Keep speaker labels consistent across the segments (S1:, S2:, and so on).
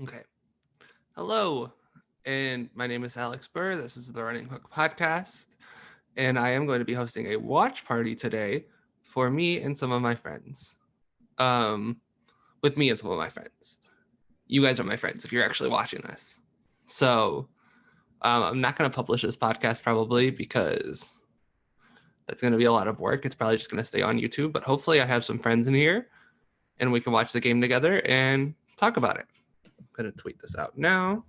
S1: Okay. Hello, and my name is Alex Burr. This is the Running Hook podcast, and I am going to be hosting a watch party today for me and some of my friends. Um, with me and some of my friends. You guys are my friends if you're actually watching this. So I'm not going to publish this podcast probably because that's going to be a lot of work. It's probably just going to stay on YouTube, but hopefully I have some friends in here and we can watch the game together and talk about it. I'm going to tweet this out now.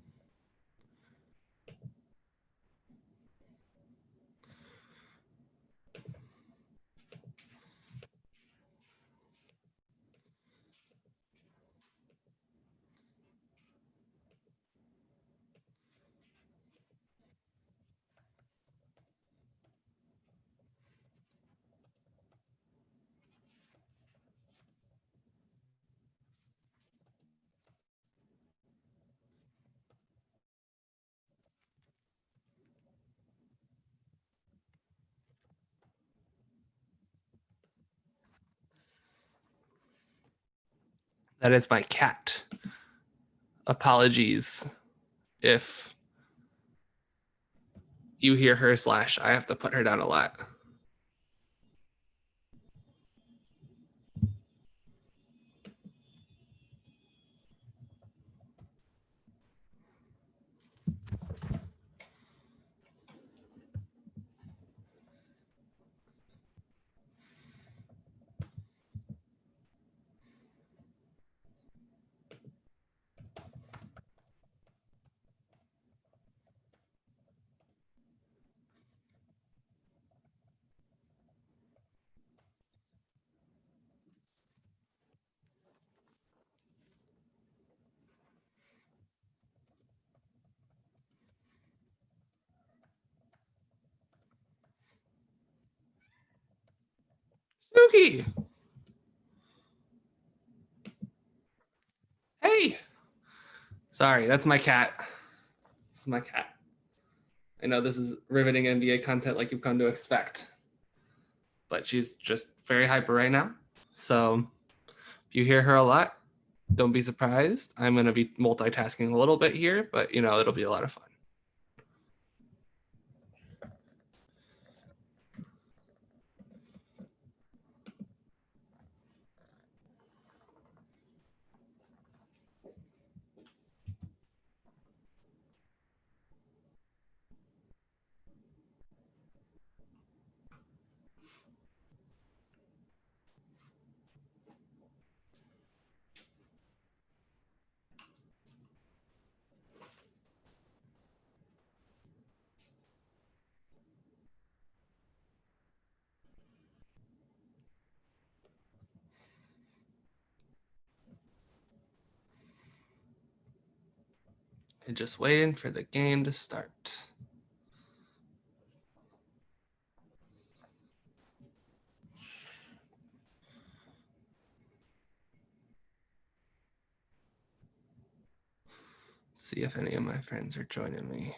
S1: That is my cat. Apologies if you hear her slash I have to put her down a lot. Suki! Hey! Sorry, that's my cat. This is my cat. I know this is riveting NBA content like you've come to expect, but she's just very hyper right now. So if you hear her a lot, don't be surprised. I'm going to be multitasking a little bit here, but it'll be a lot of fun. And just waiting for the game to start. See if any of my friends are joining me.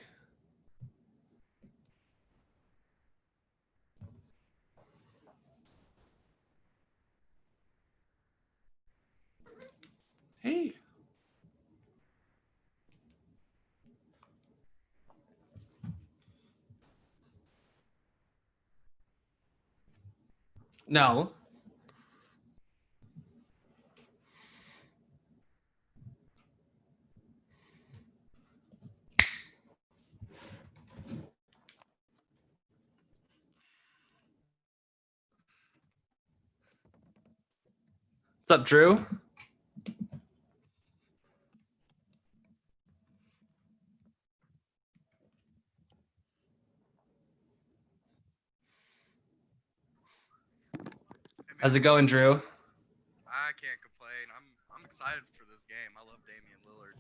S1: Hey. No. What's up, Drew?
S2: Hey
S1: How's
S2: man,
S1: it going, Drew?
S2: I can't complain. I'm excited for this game. I love Damian Lillard.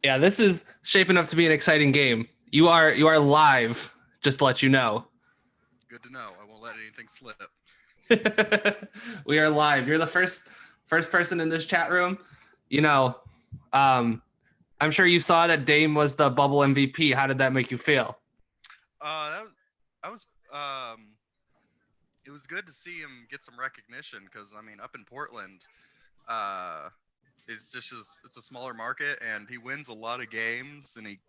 S1: Yeah, this is shaping up to be an exciting game. You are live, just to let you know.
S2: Good to know. I won't let anything slip.
S1: We are live. You're the first person in this chat room. You know, um, I'm sure you saw that Dame was the bubble MVP. How did that make you feel?
S2: That was it was good to see him get some recognition because I mean, up in Portland, uh, It's a smaller market, and he wins a lot of games, and he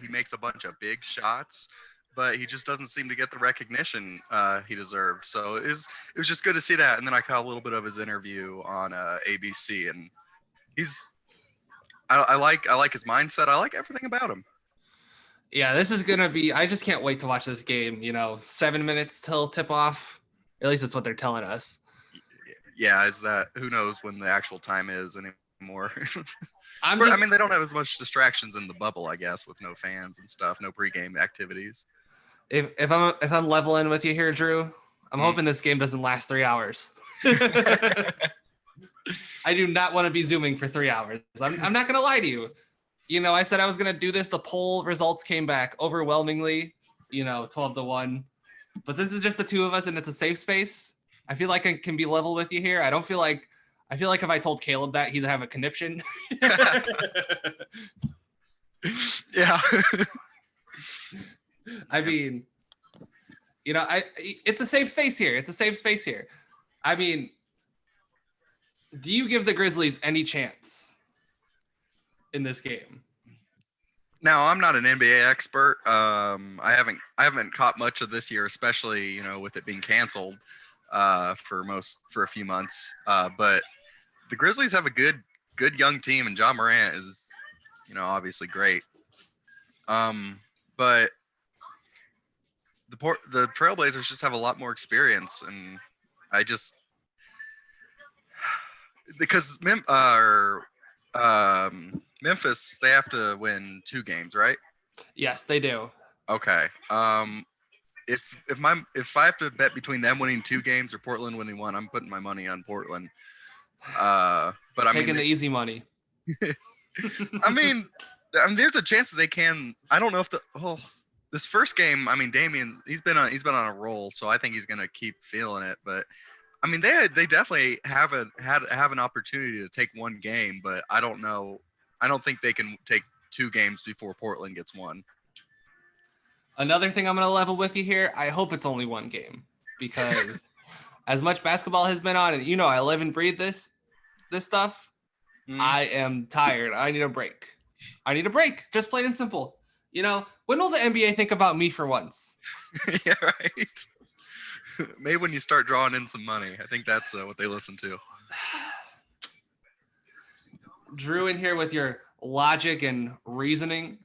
S2: makes a bunch of big shots, but he just doesn't seem to get the recognition he deserved. So it was just good to see that. And then I caught a little bit of his interview on ABC, and he's I like his mindset. I like everything about him.
S1: Yeah, this is gonna be. I just can't wait to watch this game. 7 minutes till tip off. At least that's what they're telling us.
S2: Yeah, is that who knows when the actual time is anymore?
S1: I'm
S2: I
S1: just
S2: mean, they don't have as much distractions in the bubble, I guess, with no fans and stuff, no pregame activities.
S1: if I'm leveling with you here, Drew. I'm
S2: Mm.
S1: hoping this game doesn't last 3 hours. I do not want to be zooming for 3 hours. I'm not gonna lie to you. I said I was gonna do this. The poll results came back overwhelmingly. 12-1. But since it's just the two of us and it's a safe space, I feel like I can be level with you here. I feel like if I told Caleb that, he'd have a conniption.
S2: Yeah.
S1: I mean, it's a safe space here. It's a safe space here. I mean, do you give the Grizzlies any chance in this game?
S2: Now, I'm not an NBA expert. I haven't caught much of this year, especially with it being canceled for a few months. But the Grizzlies have a good young team, and John Morant is obviously great. But the Trailblazers just have a lot more experience, and I just because Memphis, they have to win 2 games, right?
S1: Yes, they do.
S2: Okay. If I have to bet between them winning 2 games or Portland winning 1, I'm putting my money on Portland. But I
S1: Taking
S2: mean,
S1: the easy money.
S2: I mean, there's a chance that they can. I don't know if this first game. I mean, Damian, he's been on a roll, so I think he's gonna keep feeling it. But I mean, they definitely have an opportunity to take 1 game, but I don't know. I don't think they can take 2 games before Portland gets 1.
S1: Another thing I'm going to level with you here, I hope it's only 1 game, because as much basketball has been on, and I live and breathe this stuff, I am tired. I need a break. Just plain and simple. When will the NBA think about me for once?
S2: Yeah, right. Maybe when you start drawing in some money. I think that's what they listen to.
S1: Drew in here with your logic and reasoning.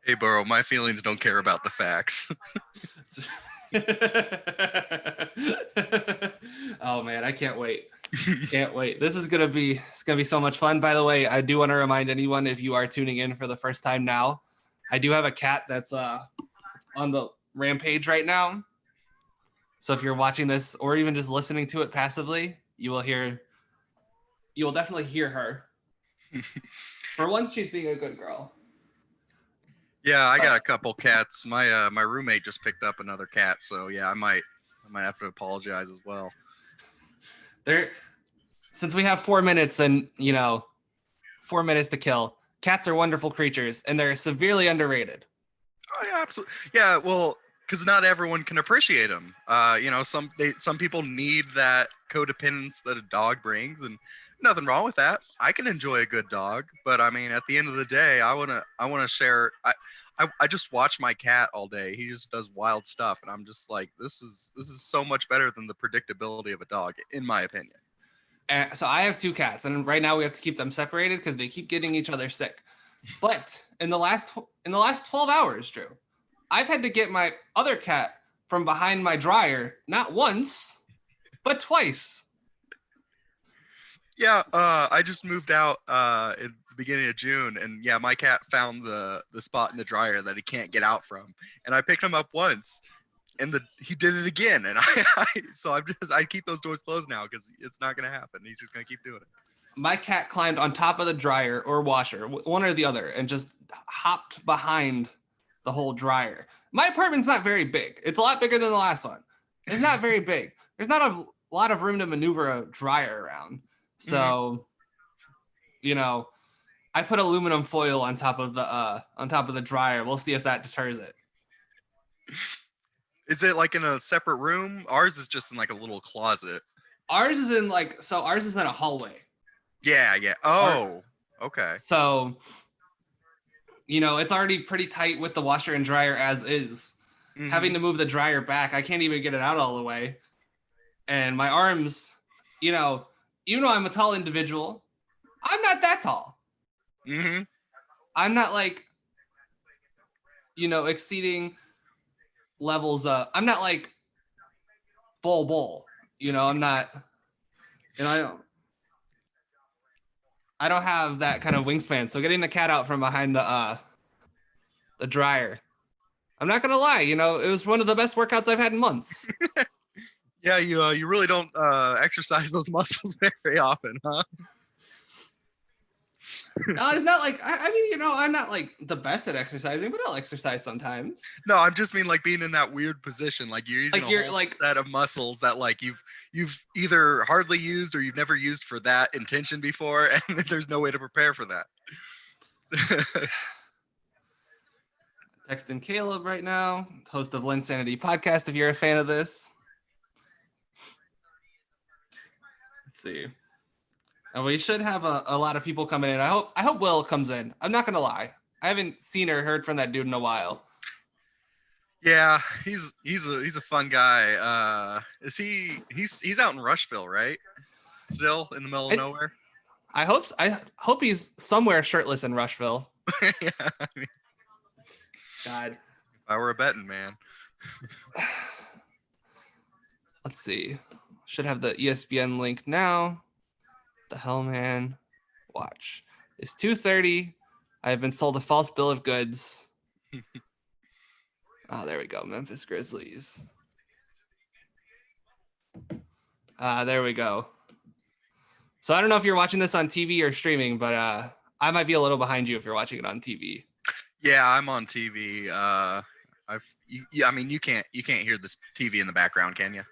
S2: Hey, Burrow, my feelings don't care about the facts.
S1: Oh man, I can't wait. Can't wait. It's gonna be so much fun. By the way, I do want to remind anyone, if you are tuning in for the first time now, I do have a cat that's on the rampage right now. So if you're watching this or even just listening to it passively, you will definitely hear her. For once, she's being a good girl.
S2: Yeah, I got a couple cats. My roommate just picked up another cat, so yeah, I might have to apologize as well.
S1: Since we have 4 minutes and 4 minutes to kill, cats are wonderful creatures and they're severely underrated.
S2: Oh yeah, absolutely. Yeah, well, because not everyone can appreciate them. Some people need that codependence that a dog brings, and nothing wrong with that. I can enjoy a good dog, but I mean, at the end of the day, I wanna share. I just watch my cat all day. He just does wild stuff, and I'm just like, this is so much better than the predictability of a dog, in my opinion.
S1: So I have 2 cats, and right now we have to keep them separated because they keep getting each other sick. But in the last 12 hours, Drew, I've had to get my other cat from behind my dryer not once, but twice.
S2: Yeah, I just moved out in the beginning of June, and yeah, my cat found the spot in the dryer that he can't get out from, and I picked him up once, and he did it again, and I keep those doors closed now because it's not gonna happen. He's just gonna keep doing it.
S1: My cat climbed on top of the dryer or washer, one or the other, and just hopped behind the whole dryer. My apartment's not very big. It's a lot bigger than the last one. It's not very big. There's not a lot of room to maneuver a dryer around. So, I put aluminum foil on top of the dryer. We'll see if that deters it.
S2: Is it like in a separate room? Ours is just in like a little closet.
S1: Ours is in a hallway.
S2: Yeah, yeah. Oh, okay.
S1: So, it's already pretty tight with the washer and dryer as is.
S2: Mm-hmm.
S1: Having to move the dryer back, I can't even get it out all the way. And my arms, you know, even though I'm a tall individual, I'm not that tall.
S2: Mm-hmm.
S1: I'm not like, exceeding levels. I'm not like bull. I'm not, I don't have that kind of wingspan. So getting the cat out from behind the dryer, I'm not gonna lie, it was one of the best workouts I've had in months.
S2: Yeah, you really don't exercise those muscles very often, huh?
S1: No, it's not like I mean, I'm not like the best at exercising, but I'll exercise sometimes.
S2: No, I just mean like being in that weird position, like you're using
S1: Like
S2: a
S1: you're
S2: whole
S1: like,
S2: set of muscles that like you've either hardly used or you've never used for that intention before, and there's no way to prepare for that.
S1: texting Caleb right now, host of Linsanity podcast. If you're a fan of this, let's see. And we should have a lot of people coming in. I hope Will comes in. I'm not gonna lie, I haven't seen or heard from that dude in a while.
S2: Yeah, he's a fun guy. Is he's out in Rushville, right? Still in the middle of nowhere.
S1: I hope he's somewhere shirtless in Rushville.
S2: Yeah, I mean,
S1: God.
S2: if I were a betting man.
S1: Let's see. Should have the ESPN link now. The hell, man. Watch. It's 2:30. I have been sold a false bill of goods. Oh, there we go. Memphis Grizzlies. There we go. So I don't know if you're watching this on TV or streaming, but I might be a little behind you if you're watching it on TV.
S2: Yeah, I'm on TV. I mean, you can't hear this TV in the background, can you?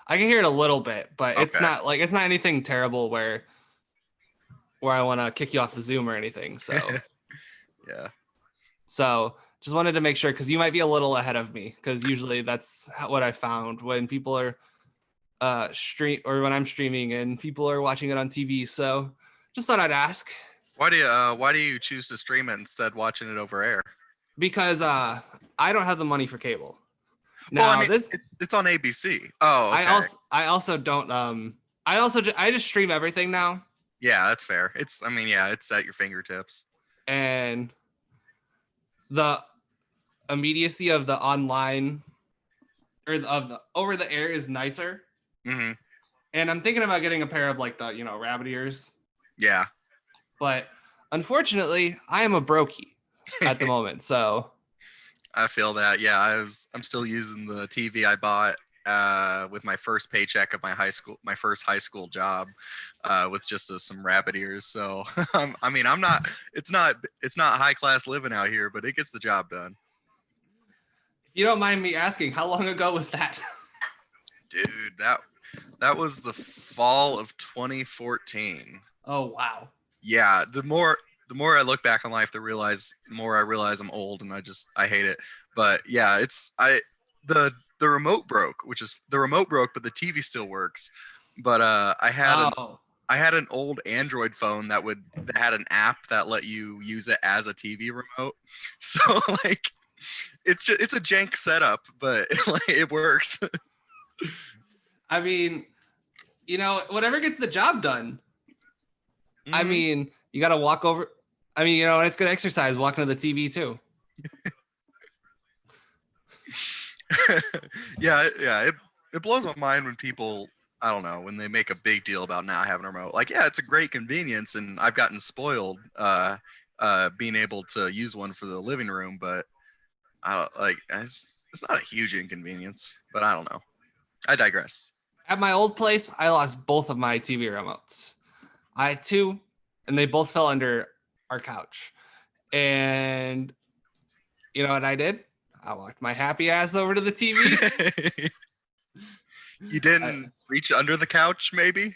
S1: I can hear it a little bit, but
S2: Okay.
S1: it's not anything terrible where I want to kick you off the Zoom or anything. So
S2: Yeah.
S1: So just wanted to make sure, because you might be a little ahead of me, because usually that's what I found when people are when I'm streaming and people are watching it on TV. So just thought I'd ask.
S2: Why do you choose to stream it instead watching it over air?
S1: Because I don't have the money for cable. Now,
S2: well, I mean, it's on ABC. Oh, okay.
S1: I also don't I just stream everything now.
S2: Yeah, that's fair. It's at your fingertips.
S1: And the immediacy of the online or of the over the air is nicer.
S2: Mm-hmm.
S1: And I'm thinking about getting a pair of like the, rabbit ears.
S2: Yeah.
S1: But unfortunately, I am a brokey at the moment. So
S2: I feel that. Yeah, I'm still using the TV I bought with my first paycheck of my first high school job, with just some rabbit ears. So I mean, it's not high class living out here, but it gets the job done.
S1: If you don't mind me asking, how long ago was that?
S2: Dude, that was the fall of 2014.
S1: Oh wow.
S2: Yeah, the more I look back on life, the more I realize I'm old and I hate it. But yeah, the remote broke, but the TV still works. But I had an old Android phone that had an app that let you use it as a TV remote. So like it's a jank setup, but it works.
S1: I mean, whatever gets the job done. Mm-hmm. I mean, you got to walk over. I mean, it's good exercise walking to the TV too.
S2: Yeah. It blows my mind when people, I don't know, when they make a big deal about not having a remote. Like, yeah, it's a great convenience, and I've gotten spoiled being able to use one for the living room, but it's not a huge inconvenience. But I don't know. I digress.
S1: At my old place, I lost both of my TV remotes. I had two, and they both fell under our couch. And you know what I did? I walked my happy ass over to the TV.
S2: You didn't reach under the couch, maybe?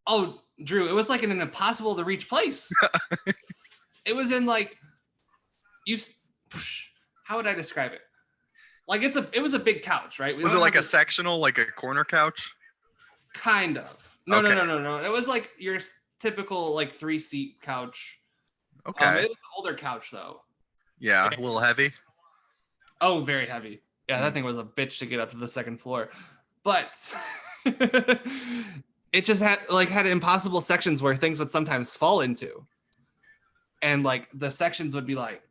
S1: Oh, Drew, it was like in an impossible to reach place. It was in like, how would I describe it? Like it was a big couch, right?
S2: Was it like a sectional, like a corner couch?
S1: Kind of. No. It was like your typical like 3-seat couch.
S2: Okay.
S1: It was an older couch though.
S2: Yeah, a little heavy.
S1: Oh, very heavy. Yeah, that
S2: Mm.
S1: thing was a bitch to get up to the second floor. But it just had impossible sections where things would sometimes fall into. And like the sections would be like,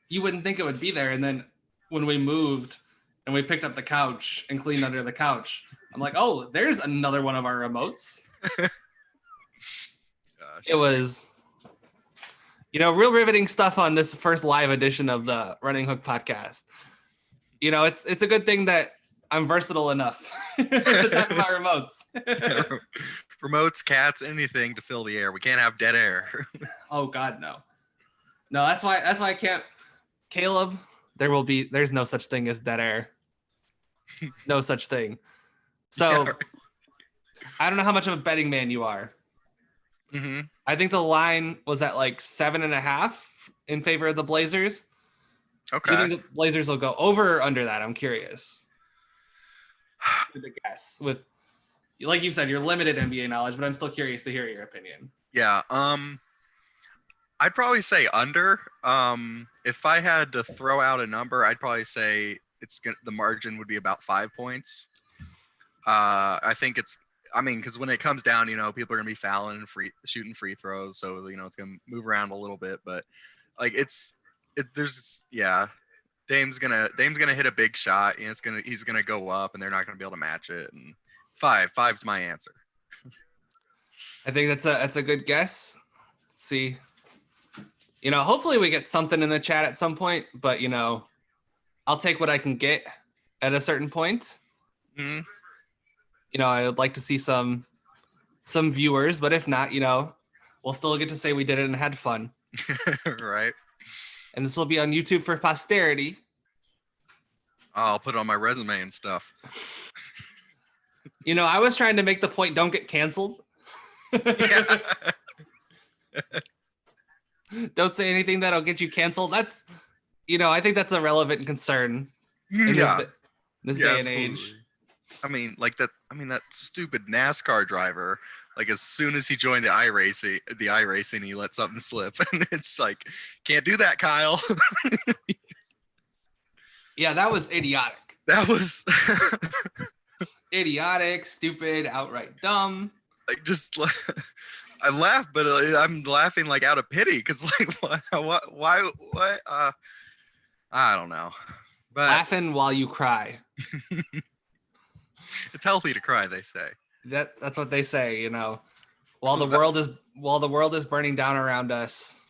S1: you wouldn't think it would be there. And then when we moved and we picked up the couch and cleaned under the couch, I'm like, oh, there's another one of our remotes.
S2: Gosh.
S1: It was, real riveting stuff on this first live edition of the Running Hook podcast. It's a good thing that I'm versatile enough to talk about remotes.
S2: Remotes, cats, anything to fill the air. We can't have dead air.
S1: Oh God, no. No, that's why I can't. Caleb, there's no such thing as dead air. No such thing. So
S2: Yeah, right.
S1: I don't know how much of a betting man you are.
S2: Mm-hmm.
S1: I think the line was at like 7.5 in favor of the Blazers.
S2: Okay.
S1: Do you think the Blazers will go over or under that? I'm curious. To guess with, like you said, your limited NBA knowledge, but I'm still curious to hear your opinion.
S2: Yeah. I'd probably say under. If I had to throw out a number, I'd probably say the margin would be about 5 points. I think because when it comes down, people are gonna be fouling and shooting free throws, so it's gonna move around a little bit. But like Dame's gonna hit a big shot, and he's gonna go up, and they're not gonna be able to match it. And five's my answer.
S1: I think that's a good guess. Let's see. Hopefully we get something in the chat at some point, but I'll take what I can get at a certain point.
S2: Mm-hmm.
S1: I would like to see some viewers, but if not, we'll still get to say we did it and had fun.
S2: Right.
S1: And this will be on YouTube for posterity.
S2: I'll put it on my resume and stuff.
S1: I was trying to make the point, don't get canceled.
S2: Yeah.
S1: Don't say anything that'll get you canceled. That's, I think that's a relevant concern in this day and age.
S2: I mean, that stupid NASCAR driver, like as soon as he joined the iRacing, he let something slip. And it's like, can't do that, Kyle.
S1: Yeah, that was idiotic.
S2: That was
S1: idiotic, stupid, outright dumb.
S2: Like I laugh, but I'm laughing like out of pity because like why I don't know. But
S1: laughing while you cry.
S2: It's healthy to cry, they say.
S1: That's what they say, While the world is burning down around us.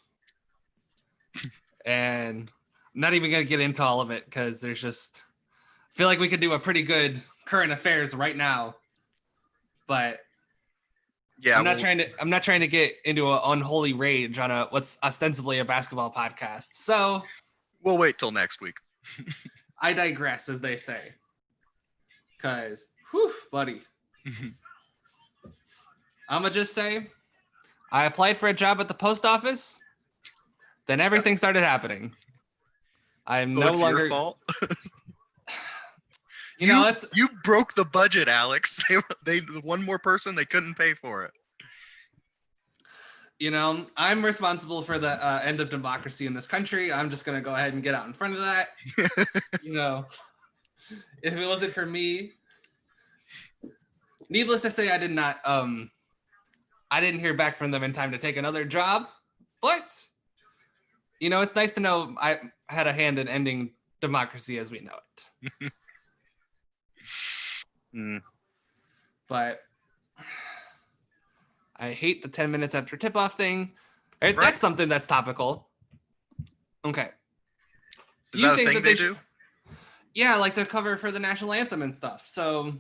S1: And I'm not even gonna get into all of it because I feel like we could do a pretty good current affairs right now. But
S2: yeah,
S1: I'm not trying to get into an unholy rage on what's ostensibly a basketball podcast. So
S2: we'll wait till next week.
S1: I digress, as they say. Cause, whew, buddy. I'ma just say, I applied for a job at the post office. Then everything started happening. I'm no longer
S2: your fault.
S1: It's
S2: you broke the budget, Alex. They one more person, they couldn't pay for it.
S1: I'm responsible for the end of democracy in this country. I'm just gonna go ahead and get out in front of that. If it wasn't for me, needless to say, I did not. I didn't hear back from them in time to take another job, but it's nice to know I had a hand in ending democracy as we know it. But I hate the 10 minutes after tip-off thing. Right. That's something that's topical. Okay.
S2: Is that a thing they do?
S1: Yeah, like the cover for the national anthem and stuff. So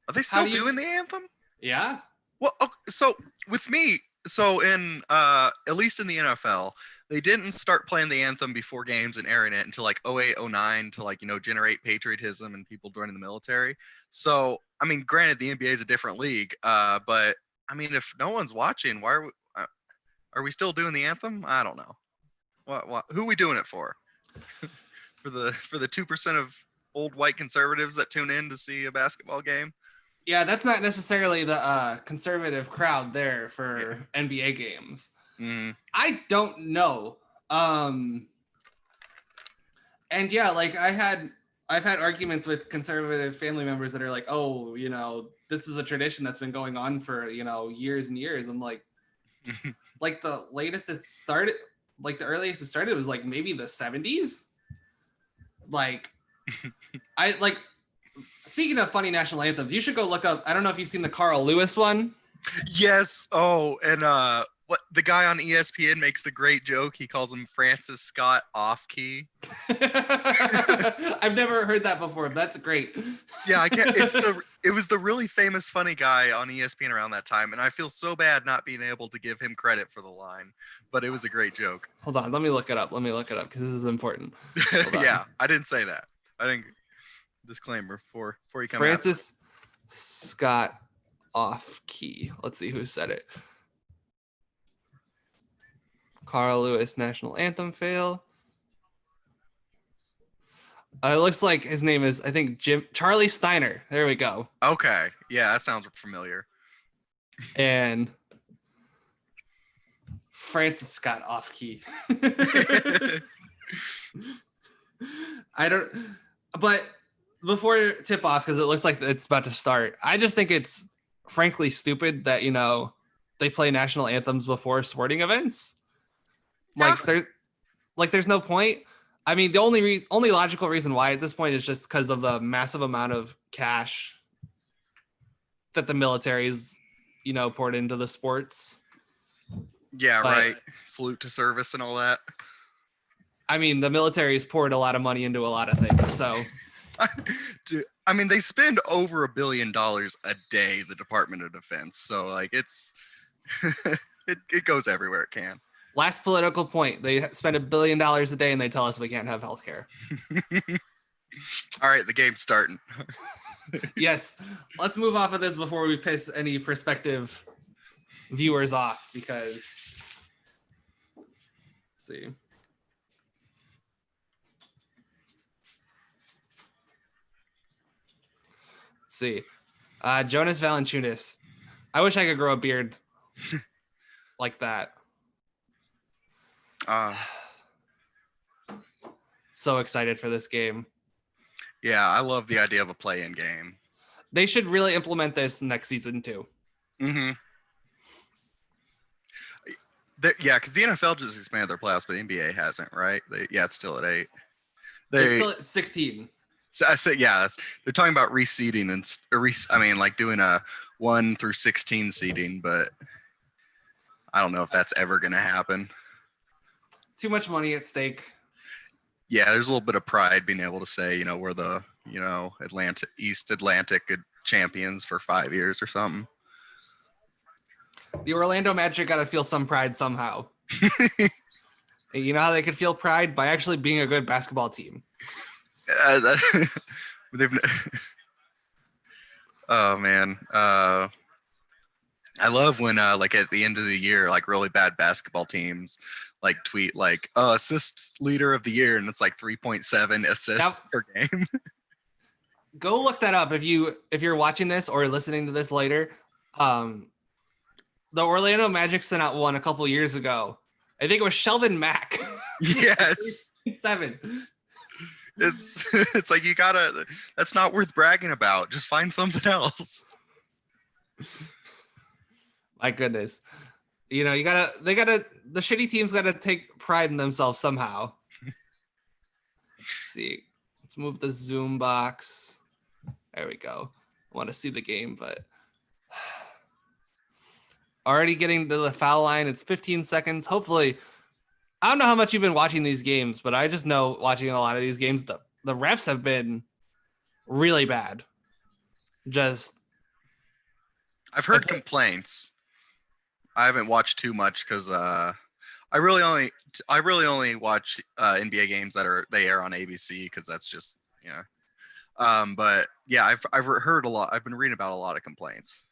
S2: are they still doing the anthem?
S1: Yeah.
S2: Well, okay, so with me, in at least in the NFL, they didn't start playing the anthem before games and airing it until like 08, 09 to generate patriotism and people joining the military. So, I mean, granted, the NBA is a different league, but I mean, if no one's watching, why are we still doing the anthem? I don't know. Who are we doing it for? for the 2% of old white conservatives that tune in to see a basketball game?
S1: Yeah, that's not necessarily the conservative crowd there for
S2: Yeah.
S1: NBA games.
S2: Mm.
S1: I don't know. And yeah, like I've had arguments with conservative family members that are like, oh, this is a tradition that's been going on for, years and years. I'm like the latest it started, like the earliest it started was like maybe the 70s. Like I like speaking of funny national anthems, you should go look up. I don't know if you've seen the Carl Lewis one.
S2: Yes. Oh, and what the guy on ESPN makes the great joke. He calls him Francis Scott off key.
S1: I've never heard that before. But that's great.
S2: Yeah, I can't. It was the really famous funny guy on ESPN around that time, and I feel so bad not being able to give him credit for the line, but it was a great joke.
S1: Hold on, let me look it up because this is important.
S2: Yeah, I didn't say that. I didn't. Disclaimer before you come.
S1: Francis Scott off key. Let's see who said it. Carl Lewis national anthem fail. It looks like his name is, I think, Charlie Steiner. There we go.
S2: Okay, yeah, that sounds familiar.
S1: And Francis Scott off key. I don't, but before tip off, because it looks like it's about to start, I just think it's frankly stupid that, they play national anthems before sporting events.
S2: Yeah.
S1: There's no point. I mean, the only logical reason why at this point is just because of the massive amount of cash that the military's, poured into the sports.
S2: Yeah, right. Salute to service and all that.
S1: I mean, the military's poured a lot of money into a lot of things. So,
S2: I mean, they spend over $1 billion a day, the Department of Defense. So, like, it's it goes everywhere it can.
S1: Last political point. They spend $1 billion a day and they tell us we can't have healthcare.
S2: All right, the game's starting.
S1: Yes. Let's move off of this before we piss any prospective viewers off because let's see. Let's see. Jonas Valanciunas. I wish I could grow a beard like that. So excited for this game.
S2: Yeah, I love the idea of a play-in game.
S1: They should really implement this next season too.
S2: Mm-hmm. Yeah, because the NFL just expanded their playoffs, but the NBA hasn't, right? It's still at 8.
S1: It's still at 16.
S2: So I said, yeah, they're talking about reseeding and like doing a 1 through 16 seeding, but I don't know if that's ever going to happen.
S1: Too much money at stake.
S2: Yeah, there's a little bit of pride being able to say, we're the, East Atlantic champions for 5 years or something.
S1: The Orlando Magic got to feel some pride somehow. You know how they could feel pride? By actually being a good basketball team.
S2: Oh, man. I love when, like, at the end of the year, like, really bad basketball teams like tweet like assist leader of the year, and it's like 3.7 assists per game.
S1: Go look that up if you're watching this or listening to this later. The Orlando Magic sent out one a couple years ago. I think it was Shelvin Mack.
S2: Yes.
S1: 7.
S2: It's like that's not worth bragging about. Just find something else.
S1: My goodness. The shitty teams gotta take pride in themselves somehow. Let's see. Let's move the Zoom box. There we go. I want to see the game, but already getting to the foul line. It's 15 seconds. Hopefully, I don't know how much you've been watching these games, but I just know watching a lot of these games, the refs have been really bad.
S2: I've heard complaints. I haven't watched too much because I really only watch NBA games that they air on ABC because that's just but yeah, I've heard a lot. I've been reading about a lot of complaints.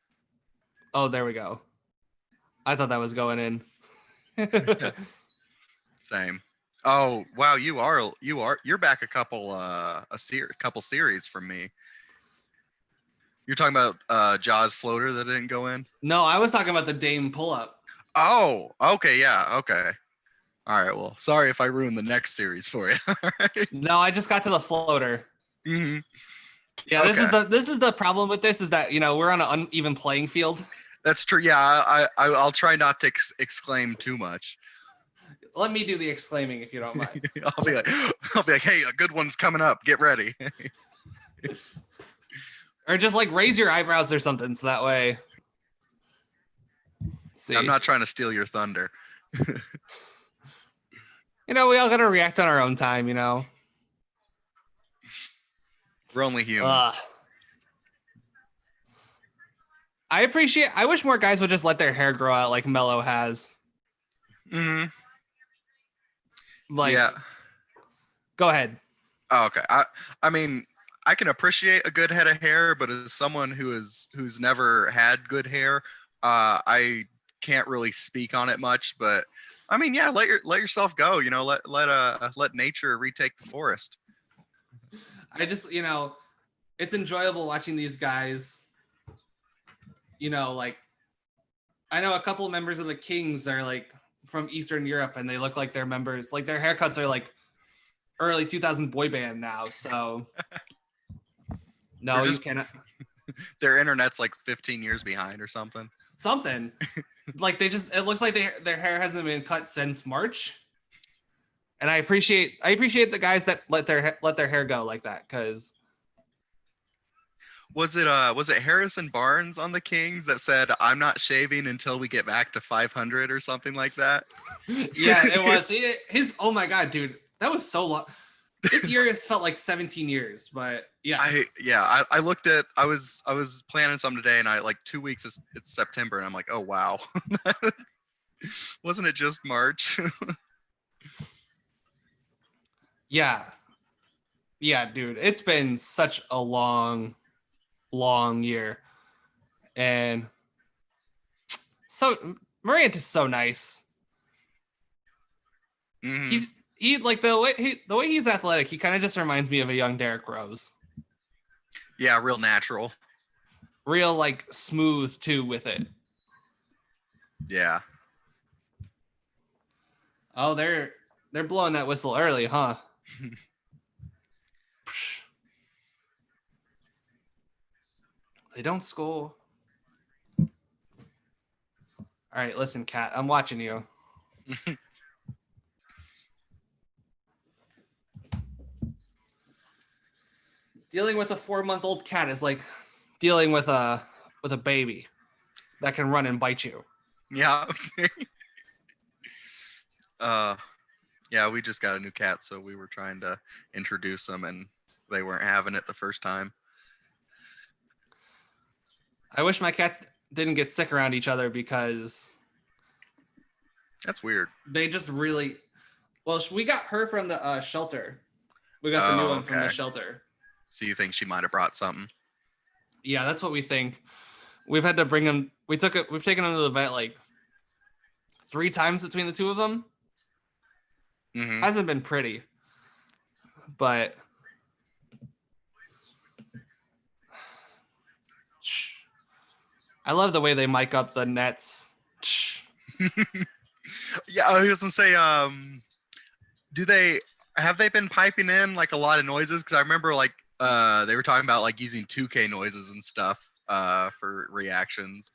S1: Oh, there we go. I thought that was going in.
S2: Same. Oh wow, you're back a couple series from me. You're talking about Jaws floater that didn't go in?
S1: No, I was talking about the Dame pull-up.
S2: Oh, okay, yeah, okay. All right, well, sorry if I ruined the next series for you. All right.
S1: No, I just got to the floater.
S2: hmm
S1: Yeah,
S2: Okay,
S1: this is the problem with this is that we're on an uneven playing field.
S2: that's true. Yeah, I'll try not to exclaim too much.
S1: Let me do the exclaiming if you don't mind.
S2: I'll be like, hey, a good one's coming up. Get ready.
S1: Or just like raise your eyebrows or something so that way. Let's see.
S2: I'm not trying to steal your thunder.
S1: We all gotta react on our own time,
S2: We're only human.
S1: I wish more guys would just let their hair grow out like Mello has.
S2: hmm
S1: Like,
S2: Yeah.
S1: Go ahead.
S2: Oh, okay. I mean, I can appreciate a good head of hair, but as someone who's never had good hair, I can't really speak on it much. But I mean, yeah, let yourself go. Let nature retake the forest.
S1: I just, it's enjoyable watching these guys. Like I know a couple of members of the Kings are like from Eastern Europe, and they look like they're members. Like their haircuts are like early 2000 boy band now. So no, you cannot.
S2: Their internet's like 15 years behind or something.
S1: Something like it looks like their hair hasn't been cut since March. And I appreciate the guys that let their hair go like that, because
S2: Was it Harrison Barnes on the Kings that said, "I'm not shaving until we get back to 500" or something like that?
S1: Yeah, it was his. Oh my god, dude, that was so long. This year has felt like 17 years, but yeah.
S2: I looked at I was planning some today, and I like 2 weeks it's September, and I'm like, oh wow. Wasn't it just March?
S1: Yeah, dude, it's been such a long year, and so Morant is so nice.
S2: Mhm.
S1: He like the way he's athletic, he kind of just reminds me of a young Derrick Rose.
S2: Yeah, real natural.
S1: Real like smooth too with it.
S2: Yeah.
S1: Oh, they're blowing that whistle early, huh? They don't score. All right, listen, Kat, I'm watching you. Dealing with a 4-month-old cat is like dealing with a baby that can run and bite you.
S2: Yeah. Yeah, we just got a new cat, so we were trying to introduce them, and they weren't having it the first time.
S1: I wish my cats didn't get sick around each other, because
S2: That's weird.
S1: they just really. Well, we got her from the shelter. We got the new one from the shelter.
S2: So you think she might have brought something?
S1: Yeah, that's what we think. We've had to bring them. We've taken them to the vet like 3 times between the two of them.
S2: Mm-hmm.
S1: Hasn't been pretty, but I love the way they mic up the Nets.
S2: Yeah, I was gonna say, have they been piping in like a lot of noises? Because I remember like they were talking about like using 2K noises and stuff for reactions.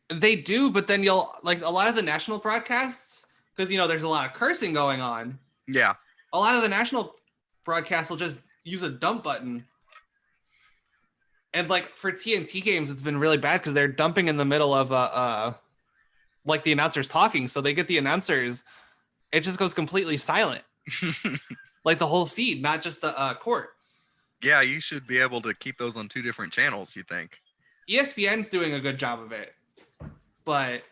S1: They do, but then you'll like a lot of the national broadcasts, because there's a lot of cursing going on.
S2: Yeah.
S1: A lot of the national broadcasts will just use a dump button. And like for TNT games, it's been really bad because they're dumping in the middle of like the announcers talking. So they get the announcers, it just goes completely silent. Like the whole feed, not just the court.
S2: Yeah, you should be able to keep those on 2 different channels, you think?
S1: ESPN's doing a good job of it. But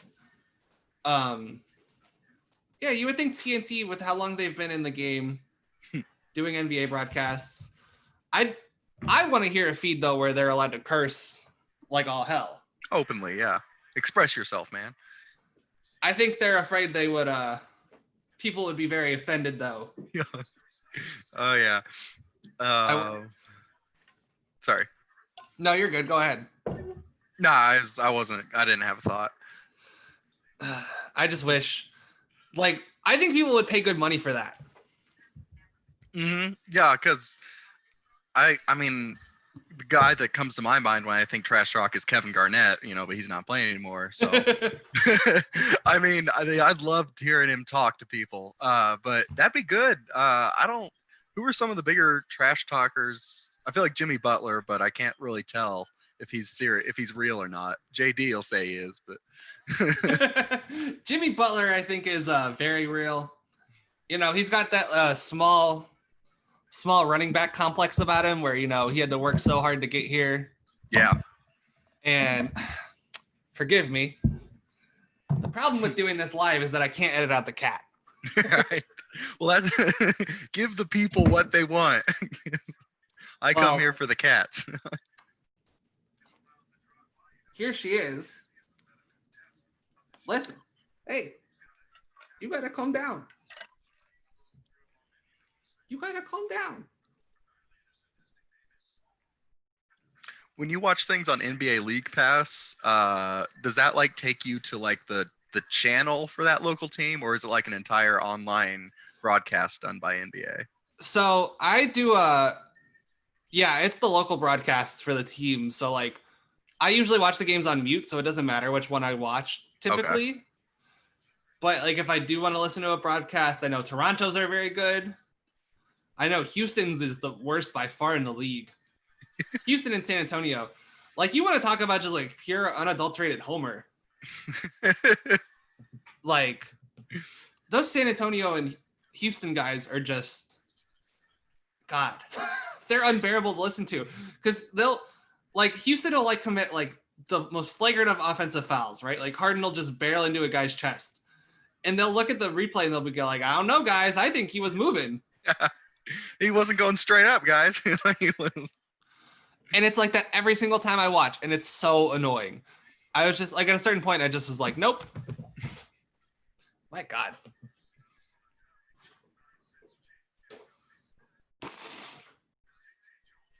S1: yeah, you would think TNT, with how long they've been in the game doing NBA broadcasts, I want to hear a feed though where they're allowed to curse like all hell.
S2: Openly, yeah. Express yourself, man.
S1: I think they're afraid they would people would be very offended though.
S2: Yeah. Oh yeah. Sorry.
S1: No, you're good. Go ahead.
S2: Nah, I wasn't. I didn't have a thought.
S1: I just wish, like, I think people would pay good money for that.
S2: Yeah, because I mean, the guy that comes to my mind when I think trash talk is Kevin Garnett, but he's not playing anymore. So, I mean, I loved hearing him talk to people. But that'd be good. I don't. Who are some of the bigger trash talkers? I feel like Jimmy Butler, but I can't really tell if he's serious, if he's real or not. JD will say he is, but
S1: Jimmy Butler, I think, is very real. He's got that small running back complex about him where, he had to work so hard to get here.
S2: Yeah.
S1: And forgive me, the problem with doing this live is that I can't edit out the cat.
S2: Right. Well, that's give the people what they want. I come here for the cats.
S1: Here she is. Listen, hey, you gotta calm down. You gotta calm down.
S2: When you watch things on NBA League Pass, does that like take you to like the channel for that local team, or is it like an entire online broadcast done by NBA?
S1: So I do it's the local broadcast for the team. So like I usually watch the games on mute, so it doesn't matter which one I watch typically. Okay. But like if I do want to listen to a broadcast, I know Toronto's are very good. I know Houston's is the worst by far in the league. Houston and San Antonio. Like you want to talk about just like pure unadulterated homer. Like those San Antonio and Houston guys are just God. They're unbearable to listen to because they'll like Houston will like commit like the most flagrant of offensive fouls, right? Like Harden will just barrel into a guy's chest. And they'll look at the replay and they'll be like, I don't know, guys. I think he was moving.
S2: He wasn't going straight up, guys. He was.
S1: And it's like that every single time I watch, and it's so annoying. I was just like, at a certain point, I just was like, nope. My God.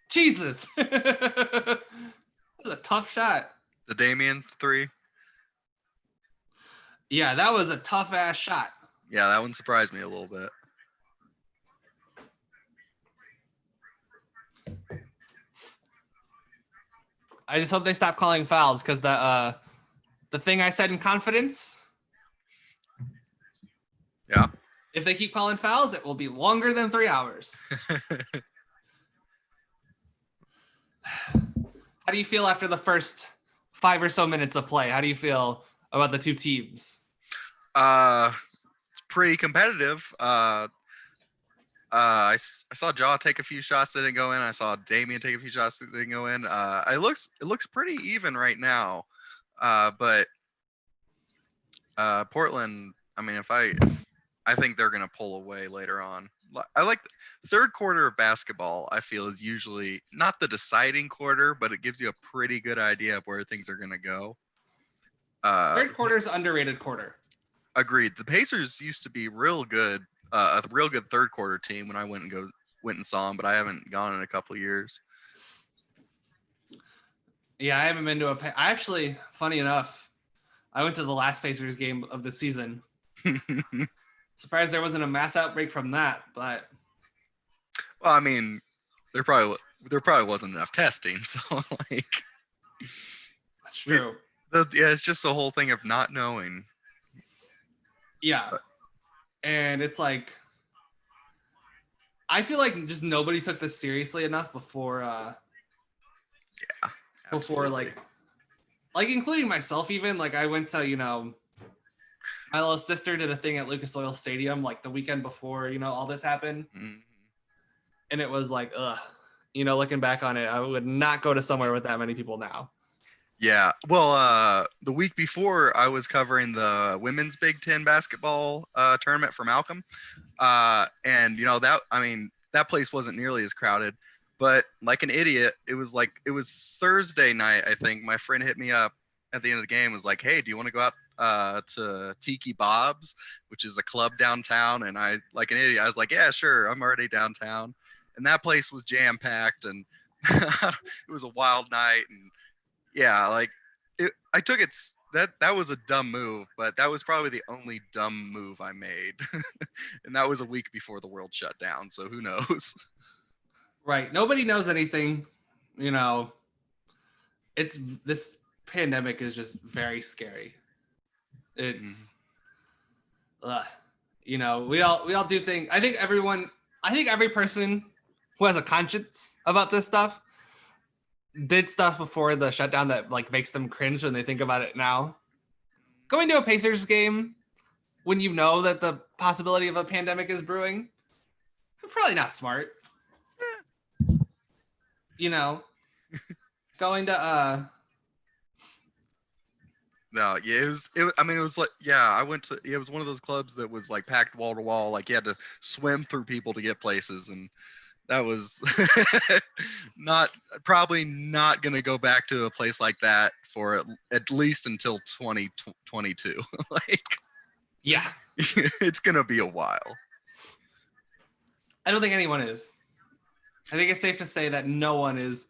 S1: Jesus. That was a tough shot.
S2: The Damian 3.
S1: Yeah, that was a tough ass shot.
S2: Yeah, that one surprised me a little bit.
S1: I just hope they stop calling fouls because the thing I said in confidence.
S2: Yeah.
S1: If they keep calling fouls, it will be longer than 3 hours. How do you feel after the first 5 or so minutes of play? How do you feel about the two teams?
S2: It's pretty competitive. I saw Jaw take a few shots that didn't go in. I saw Damian take a few shots that didn't go in. It looks pretty even right now. But Portland, I mean, I think they're gonna pull away later on. I like the third quarter of basketball. I feel is usually not the deciding quarter, but it gives you a pretty good idea of where things are gonna go.
S1: Third quarter is underrated quarter.
S2: Agreed. The Pacers used to be real good, a real good third quarter team when I went and saw them, but I haven't gone in a couple of years.
S1: Yeah, I haven't been to I actually, funny enough, I went to the last Pacers game of the season. Surprised there wasn't a mass outbreak from that, but.
S2: Well, I mean, there probably wasn't enough testing, so like.
S1: That's true.
S2: Yeah, it's just the whole thing of not knowing.
S1: Yeah, and it's like, I feel like just nobody took this seriously enough before. Yeah.
S2: Absolutely.
S1: Before like including myself even, like I went to, my little sister did a thing at Lucas Oil Stadium like the weekend before, all this happened. Mm-hmm. And it was like, looking back on it, I would not go to somewhere with that many people now.
S2: Yeah. Well, the week before I was covering the women's Big Ten basketball tournament for Malcolm. And that place wasn't nearly as crowded, but like an idiot, it was Thursday night. I think my friend hit me up at the end of the game, was like, hey, do you want to go out to Tiki Bob's, which is a club downtown? And I, like an idiot, I was like, yeah, sure. I'm already downtown. And that place was jam packed. And it was a wild night, and yeah, like I took it. That was a dumb move, but that was probably the only dumb move I made, and that was a week before the world shut down. So who knows?
S1: Right. Nobody knows anything. You know, it's this pandemic is just very scary. It's, you know, we all do things. I think every person who has a conscience about this stuff did stuff before the shutdown that like makes them cringe when they think about it now. Going to a Pacers game when you know that the possibility of a pandemic is brewing, probably not smart. You know, going to
S2: No, yeah, I mean, it was like, yeah, I went to. It was one of those clubs that was like packed wall to wall. Like you had to swim through people to get places, and that was not probably not going to go back to a place like that for at least until 2022. Like,
S1: yeah,
S2: it's going to be a while.
S1: I don't think anyone is. I think it's safe to say that no one is.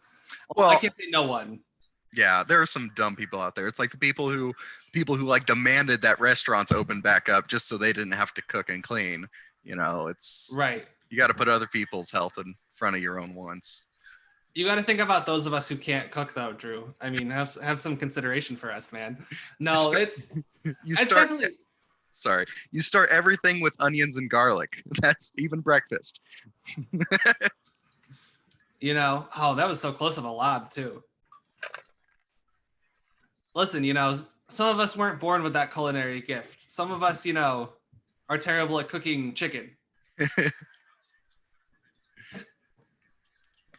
S2: Well,
S1: I can't say no one.
S2: Yeah, there are some dumb people out there. It's like the people who like demanded that restaurants open back up just so they didn't have to cook and clean. You know, it's
S1: Right.
S2: You got to put other people's health in front of your own wants.
S1: You got to think about those of us who can't cook, though, Drew. I mean, have some consideration for us, man. No,
S2: You start everything with onions and garlic. That's even breakfast.
S1: You know, oh, that was so close of a lob too. Listen, you know, some of us weren't born with that culinary gift. Some of us, you know, are terrible at cooking chicken.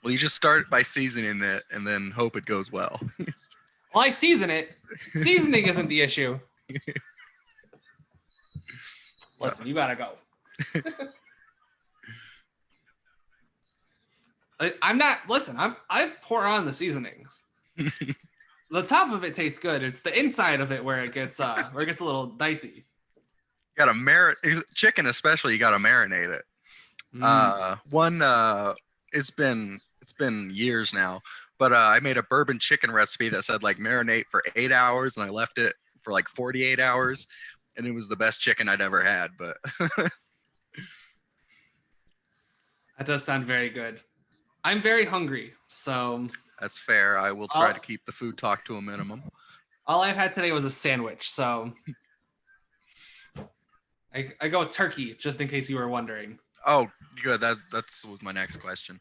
S2: Well, you just start by seasoning it and then hope it goes well.
S1: Well, I season it. Seasoning isn't the issue. Listen, you gotta go. I pour on the seasonings. The top of it tastes good. It's the inside of it where it gets a little dicey.
S2: You gotta marinate chicken, especially. You gotta marinate it. It's been years now, but I made a bourbon chicken recipe that said like marinate for 8 hours, and I left it for like 48 hours, and it was the best chicken I'd ever had. But
S1: that does sound very good. I'm very hungry, so
S2: that's fair. I will try to keep the food talk to a minimum.
S1: All I've had today was a sandwich, so I go with turkey, just in case you were wondering.
S2: Oh, good. That was my next question.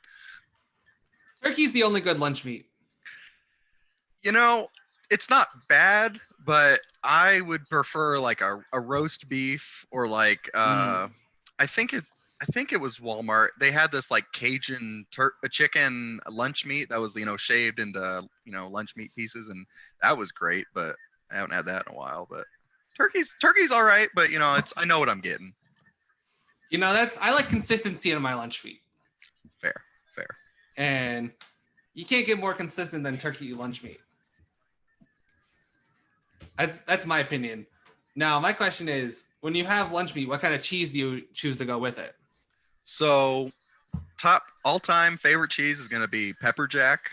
S1: Turkey's the only good lunch meat.
S2: You know, it's not bad, but I would prefer like a roast beef or like I think it was Walmart. They had this like Cajun chicken lunch meat that was, you know, shaved into, you know, lunch meat pieces, and that was great, but I haven't had that in a while. But turkey's all right, but you know, I know what I'm getting.
S1: You know, I like consistency in my lunch meat.
S2: Fair.
S1: And you can't get more consistent than turkey lunch meat. That's my opinion. Now, my question is, when you have lunch meat, what kind of cheese do you choose to go with it?
S2: So, top all-time favorite cheese is going to be pepper jack.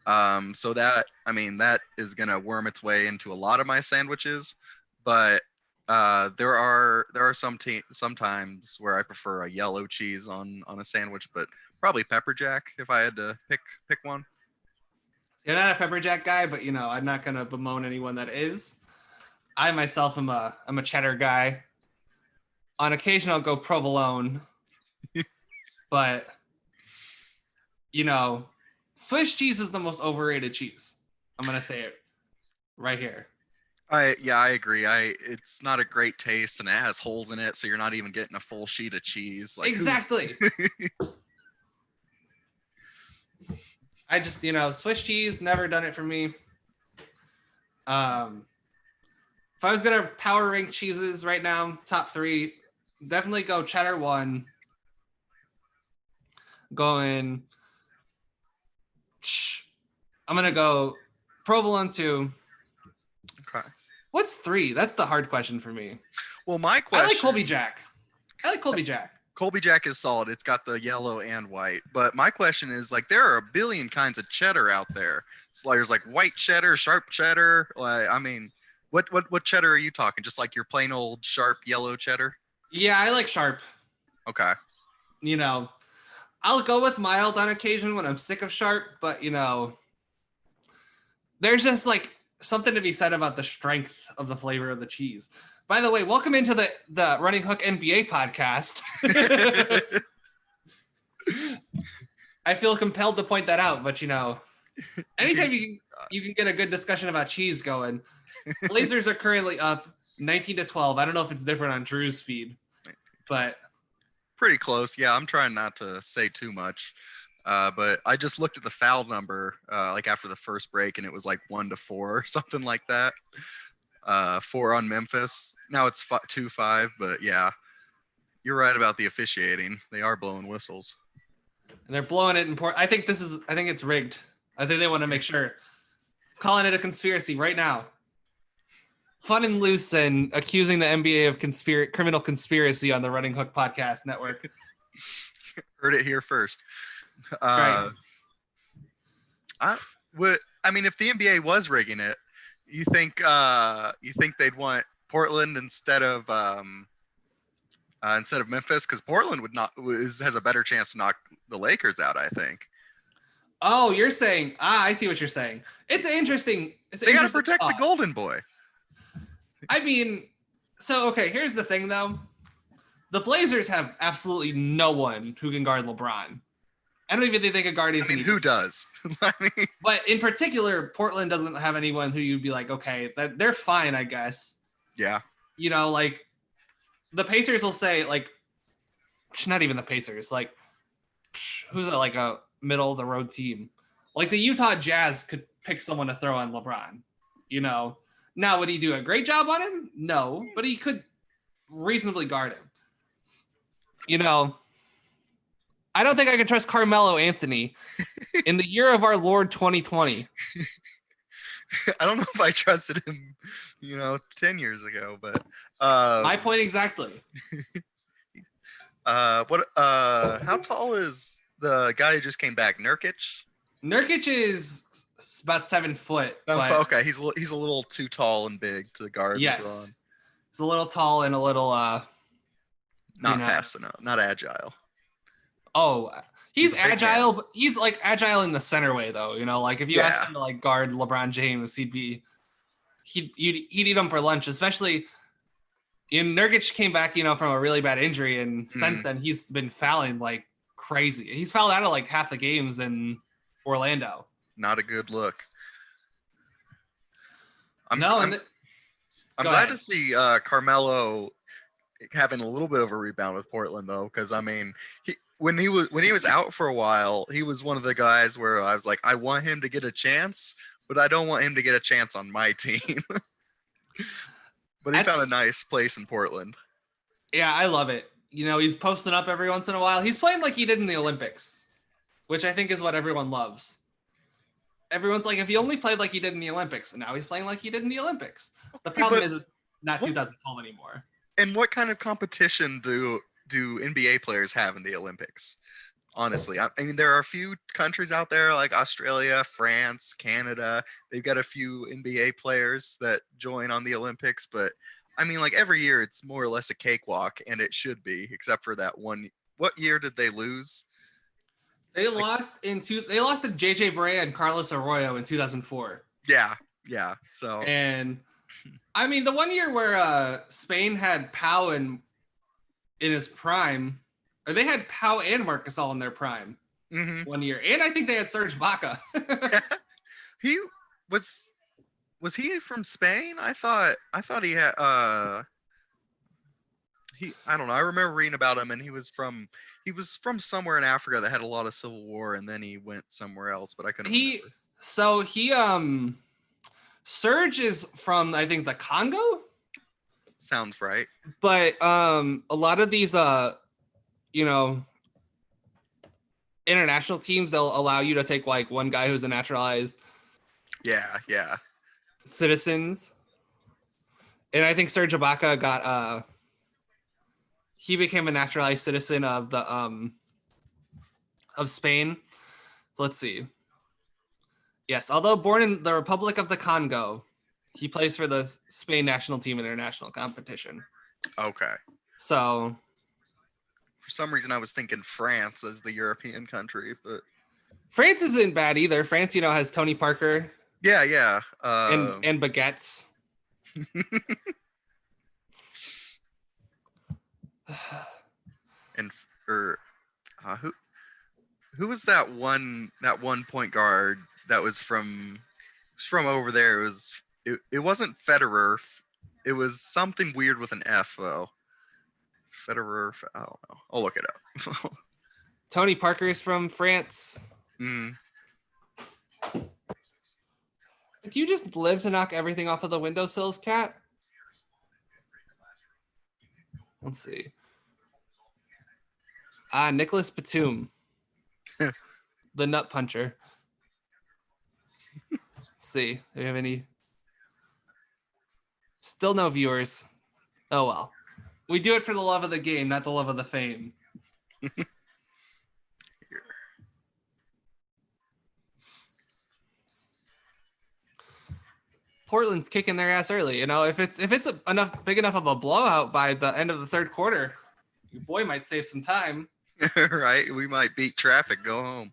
S2: So that is going to worm its way into a lot of my sandwiches, but there are sometimes where I prefer a yellow cheese on a sandwich, but probably pepper jack if I had to pick one.
S1: You're not a pepper jack guy, but you know, I'm not gonna bemoan anyone that is. I myself am a cheddar guy. On occasion, I'll go provolone, but you know, Swiss cheese is the most overrated cheese. I'm gonna say it right here.
S2: I agree. It's not a great taste, and it has holes in it, so you're not even getting a full sheet of cheese. Like,
S1: exactly. I just, you know, Swiss cheese, never done it for me. If I was going to power rank cheeses right now, top 3, definitely go cheddar 1. I'm going to go provolone 2.
S2: Okay.
S1: What's 3? That's the hard question for me.
S2: Well, my question...
S1: I like Colby Jack.
S2: Colby Jack is solid. It's got the yellow and white. But my question is, like, there are a billion kinds of cheddar out there. So there's like white cheddar, sharp cheddar. Like, I mean, what cheddar are you talking? Just like your plain old sharp yellow cheddar?
S1: Yeah, I like sharp.
S2: Okay.
S1: You know, I'll go with mild on occasion when I'm sick of sharp, but there's just like something to be said about the strength of the flavor of the cheese. By the way, welcome into the Running Hook NBA podcast. I feel compelled to point that out, but anytime you can get a good discussion about cheese going. Blazers are currently up 19-12. I don't know if it's different on Drew's feed, but
S2: pretty close. Yeah, I'm trying not to say too much. But I just looked at the foul number like after the first break, and it was like 1-4 or something like that. 4 on Memphis. Now it's 2-5, but yeah, you're right about the officiating. They are blowing whistles.
S1: And they're blowing it in port. I think it's rigged. I think they want to make sure. Calling it a conspiracy right now. Fun and loose and accusing the NBA of criminal conspiracy on the Running Hook Podcast Network.
S2: Heard it here first.
S1: Right.
S2: I mean, if the NBA was rigging it, you think they'd want Portland instead of Memphis? Because Portland has a better chance to knock the Lakers out, I think.
S1: Oh, you're saying I see what you're saying. It's interesting.
S2: They got to protect the Golden Boy.
S1: I mean, so okay, here's the thing though. The Blazers have absolutely no one who can guard LeBron. I don't even think they could guard Anthony.
S2: I mean, who does?
S1: But in particular, Portland doesn't have anyone who you'd be like, okay, they're fine, I guess.
S2: Yeah.
S1: Like the Pacers will say, like, not even the Pacers, like, who's like a middle of the road team? Like the Utah Jazz could pick someone to throw on LeBron. Now, would he do a great job on him? No, but he could reasonably guard him. I don't think I can trust Carmelo Anthony in the year of our Lord 2020.
S2: I don't know if I trusted him, 10 years ago, but
S1: my point exactly.
S2: How tall is the guy who just came back? Nurkic?
S1: Nurkic is about 7 foot.
S2: Okay, he's a little too tall and big to guard.
S1: Yes,
S2: LeBron.
S1: He's a little tall and a little
S2: not fast enough, not agile.
S1: Oh, he's agile, but he's like agile in the center way though. Like if you asked him to like guard LeBron James, he'd eat him for lunch. Especially, Nurkic came back, from a really bad injury, and since then he's been fouling like crazy. He's fouled out of like half the games in Orlando. Not
S2: a good look. I'm glad to see Carmelo having a little bit of a rebound with Portland though, because I mean, when he was out for a while, he was one of the guys where I was like, I want him to get a chance, but I don't want him to get a chance on my team. But he found a nice place in Portland.
S1: Yeah, I love it. He's posting up every once in a while. He's playing like he did in the Olympics, which I think is what everyone loves. Everyone's like, if he only played like he did in the Olympics, and now he's playing like he did in the Olympics. The problem is it's not 2012 anymore.
S2: And what kind of competition do NBA players have in the Olympics? Honestly, I mean, there are a few countries out there like Australia, France, Canada. They've got a few NBA players that join on the Olympics, but I mean, like every year it's more or less a cakewalk, and it should be, except for that one. What year did they lose?
S1: They lost to JJ Barea and Carlos Arroyo in 2004.
S2: Yeah. So,
S1: and I mean, the one year where Spain had Pau in his prime, or they had Pau and Marc Gasol in their prime 1 year, and I think they had Serge Ibaka.
S2: He was he from Spain? I thought he had I don't know. I remember reading about him, and he was from somewhere in Africa that had a lot of civil war, and then he went somewhere else, but I couldn't remember.
S1: So Serge is from, I think, the Congo.
S2: Sounds right.
S1: But a lot of these international teams, they'll allow you to take like one guy who's a naturalized citizens. And I think Serge Ibaka he became a naturalized citizen of the of Spain. Let's see. Yes, although born in the Republic of the Congo, he plays for the Spain national team in international competition.
S2: Okay.
S1: So
S2: For some reason, I was thinking France as the European country, but
S1: France isn't bad either. France, has Tony Parker
S2: yeah.
S1: and baguettes.
S2: And or who was that one point guard that was from over there? It wasn't Federer. It was something weird with an F though. Federer. I don't know. I'll look it up.
S1: Tony Parker is from France.
S2: Mm.
S1: Do you just live to knock everything off of the windowsills, Cat? Let's see. Nicholas Batum. The nut puncher. Let's see. Do we have any? Still no viewers. Oh well. We do it for the love of the game, not the love of the fame. Portland's kicking their ass early. If it's big enough of a blowout by the end of the third quarter, your boy might save some time.
S2: Right, we might beat traffic. Go home.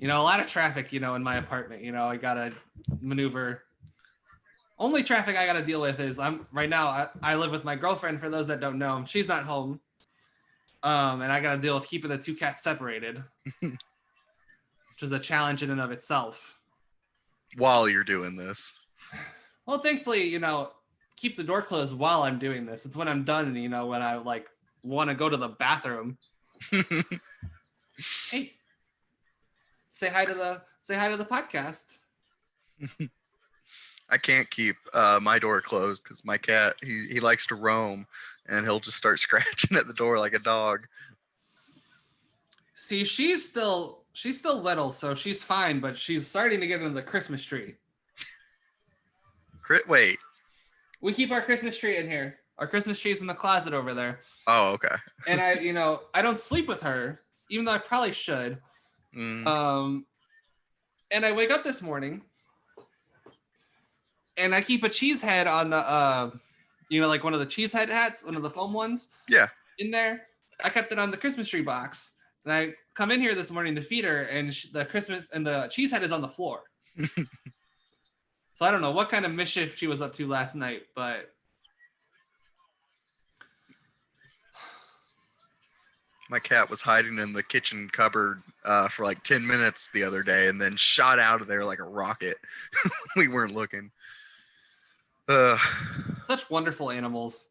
S1: A lot of traffic. In my apartment. I gotta maneuver. Only traffic I gotta deal with is I live with my girlfriend. For those that don't know, she's not home, and I gotta deal with keeping the two cats separated, which is a challenge in and of itself.
S2: While you're doing this.
S1: Well, thankfully, keep the door closed while I'm doing this. It's when I'm done, when I want to go to the bathroom. Hey, say hi to the podcast.
S2: I can't keep my door closed because my cat he likes to roam and he'll just start scratching at the door like a dog.
S1: See, she's still little, so she's fine, but she's starting to get into the Christmas tree.
S2: Wait.
S1: We keep our Christmas tree in here. Our Christmas tree's in the closet over there.
S2: Oh, okay.
S1: And I don't sleep with her, even though I probably should. And I wake up this morning, and I keep a cheese head on the, like one of the cheese head hats, one of the foam ones.
S2: Yeah.
S1: In there. I kept it on the Christmas tree box. And I come in here this morning to feed her, and the cheese head is on the floor. So I don't know what kind of mischief she was up to last night, but
S2: my cat was hiding in the kitchen cupboard for like 10 minutes the other day and then shot out of there like a rocket. We weren't looking.
S1: Such wonderful animals.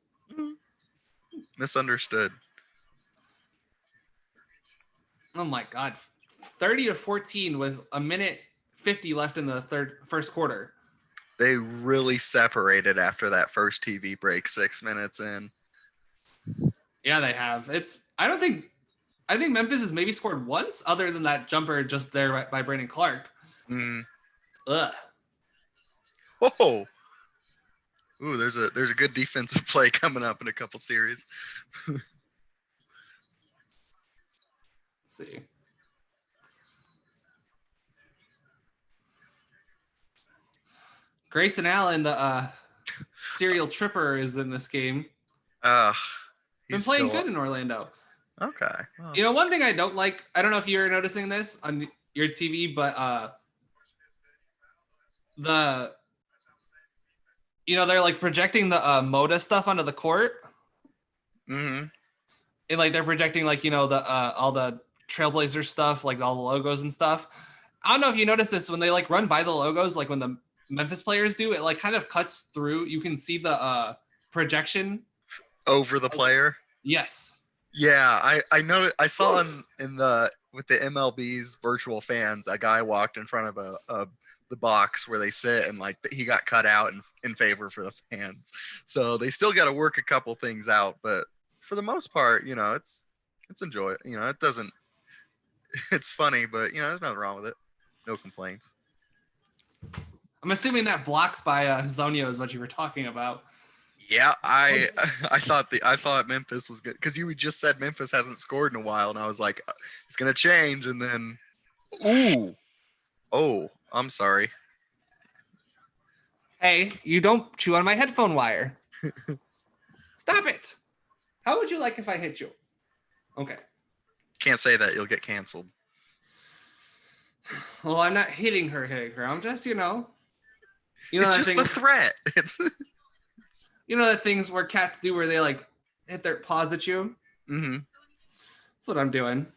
S2: Misunderstood.
S1: Oh my God. 30-14 with a minute 50 left in the first quarter.
S2: They really separated after that first TV break 6 minutes in.
S1: Yeah, they have. I think Memphis has maybe scored once other than that jumper just there by Brandon Clark. Ugh.
S2: Oh. Ooh, there's a good defensive play coming up in a couple series.
S1: Let's see. Grayson Allen, the serial tripper, is in this game. Been playing good in Orlando.
S2: Okay. Well.
S1: One thing I don't like, I don't know if you're noticing this on your TV, but they're like projecting the Moda stuff onto the court.
S2: Mm-hmm.
S1: And like they're projecting like, the all the Trailblazer stuff, like all the logos and stuff. I don't know if you notice this when they like run by the logos, like when the Memphis players do, it like kind of cuts through. You can see the projection
S2: over the player.
S1: Yes.
S2: Yeah, I know. I saw with the MLB's virtual fans, a guy walked in front of the box where they sit, and like he got cut out in favor for the fans. So they still got to work a couple things out, but for the most part, it's enjoy. It doesn't. It's funny, but there's nothing wrong with it. No complaints.
S1: I'm assuming that block by Zonio is what you were talking about.
S2: Yeah, I thought Memphis was good because you just said Memphis hasn't scored in a while, and I was like, it's gonna change, and then
S3: Ooh.
S2: oh, I'm sorry.
S1: Hey, you don't chew on my headphone wire. Stop it. How would you like if I hit you? Okay.
S2: Can't say that, you'll get canceled.
S1: Well, I'm not hitting her. I'm just,
S2: It's
S1: that
S2: just
S1: thing,
S2: the threat. It's
S1: the things where cats do where they like hit their paws at you.
S2: mm-hmm.
S1: That's what I'm doing.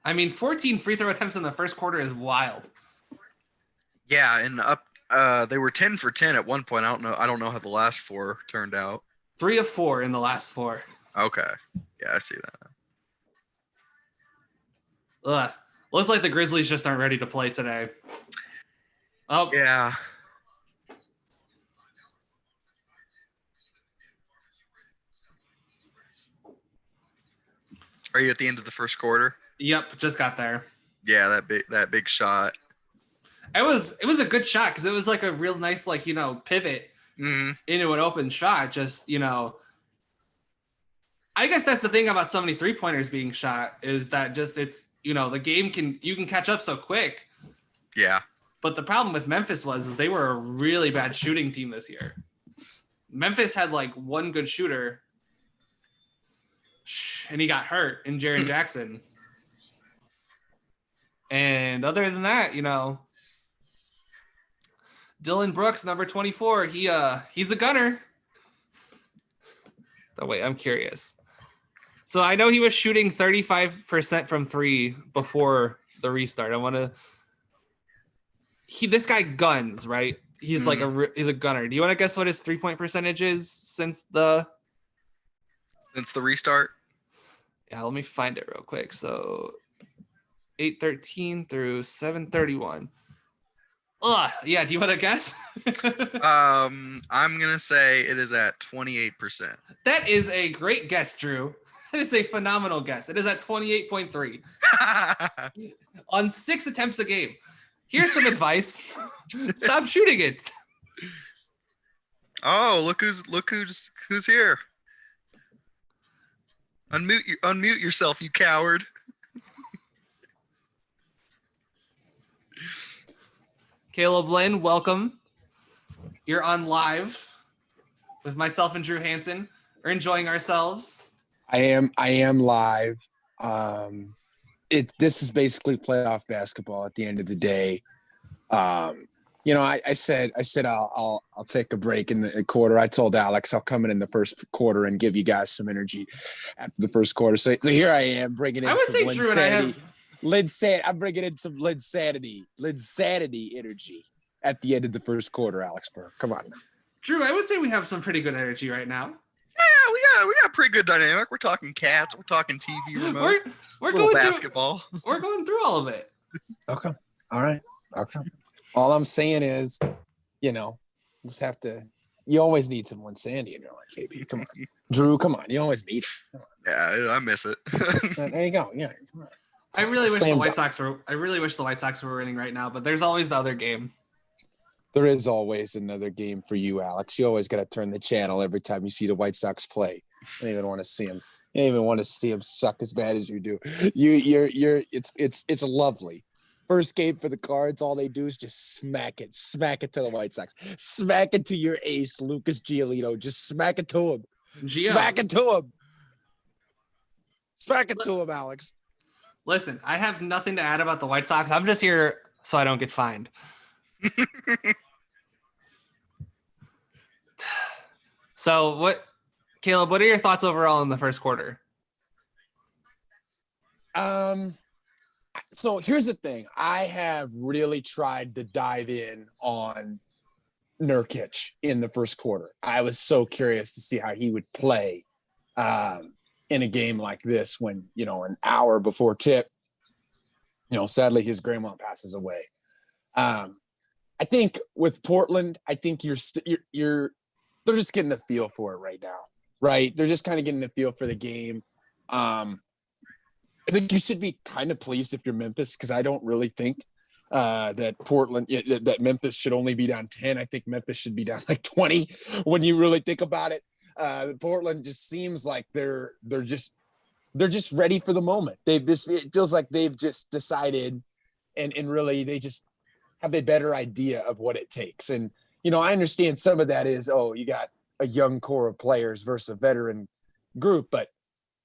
S1: I mean, 14 free throw attempts in the first quarter is wild.
S2: Yeah, and they were 10 for 10 at one point. I don't know how the last 4 turned out.
S1: 3 of 4 in the last 4.
S2: Okay. Yeah, I see that.
S1: Ugh. Looks like the Grizzlies just aren't ready to play today. Oh,
S2: Yeah. Are you at the end of the first quarter?
S1: Yep, just got there.
S2: Yeah, that big shot.
S1: It was a good shot because it was like a real nice pivot
S2: Mm-hmm.
S1: into an open shot. Just I guess that's the thing about so many 3-pointers being shot is that just it's the game you can catch up so quick.
S2: Yeah.
S1: But the problem with Memphis was they were a really bad shooting team this year. Memphis had like one good shooter, and he got hurt in Jaren Jackson. And other than that, Dylan Brooks, number 24, he's a gunner. Oh, wait, I'm curious. So I know he was shooting 35% from 3 before the restart. This guy guns, right? He's like he's a gunner. Do you want to guess what his 3-point percentage is since the
S2: restart?
S1: Yeah, let me find it real quick. So 8:13 through 7:31. Yeah, do you want to guess?
S2: I'm gonna say it is at 28%.
S1: That is a great guess, Drew. That is a phenomenal guess. It is at 28.3 on 6 attempts a game. Here's some advice. Stop shooting it.
S2: Oh, look who's here. Unmute yourself, you coward.
S1: Caleb Lynn, welcome. You're on live with myself and Drew Hansen. We're enjoying ourselves.
S3: I am live. This is basically playoff basketball at the end of the day. I said I'll take a break in the quarter. I told Alex I'll come in the first quarter and give you guys some energy after the first quarter. So here I am bringing in some I'm bringing in some Linsanity energy at the end of the first quarter. Alex Burr, come on now.
S1: Drew, I would say we have some pretty good energy right now.
S2: Yeah, we got pretty good dynamic. We're talking cats. We're talking TV remotes.
S1: We're
S2: little
S1: going
S2: basketball.
S1: We're going through all of it.
S3: Okay. All right. Okay. All I'm saying is, just have to. You always need some Linsanity in your life, baby. Come on, Drew. Come on. You always need it.
S2: Yeah, I miss it.
S3: There you go. Yeah. Come on.
S1: I really wish the White Sox were winning right now, but there's always the other game.
S3: There is always another game for you, Alex. You always got to turn the channel every time you see the White Sox play. I don't even want to see them. You don't even want to see them suck as bad as you do. It's lovely. First game for the Cards, all they do is just smack it to the White Sox, smack it to your ace, Lucas Giolito. Just smack it to him. Smack it to him. Smack it to him, Alex.
S1: Listen, I have nothing to add about the White Sox. I'm just here so I don't get fined. So Caleb, what are your thoughts overall in the first quarter?
S3: So here's the thing. I have really tried to dive in on Nurkic in the first quarter. I was so curious to see how he would play in a game like this when, an hour before tip, sadly his grandma passes away. I think with Portland, I think they're just getting a feel for it right now, right? They're just kind of getting a feel for the game. I think you should be kind of pleased if you're Memphis, because I don't really think that Memphis should only be down 10. I think Memphis should be down like 20 when you really think about it. Portland just seems like they're just ready for the moment. It feels like they've just decided and really they just have a better idea of what it takes. And, I understand some of that is, you got a young core of players versus a veteran group. But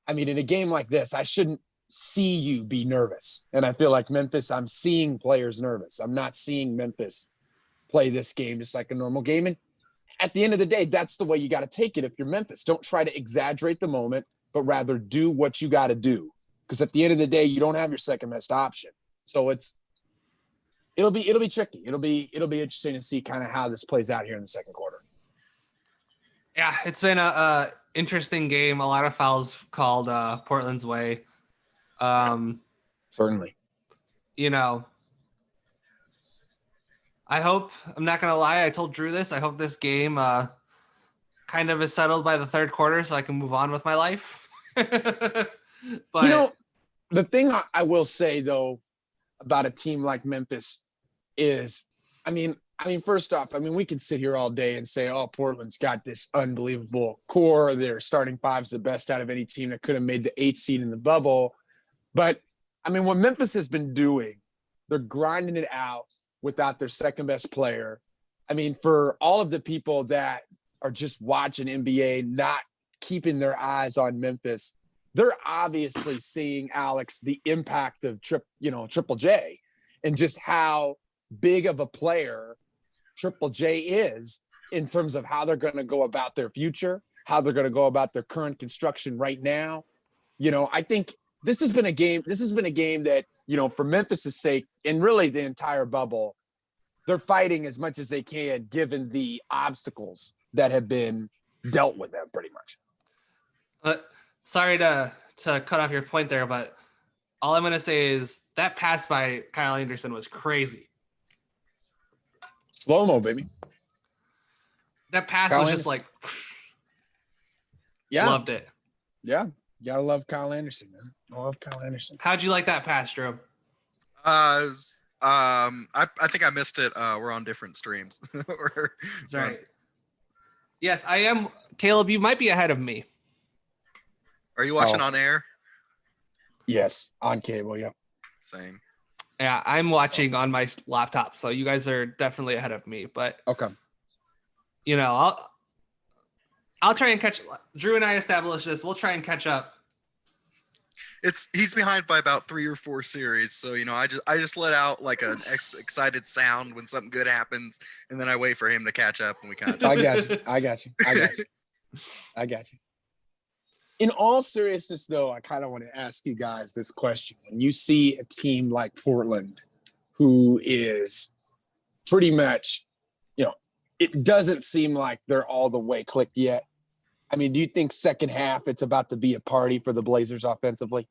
S3: I mean, in a game like this, I shouldn't see you be nervous. And I feel like Memphis, I'm seeing players nervous. I'm not seeing Memphis play this game just like a normal game. And at the end of the day, that's the way you got to take it if you're Memphis. Don't try to exaggerate the moment, but rather do what you got to do. Because at the end of the day, you don't have your second best option. So it'll be tricky. It'll be interesting to see kind of how this plays out here in the second quarter.
S1: Yeah, it's been a interesting game. A lot of fouls called Portland's way.
S3: Certainly.
S1: I hope, I'm not going to lie, I told Drew this, I hope this game kind of is settled by the third quarter so I can move on with my life. But
S3: the thing I will say, though, about a team like Memphis is, I mean, first off, we can sit here all day and say, oh, Portland's got this unbelievable core. Their starting five's the best out of any team that could have made the 8th seed in the bubble. But, what Memphis has been doing, they're grinding it out without their second best player. For all of the people that are just watching NBA, not keeping their eyes on Memphis, they're obviously seeing, Alex, the impact of Triple J and just how big of a player Triple J is in terms of how they're going to go about their future, how they're going to go about their current construction right now. I think this has been a game that, for Memphis's sake and really the entire bubble, they're fighting as much as they can given the obstacles that have been dealt with them pretty much.
S1: Sorry to cut off your point there, but all I'm going to say is that pass by Kyle Anderson was crazy.
S3: Slow-mo, baby.
S1: That pass
S3: Kyle
S1: was
S3: Anderson.
S1: Just like,
S3: yeah,
S1: loved it.
S3: Yeah, you gotta love Kyle Anderson, man. I love Kyle Anderson.
S1: How'd you like that pass, Drew?
S2: I think I missed it. We're on different streams.
S1: That's right. Yes, I am. Caleb, you might be ahead of me.
S2: Are you watching on air?
S3: Yes, on cable. Yeah.
S2: Same.
S1: Yeah, I'm watching on my laptop, so you guys are definitely ahead of me. But
S3: okay,
S1: I'll try and catch. Drew and I established this. We'll try and catch up.
S2: He's behind by about 3 or 4 series, so I just let out like an excited sound when something good happens, and then I wait for him to catch up, and we kind of.
S3: I got you. In all seriousness, though, I kind of want to ask you guys this question: when you see a team like Portland, who is pretty much, it doesn't seem like they're all the way clicked yet. Do you think second half it's about to be a party for the Blazers offensively?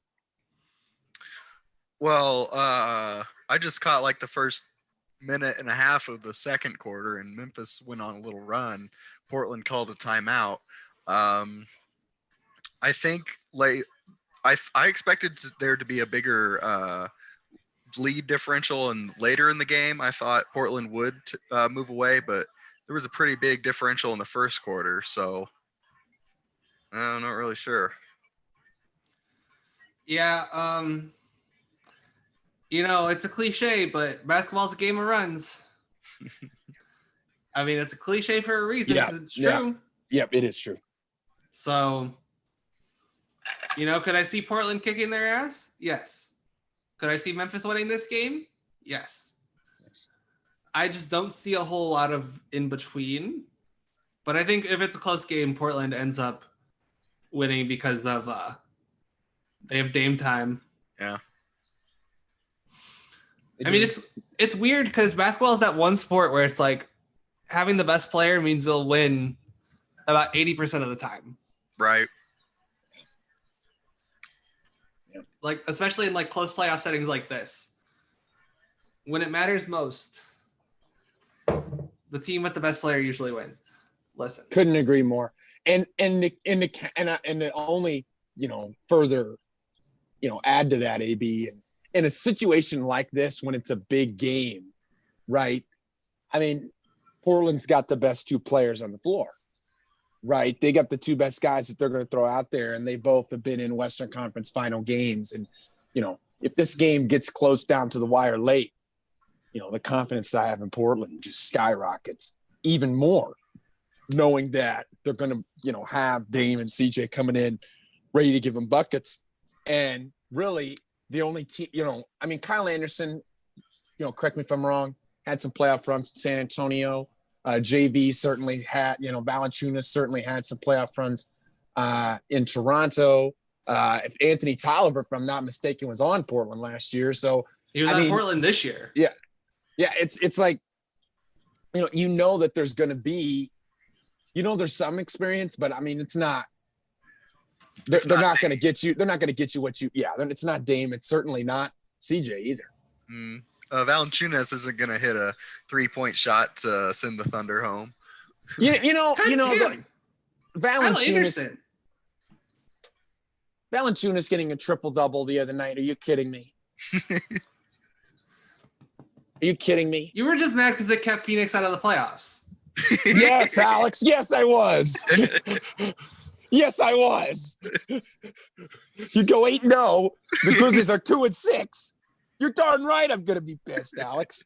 S2: Well, I just caught like the first minute and a half of the second quarter, and Memphis went on a little run. Portland called a timeout. I think I expected there to be a bigger lead differential, and later in the game, I thought Portland would move away, but there was a pretty big differential in the first quarter, so I'm not really sure.
S1: Yeah, it's a cliche, but basketball's a game of runs. It's a cliche for a reason because it's true.
S3: Yeah, it is true.
S1: So, could I see Portland kicking their ass? Yes. Could I see Memphis winning this game? Yes. I just don't see a whole lot of in between. But I think if it's a close game, Portland ends up winning because of they have Dame time.
S2: Yeah.
S1: It's weird because basketball is that one sport where it's like having the best player means you'll win about 80% of the time.
S2: Right.
S1: Like, especially in like close playoff settings like this. When it matters most, the team with the best player usually wins. Listen.
S3: Couldn't agree more. And the only, further add to that, AB. And in a situation like this, when it's a big game, right? I mean, Portland's got the best two players on the floor, right? They got the two best guys that they're going to throw out there, and they both have been in Western Conference final games. And, if this game gets close down to the wire late, the confidence that I have in Portland just skyrockets even more, knowing that they're going to, have Dame and CJ coming in ready to give them buckets. And really the only team, Kyle Anderson, correct me if I'm wrong, had some playoff runs in San Antonio. JV certainly had, Valanciunas certainly had some playoff runs in Toronto. If Anthony Tolliver, if I'm not mistaken, was on Portland last year. So
S1: he was on Portland this year.
S3: Yeah. Yeah. It's like, that there's going to be, there's some experience, but it's not, they're not going to get you. They're not going to get you it's not Dame. It's certainly not CJ either.
S2: Valanciunas isn't going to hit a 3-point shot to send the Thunder home.
S3: Valanciunas getting a triple-double the other night. Are you kidding me? Are you kidding me?
S1: You were just mad because it kept Phoenix out of the playoffs.
S3: Yes, Alex. Yes, I was. Yes, I was. You go 8-0. The Grizzlies are 2-6. You're darn right I'm going to be pissed, Alex.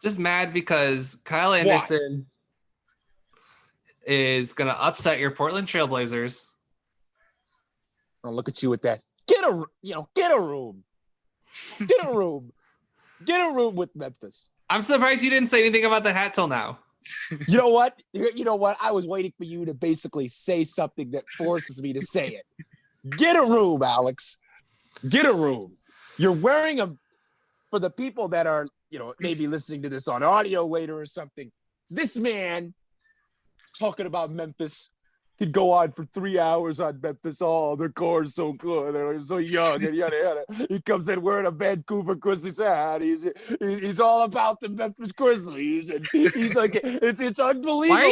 S1: Just mad because Kyle Anderson is going to upset your Portland Trailblazers.
S3: Oh, look at you with that. Get a room. Get a room. Get a room with Memphis.
S1: I'm surprised you didn't say anything about the hat till now.
S3: You know what? I was waiting for you to basically say something that forces me to say it. Get a room, Alex. Get a room. You're wearing for the people that are, maybe listening to this on audio later or something. This man talking about Memphis could go on for 3 hours on Memphis. Oh, their core is so good. They're so young and yada, yada. He comes in wearing a Vancouver Grizzlies hat. He's all about the Memphis Grizzlies. And he's like, it's unbelievable.
S1: Why are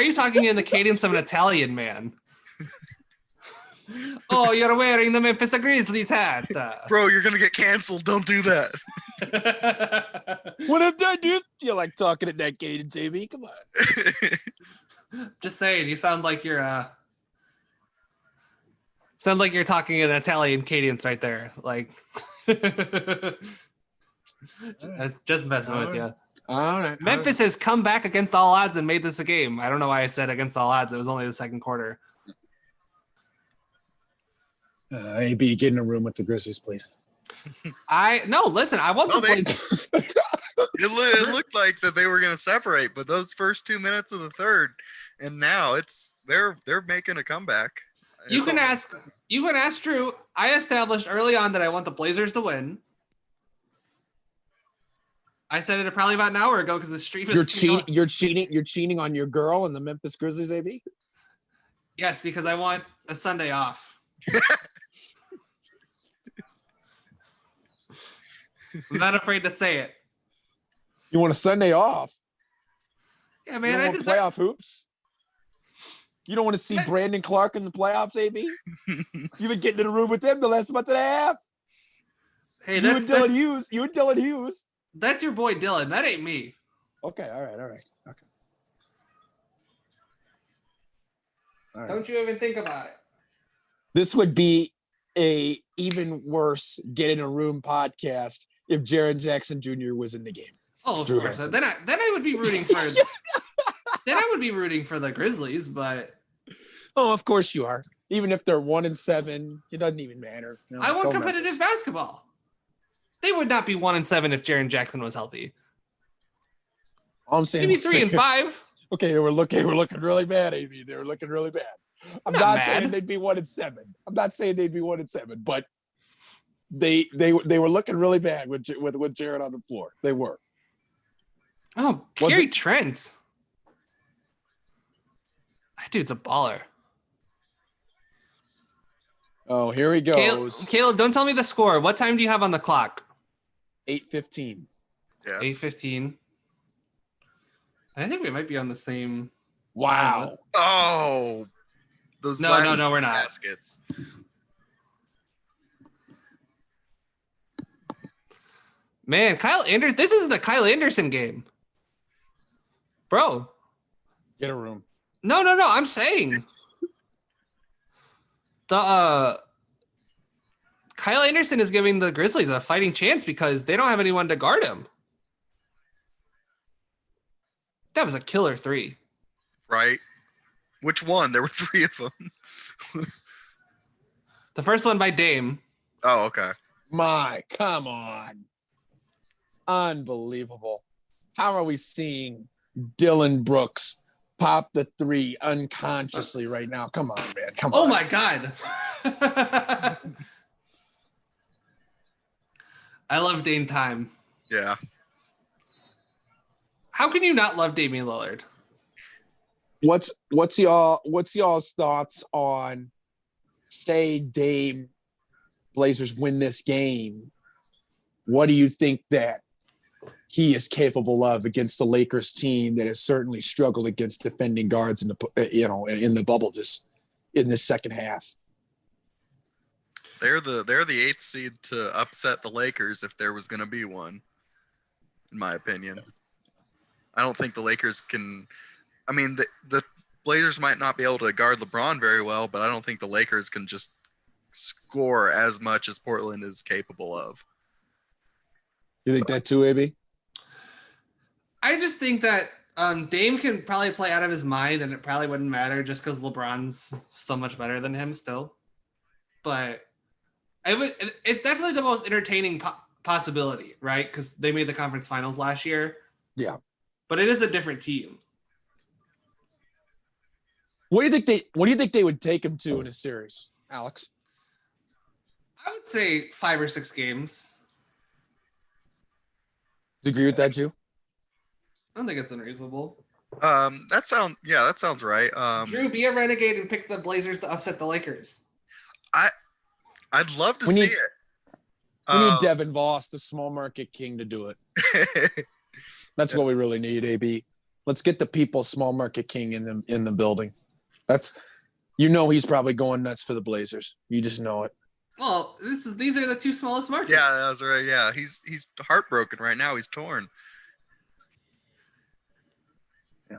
S1: you talking in the cadence of an Italian man? Oh, you're wearing the Memphis Grizzlies hat.
S2: Bro, you're going to get canceled. Don't do that.
S3: What have I do? You like talking at that cadence, Amy? Come on.
S1: Just saying, you sound like you're talking in Italian cadence right there. Like, just messing with you.
S3: All right.
S1: Memphis has come back against all odds and made this a game. I don't know why I said against all odds. It was only the second quarter.
S3: AB, get in a room with the Grizzlies, please.
S1: Listen, I want to play.
S2: It looked like that they were going to separate, but those first 2 minutes of the third, and now they're making a comeback.
S1: You can ask Drew. I established early on that I want the Blazers to win. I said it probably about an hour ago because the streak was.
S3: You're cheating on your girl and the Memphis Grizzlies, AB.
S1: Yes, because I want a Sunday off. I'm not afraid to say it.
S3: You want a Sunday off?
S1: Yeah, man.
S3: You don't want playoff hoops? You don't want to see Brandon Clark in the playoffs, AB? You've been getting in a room with them the last month and a half.
S1: Hey,
S3: you and Dylan Hughes.
S1: That's your boy Dylan. That ain't me.
S3: Okay, all right. Okay.
S1: All right. Don't you even think about it.
S3: This would be a even worse get in a room podcast if Jaren Jackson Jr. was in the game.
S1: Oh, of course. Then I would be rooting for. Then I would be rooting for the Grizzlies, but.
S3: Oh, of course you are. Even if they're 1-7, it doesn't even matter. No,
S1: I want competitive basketball. They would not be 1-7 if Jaren Jackson was healthy.
S3: All I'm saying,
S1: maybe 3-5.
S3: Okay, we're looking really bad, Amy. They were looking really bad. I'm not saying they'd be 1-7. I'm not saying they'd be 1-7, but they were looking really bad with Jaren on the floor. They were.
S1: Oh, Gary Trent. That dude's a baller.
S3: Oh, here he goes.
S1: Caleb, don't tell me the score. What time do you have on the clock?
S3: 8:15.
S2: Yeah.
S1: 8:15. I think we might be on the same.
S3: Wow.
S2: Oh. those
S1: No,
S2: last
S1: we're not.
S2: baskets.
S1: Man, Kyle Anderson. This is the Kyle Anderson game, bro.
S3: Get a room.
S1: No. I'm saying the Kyle Anderson is giving the Grizzlies a fighting chance because they don't have anyone to guard him. That was a killer 3.
S2: Right? Which one? There were 3 of them.
S1: The first one by Dame.
S2: Oh, okay.
S3: Come on. Unbelievable. How are we seeing Dylan Brooks pop the 3 unconsciously right now? Come on, man. Come on.
S1: Oh my God. I love Dame time.
S2: Yeah.
S1: How can you not love Damian Lillard?
S3: What's y'all's thoughts on, say, Dame Blazers win this game? What do you think that he is capable of against the Lakers team that has certainly struggled against defending guards in the bubble just in this second half?
S2: They're the 8th seed to upset the Lakers if there was going to be one, in my opinion. I don't think the Lakers can. I mean, the Blazers might not be able to guard LeBron very well, but I don't think the Lakers can just score as much as Portland is capable of.
S3: You think that too, AB?
S1: I just think that Dame can probably play out of his mind, and it probably wouldn't matter just because LeBron's so much better than him still. But it's definitely the most entertaining possibility, right? Because they made the conference finals last year.
S3: Yeah.
S1: But it is a different team.
S3: What do you think they would take him to in a series, Alex?
S1: I would say 5 or 6 games.
S3: Do you agree with that, Jew?
S1: I don't think it's unreasonable.
S2: That sounds right.
S1: Drew, be a renegade and pick the Blazers to upset the Lakers.
S2: I'd love to see it.
S3: We need Devin Voss, the small market king, to do it. That's what we really need, AB. Let's get the people small market king in the building. He's probably going nuts for the Blazers. You just know it.
S1: Well, these are the 2 smallest markets.
S2: Yeah, that's right. Yeah, he's heartbroken right now. He's torn.
S3: Yeah.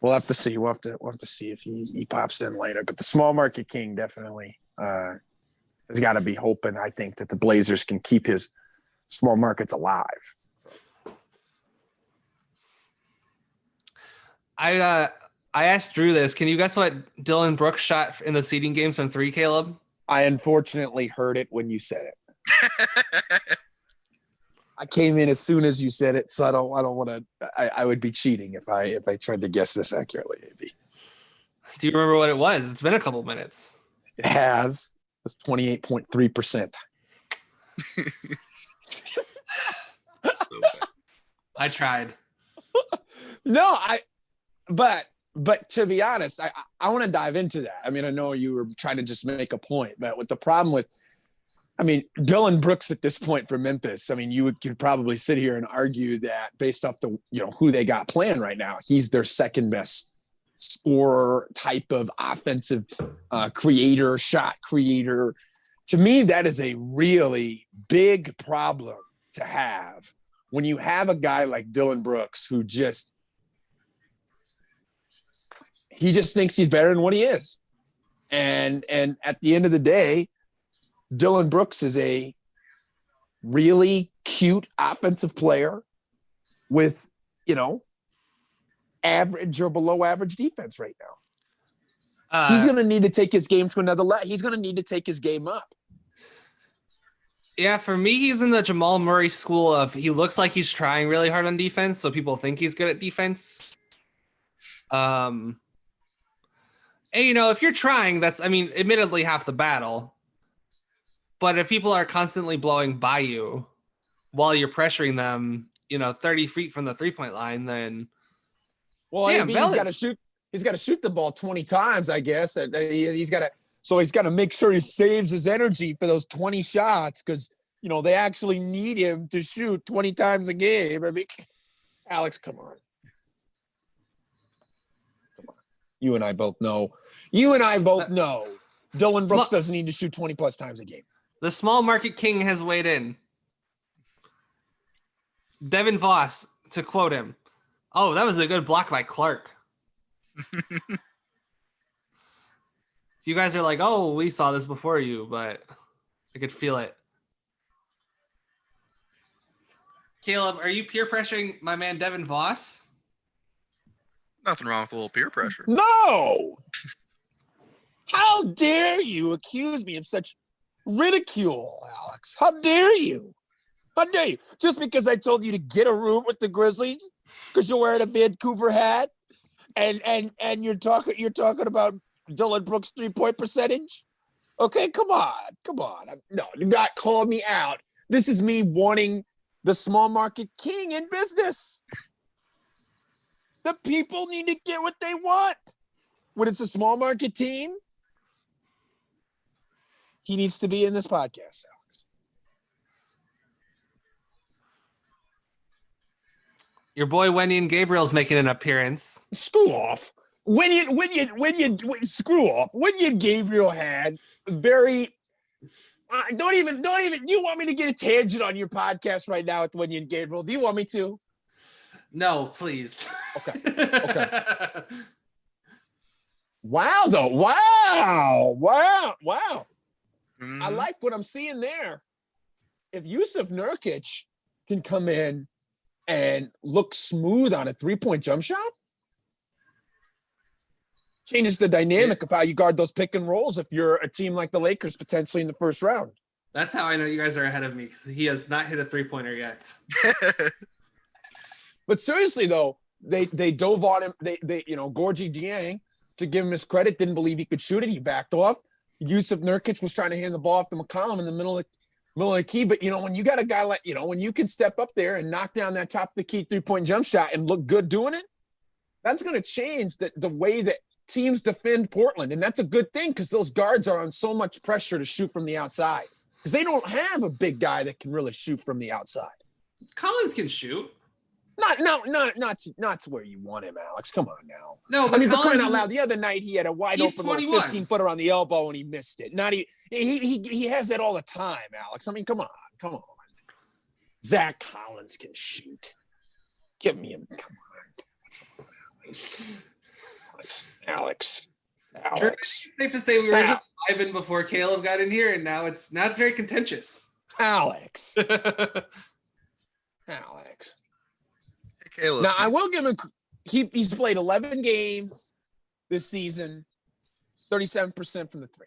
S3: We'll have to see. We'll have to see if he pops in later. But the small market king definitely has got to be hoping, I think, that the Blazers can keep his small markets alive.
S1: I asked Drew this. Can you guess what Dylan Brooks shot in the seeding games from 3, Caleb?
S3: I unfortunately heard it when you said it. I came in as soon as you said it, so I don't want to. I would be cheating if I tried to guess this accurately. Maybe.
S1: Do you remember what it was? It's been a couple minutes.
S3: It has. It's 28.3%.
S1: I tried.
S3: No, but to be honest, I want to dive into that. I mean, I know you were trying to just make a point, but with the problem with, Dylan Brooks at this point for Memphis, you could probably sit here and argue that based off the, who they got playing right now, he's their second best scorer type of offensive creator, shot creator. To me, that is a really big problem to have when you have a guy like Dylan Brooks who just thinks he's better than what he is. And at the end of the day, Dylan Brooks is a really cute offensive player with, average or below average defense right now. He's going to need to take his game to another level. He's going to need to take his game up.
S1: Yeah, for me, he's in the Jamal Murray school of he looks like he's trying really hard on defense, so people think he's good at defense. And, if you're trying, that's, admittedly half the battle. But if people are constantly blowing by you while you're pressuring them, 30 feet from the 3-point line, then
S3: he's got to shoot. He's got to shoot the ball 20 times, I guess. He's got to make sure he saves his energy for those 20 shots because they actually need him to shoot 20 times a game. Alex, come on. You and I both know. Dylan Brooks doesn't need to shoot 20 plus times a game.
S1: The small market king has weighed in. Devin Voss, to quote him, "Oh, that was a good block by Clark." So you guys are like, "Oh, we saw this before you," but I could feel it. Caleb, are you peer pressuring my man Devin Voss?
S2: Nothing wrong with a little peer pressure.
S3: No! How dare you accuse me of such ridicule, Alex? How dare you? How dare you? Just because I told you to get a room with the Grizzlies because you're wearing a Vancouver hat and you're talking about Dylan Brooks' 3-point percentage? Okay, come on. No, do not call me out. This is me wanting the small market king in business. The people need to get what they want. When it's a small market team, he needs to be in this podcast, Alex.
S1: Your boy Wenyan Gabriel's making an appearance.
S3: Screw off. When you screw off. Wenyan Gabriel had very. Don't even. Do you want me to get a tangent on your podcast right now with Wenyan Gabriel? Do you want me to?
S1: No, please.
S3: Okay. Wow, though. Wow.
S2: Mhm.
S3: I like what I'm seeing there. If Yusuf Nurkic can come in and look smooth on a 3-point jump shot, changes the dynamic of how you guard those pick and rolls if you're a team like the Lakers potentially in the first round.
S1: That's how I know you guys are ahead of me, because he has not hit a 3-pointer yet.
S3: But seriously, though, they dove on him. They Gorgie Dieng, to give him his credit, didn't believe he could shoot it. He backed off. Yusuf Nurkic was trying to hand the ball off to McCollum in the middle of the key. But, when you got a guy like, when you can step up there and knock down that top of the key 3-point jump shot and look good doing it, that's going to change the way that teams defend Portland. And that's a good thing because those guards are on so much pressure to shoot from the outside because they don't have a big guy that can really shoot from the outside.
S1: Collins can shoot.
S3: Not to where you want him, Alex. Come on now.
S1: No, but
S3: I mean, for
S1: Collins
S3: crying out loud, the other night he had a wide open 15-footer on the elbow and he missed it. He has that all the time, Alex. I mean, come on. Zach Collins can shoot. Give me him. Come on. Alex.
S1: Safe to say we were just vibing before Caleb got in here, and now it's very contentious.
S3: Alex.
S2: Caleb.
S3: Now, I will give him he's played 11 games this season, 37% from the three.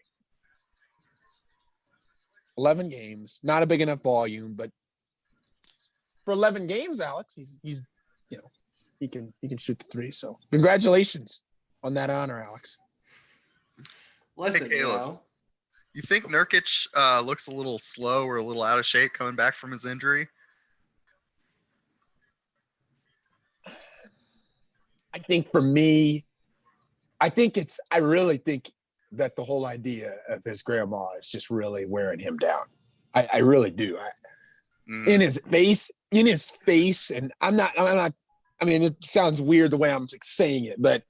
S3: 11 games, not a big enough volume, but for 11 games, Alex, he's he can shoot the three. So congratulations on that honor, Alex.
S1: Listen,
S2: Hey, Caleb. You think Nurkic looks a little slow or a little out of shape coming back from his injury?
S3: I think for me, I really think that the whole idea of his grandma is just really wearing him down. I really do. In his face, and I'm not, I mean, it sounds weird the way I'm saying it, but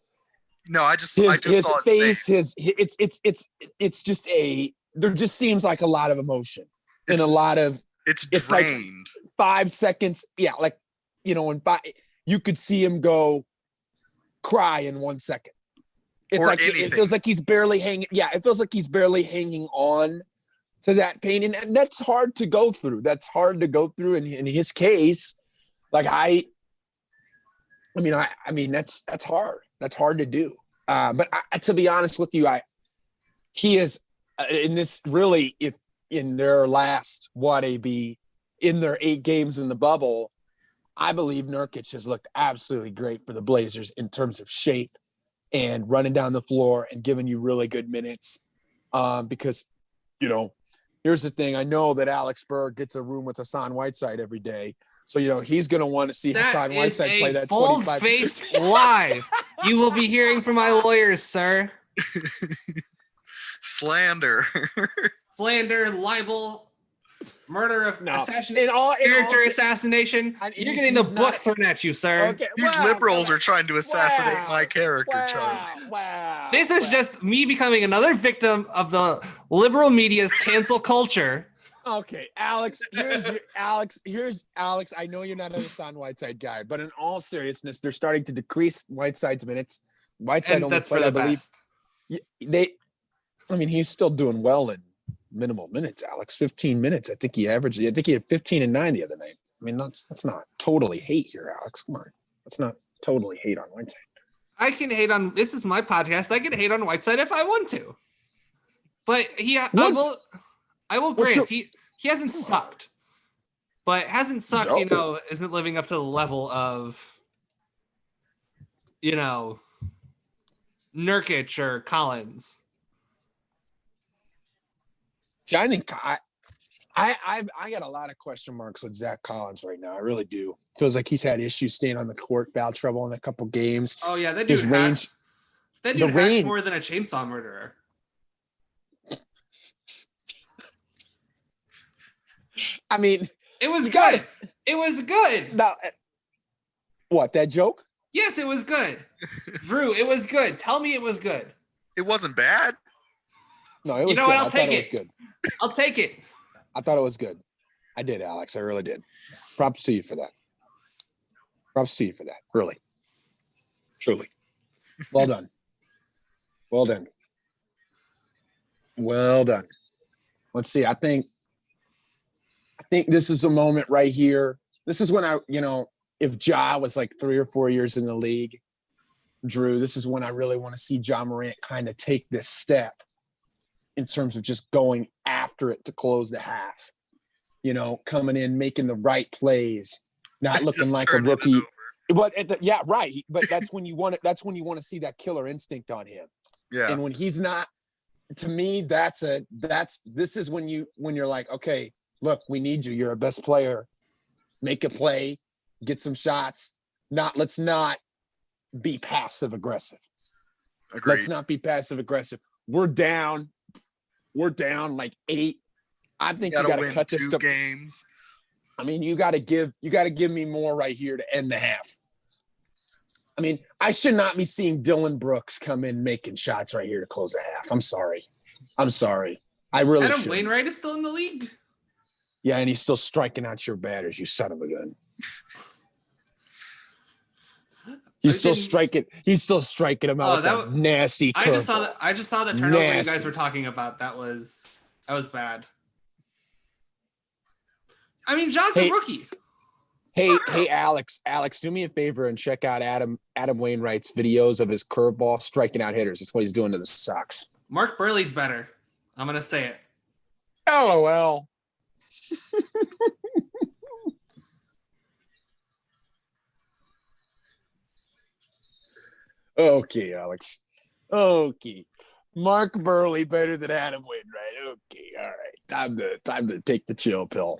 S2: No, I just
S3: his
S2: saw
S3: face, it's just there just seems like a lot of emotion and a lot of,
S2: it's
S3: like
S2: drained.
S3: 5 seconds. Yeah. Like, you could see him go cry in 1 second. It's
S2: Or
S3: like,
S2: anything.
S3: it feels like he's barely hanging. Yeah. It feels like he's barely hanging on to that pain. And that's hard to go through. That's hard to go through. In his case, like I mean, that's hard. That's hard to do. But to be honest with you, he is in this really, if in their last, in their 8 games in the bubble, I believe Nurkic has looked absolutely great for the Blazers in terms of shape and running down the floor and giving you really good minutes. Because, here's the thing. I know that Alex Berg gets a room with Hassan Whiteside every day. So, he's going to want to see Hassan Whiteside play that 25.
S1: Bold-faced lie. You will be hearing from my lawyers, sir.
S2: Slander.
S1: Slander, libel. murder of
S3: No.
S1: assassination,
S3: In all
S1: assassination.
S3: and
S1: You're
S3: he's-
S1: getting a
S3: he's
S1: book
S3: not-
S1: thrown at you, sir.
S3: Okay,
S2: These
S3: wow,
S2: liberals
S3: wow,
S2: are trying to assassinate
S3: wow,
S2: my character, Charlie.
S3: Wow.
S1: This is
S3: wow.
S1: just me becoming another victim of the liberal media's cancel culture.
S3: Okay, Alex. Here's Alex. I know you're not a Hassan Whiteside guy, but in all seriousness, they're starting to decrease Whiteside's minutes. Whiteside
S1: And
S3: only
S1: that's for
S3: played, I
S1: the
S3: believe.
S1: best.
S3: I mean, he's still doing well in minimal minutes. Alex, 15 minutes. I think he averaged. I think he had 15 and 9 the other night. I mean, that's not totally hate here, Alex. Come on, that's not totally hate on Whiteside.
S1: I can hate on, this is my podcast. I can hate on Whiteside if I want to. But I will
S3: what's
S1: grant he hasn't sucked. But hasn't sucked,
S3: No.
S1: isn't living up to the level of, Nurkic or Collins.
S3: See, I think I got a lot of question marks with Zach Collins right now. I really do. Feels like he's had issues staying on the court, foul trouble in a couple games.
S1: Oh yeah, that dude
S3: His range-
S1: hacks. That
S3: the
S1: dude hacks
S3: range-
S1: more than a chainsaw murderer.
S3: I mean,
S1: It was
S3: You got
S1: good. It was good.
S3: now, what, that joke?
S1: Yes, it was good. Drew, it was good. Tell me it was good.
S2: It wasn't bad.
S3: No, it was
S1: know
S3: good.
S1: what? I'll
S3: I thought
S1: take
S3: it was
S1: it.
S3: good.
S1: I'll take it.
S3: I thought it was good. I did, Alex. I really did. Props to you for that. Props to you for that. Really. Truly. Well done. Well done. Well done. Let's see. I think this is a moment right here. This is when if Ja was like 3 or 4 years in the league, Drew, this is when I really want to see Ja Morant kind of take this step in terms of just going after it to close the half. Coming in, making the right plays, not looking
S2: Just
S3: like a
S2: turning it
S3: rookie.
S2: over.
S3: But yeah, right. But that's when you want it. That's when you want to see that killer instinct on him.
S2: Yeah.
S3: And when he's not, to me, this is when you're like, okay, look, we need you. You're a best player. Make a play, get some shots. Let's not be passive aggressive.
S2: Agreed.
S3: Let's not be passive aggressive. We're down like 8. I think you got to
S2: win
S3: cut this
S2: 2
S3: stuff.
S2: games.
S3: I mean, you got to give me more right here to end the half. I mean, I should not be seeing Dylan Brooks come in making shots right here to close the half. I'm sorry. I really
S1: Adam
S3: should.
S1: Wainwright is still in the league.
S3: Yeah, and he's still striking out your batters, you son of a gun. He's still striking him out with that nasty
S1: I just saw
S3: curveball.
S1: that. I just saw the turnover you
S3: Nasty.
S1: guys were talking about. That was bad. I mean, John's
S3: Hey.
S1: a rookie.
S3: Hey, Alex, do me a favor and check out Adam Wainwright's videos of his curveball striking out hitters. That's what he's doing to the Sox.
S1: Mark Burley's better. I'm gonna say it.
S3: LOL. Okay, Alex. Okay. Mark Burley better than Adam Wainwright. Okay, all right. Time to take the chill pill.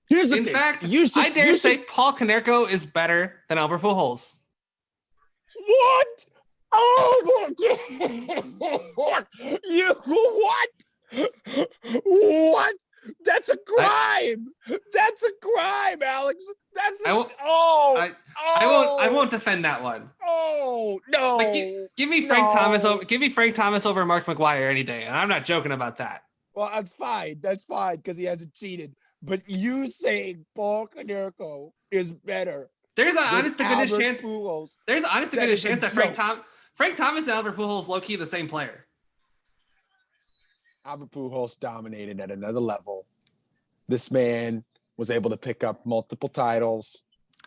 S3: Here's the
S1: In
S3: thing.
S1: fact,
S3: You should-
S1: I dare
S3: you
S1: say
S3: should-
S1: Paul Konerko is better than Albert Pujols.
S3: What? Oh, you what? What? That's a crime. That's a crime, Alex. That's
S1: I won't- I won't defend that one.
S3: Oh no!
S1: Like, give me Frank Thomas
S3: No.
S1: over. Give me Frank Thomas over Mark McGwire any day, and I'm not joking about that.
S3: Well, that's fine. That's fine because he hasn't cheated. But you saying Paul Konerko is better?
S1: There's an
S3: than
S1: honest to goodness
S3: Albert
S1: chance.
S3: Pujols.
S1: There's an honest to
S3: That
S1: goodness
S3: is a
S1: chance that
S3: joke.
S1: Frank Thomas and Albert Pujols low key the same player.
S3: Albert Pujols dominated at another level. This man was able to pick up multiple titles.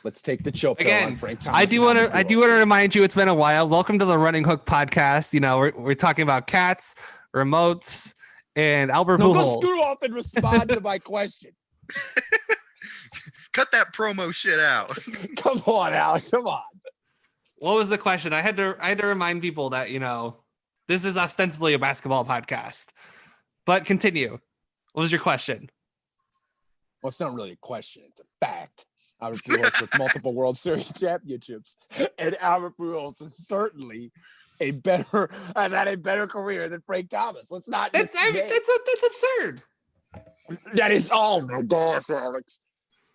S3: Let's take the chill pill
S1: Again,
S3: on Frank Thomas.
S1: I do want
S3: and
S1: to
S3: Albert Pujols.
S1: remind you it's been a while. Welcome to the Running Hook podcast. We're talking about cats, remotes, and Albert
S3: No, go
S1: Pujols.
S3: screw off and respond to my question.
S2: Cut that promo shit out.
S3: Come on, Alex. Come on.
S1: What was the question? I had to remind people that this is ostensibly a basketball podcast. But continue. What was your question?
S3: Well, it's not really a question. It's a fact. Albert Pujols with multiple World Series championships, and Albert Pujols is certainly has had a better career than Frank Thomas. Let's not.
S1: That's
S3: dismay.
S1: absurd.
S3: That is, oh my gosh, Alex.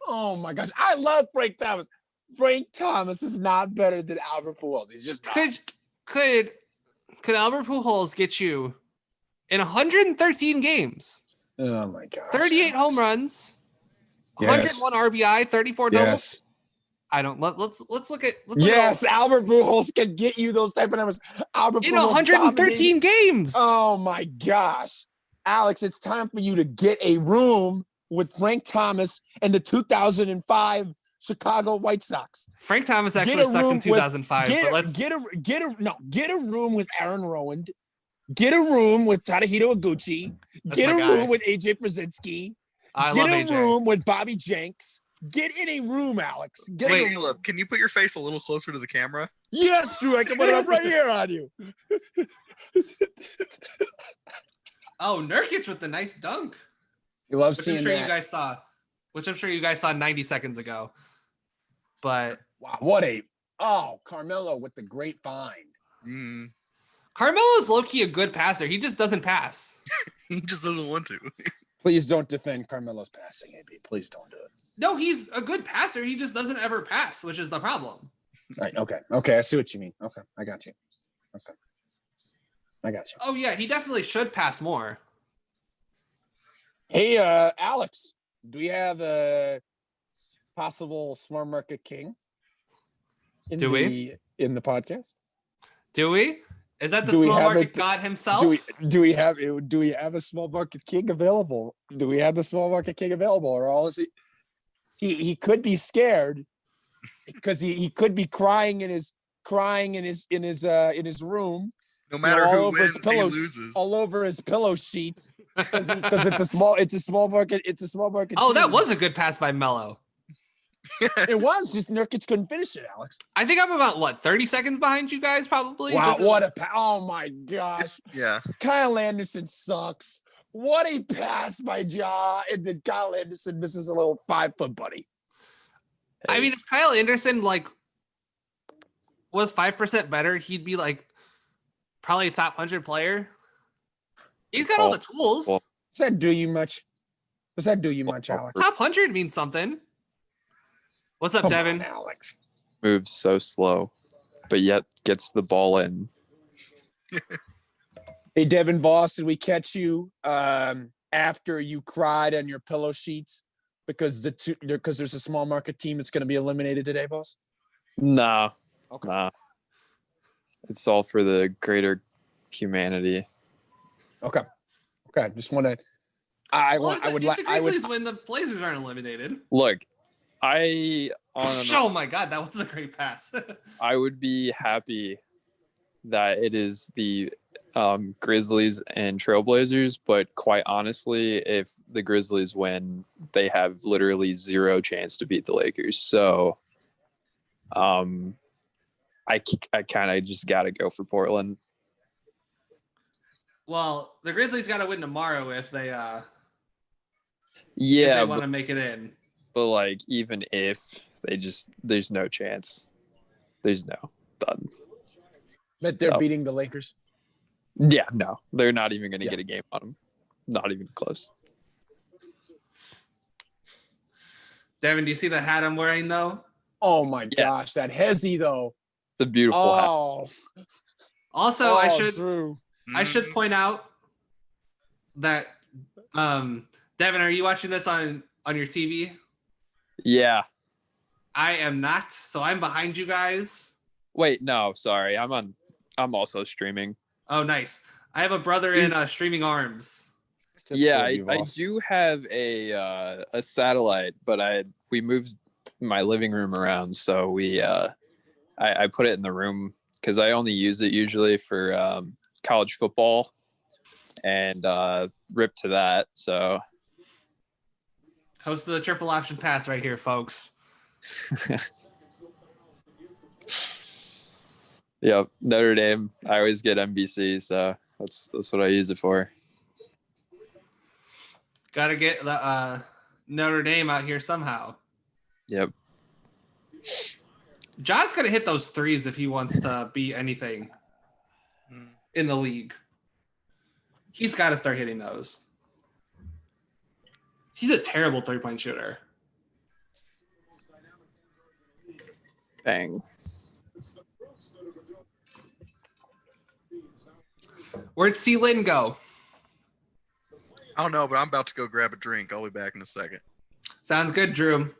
S3: Oh my gosh. I love Frank Thomas. Frank Thomas is not better than Albert Pujols. He's just not.
S1: Could Albert Pujols get you in 113 games,
S3: Oh my gosh.
S1: 38 home runs,
S3: Yes.
S1: 101 RBI, 34 doubles?
S3: Yes.
S1: I don't. Let's look at.
S3: Yes, Albert Pujols can get you those type of numbers. Albert
S1: In
S3: Pujols
S1: 113 games.
S3: Oh my gosh. Alex, it's time for you to get a room with Frank Thomas and the 2005 Chicago White Sox.
S1: Frank Thomas
S3: Get
S1: actually
S3: a
S1: sucked in
S3: room with-
S1: 2005, but let's
S3: get a room with Aaron Rowand. Get a room with Tadahito Iguchi.
S1: That's
S3: Get
S1: my
S3: a
S1: guy.
S3: room with AJ Brzezinski.
S1: I
S3: Get
S1: love
S3: a
S1: AJ.
S3: room with Bobby Jenks. Get in a room, Alex. Get
S2: Hey,
S3: in a room.
S2: Caleb, can you put your face a little closer to the camera?
S3: Yes, Drew, I can put it up right here on you.
S1: Oh, Nurkic with the nice dunk,
S3: You love
S1: which I'm
S3: seeing
S1: sure
S3: that.
S1: you guys saw. Which I'm sure you guys saw 90 seconds ago. But
S3: Wow, what a Carmelo with the great find.
S2: Mm,
S1: Carmelo's low-key a good passer. He just doesn't pass.
S2: he just doesn't want to.
S3: Please don't defend Carmelo's passing, AB. Please don't do it.
S1: No, he's a good passer. He just doesn't ever pass, which is the problem.
S3: Right. Okay. I see what you mean. Okay. I got you. Okay. I got you.
S1: Oh yeah, he definitely should pass more.
S3: Hey, Alex, do we have a possible smart market king in
S1: Do we?
S3: in the podcast?
S1: Do we? Is that the
S3: Do we
S1: small
S3: have
S1: market
S3: it-
S1: god himself?
S3: Do we have a small market king available? Do we have the small market king available, or all is he could be scared because he could be crying in his room
S2: No matter
S3: all
S2: who
S3: over his
S2: wins, he
S3: pillow-
S2: loses.
S3: all over his pillow sheets because it's a small market
S1: Oh, that
S3: team.
S1: was a good pass by Mello.
S3: It was just Nurkic couldn't finish it, Alex.
S1: I think I'm about 30 seconds behind you guys, probably.
S3: Wow,
S1: This is-
S3: what a oh my gosh.
S2: Yeah.
S3: Kyle Anderson sucks. What a pass by Ja, and then Kyle Anderson misses a little 5-foot buddy.
S1: I mean, if Kyle Anderson was 5% better, he'd be probably a top 100 player. He's got all the tools.
S4: well-
S3: Does that do you much? Does that do you much, Alex?
S1: Top 100 means something. What's up,
S3: Come
S1: Devin?
S3: on, Alex.
S4: Moves so slow, but yet gets the ball in.
S3: Hey, Devin Voss, did we catch you after you cried on your pillow sheets because there's a small market team that's going to be eliminated today, Voss?
S4: Nah,
S3: Okay.
S4: nah. It's all for the greater humanity.
S3: Okay. Just want to. I
S1: Well,
S3: would
S1: if
S3: like.
S1: the
S3: I would.
S1: Grizzlies win, the Blazers aren't eliminated.
S4: Look,
S1: Oh my god, that was a great pass.
S4: I would be happy that it is the Grizzlies and Trailblazers, but quite honestly, if the Grizzlies win, they have literally zero chance to beat the Lakers. So, I kind of just got to go for Portland.
S1: Well, the Grizzlies got to win tomorrow if they
S4: Yeah,
S1: want to make it in.
S4: but even if there's no chance. There's no done.
S3: Bet they're
S4: No.
S3: beating the Lakers.
S4: Yeah, no, they're not even going to
S3: Yeah.
S4: get a game on them. Not even close.
S1: Devin, do you see the hat I'm wearing though?
S3: Oh my
S4: Yeah.
S3: gosh, that Hezzy though.
S4: It's a beautiful hat.
S3: Oh,
S1: Also, I
S3: Drew.
S1: should
S2: Mhm.
S1: point out that Devin, are you watching this on your TV?
S4: Yeah.
S1: I am not, so I'm behind you guys.
S4: Wait, no, sorry. I'm also streaming.
S1: Oh, nice. I have a brother in Streaming Arms.
S4: Yeah,
S3: Typical
S4: I
S3: Voss.
S4: do have a satellite, but we moved my living room around, so I put it in the room because I only use it usually for college football and rip to that. So
S1: Host of the Triple Option Pass right here, folks.
S4: yeah, Notre Dame. I always get NBC, so that's what I use it for.
S1: Got to get the Notre Dame out here somehow.
S4: Yep.
S1: John's gonna hit those threes if he wants to be anything
S2: Mm.
S1: in the league. He's got to start hitting those. He's a terrible 3-point shooter.
S4: Bang.
S1: Where'd C. Lin go?
S2: I don't know, but I'm about to go grab a drink. I'll be back in a second.
S1: Sounds good, Drew.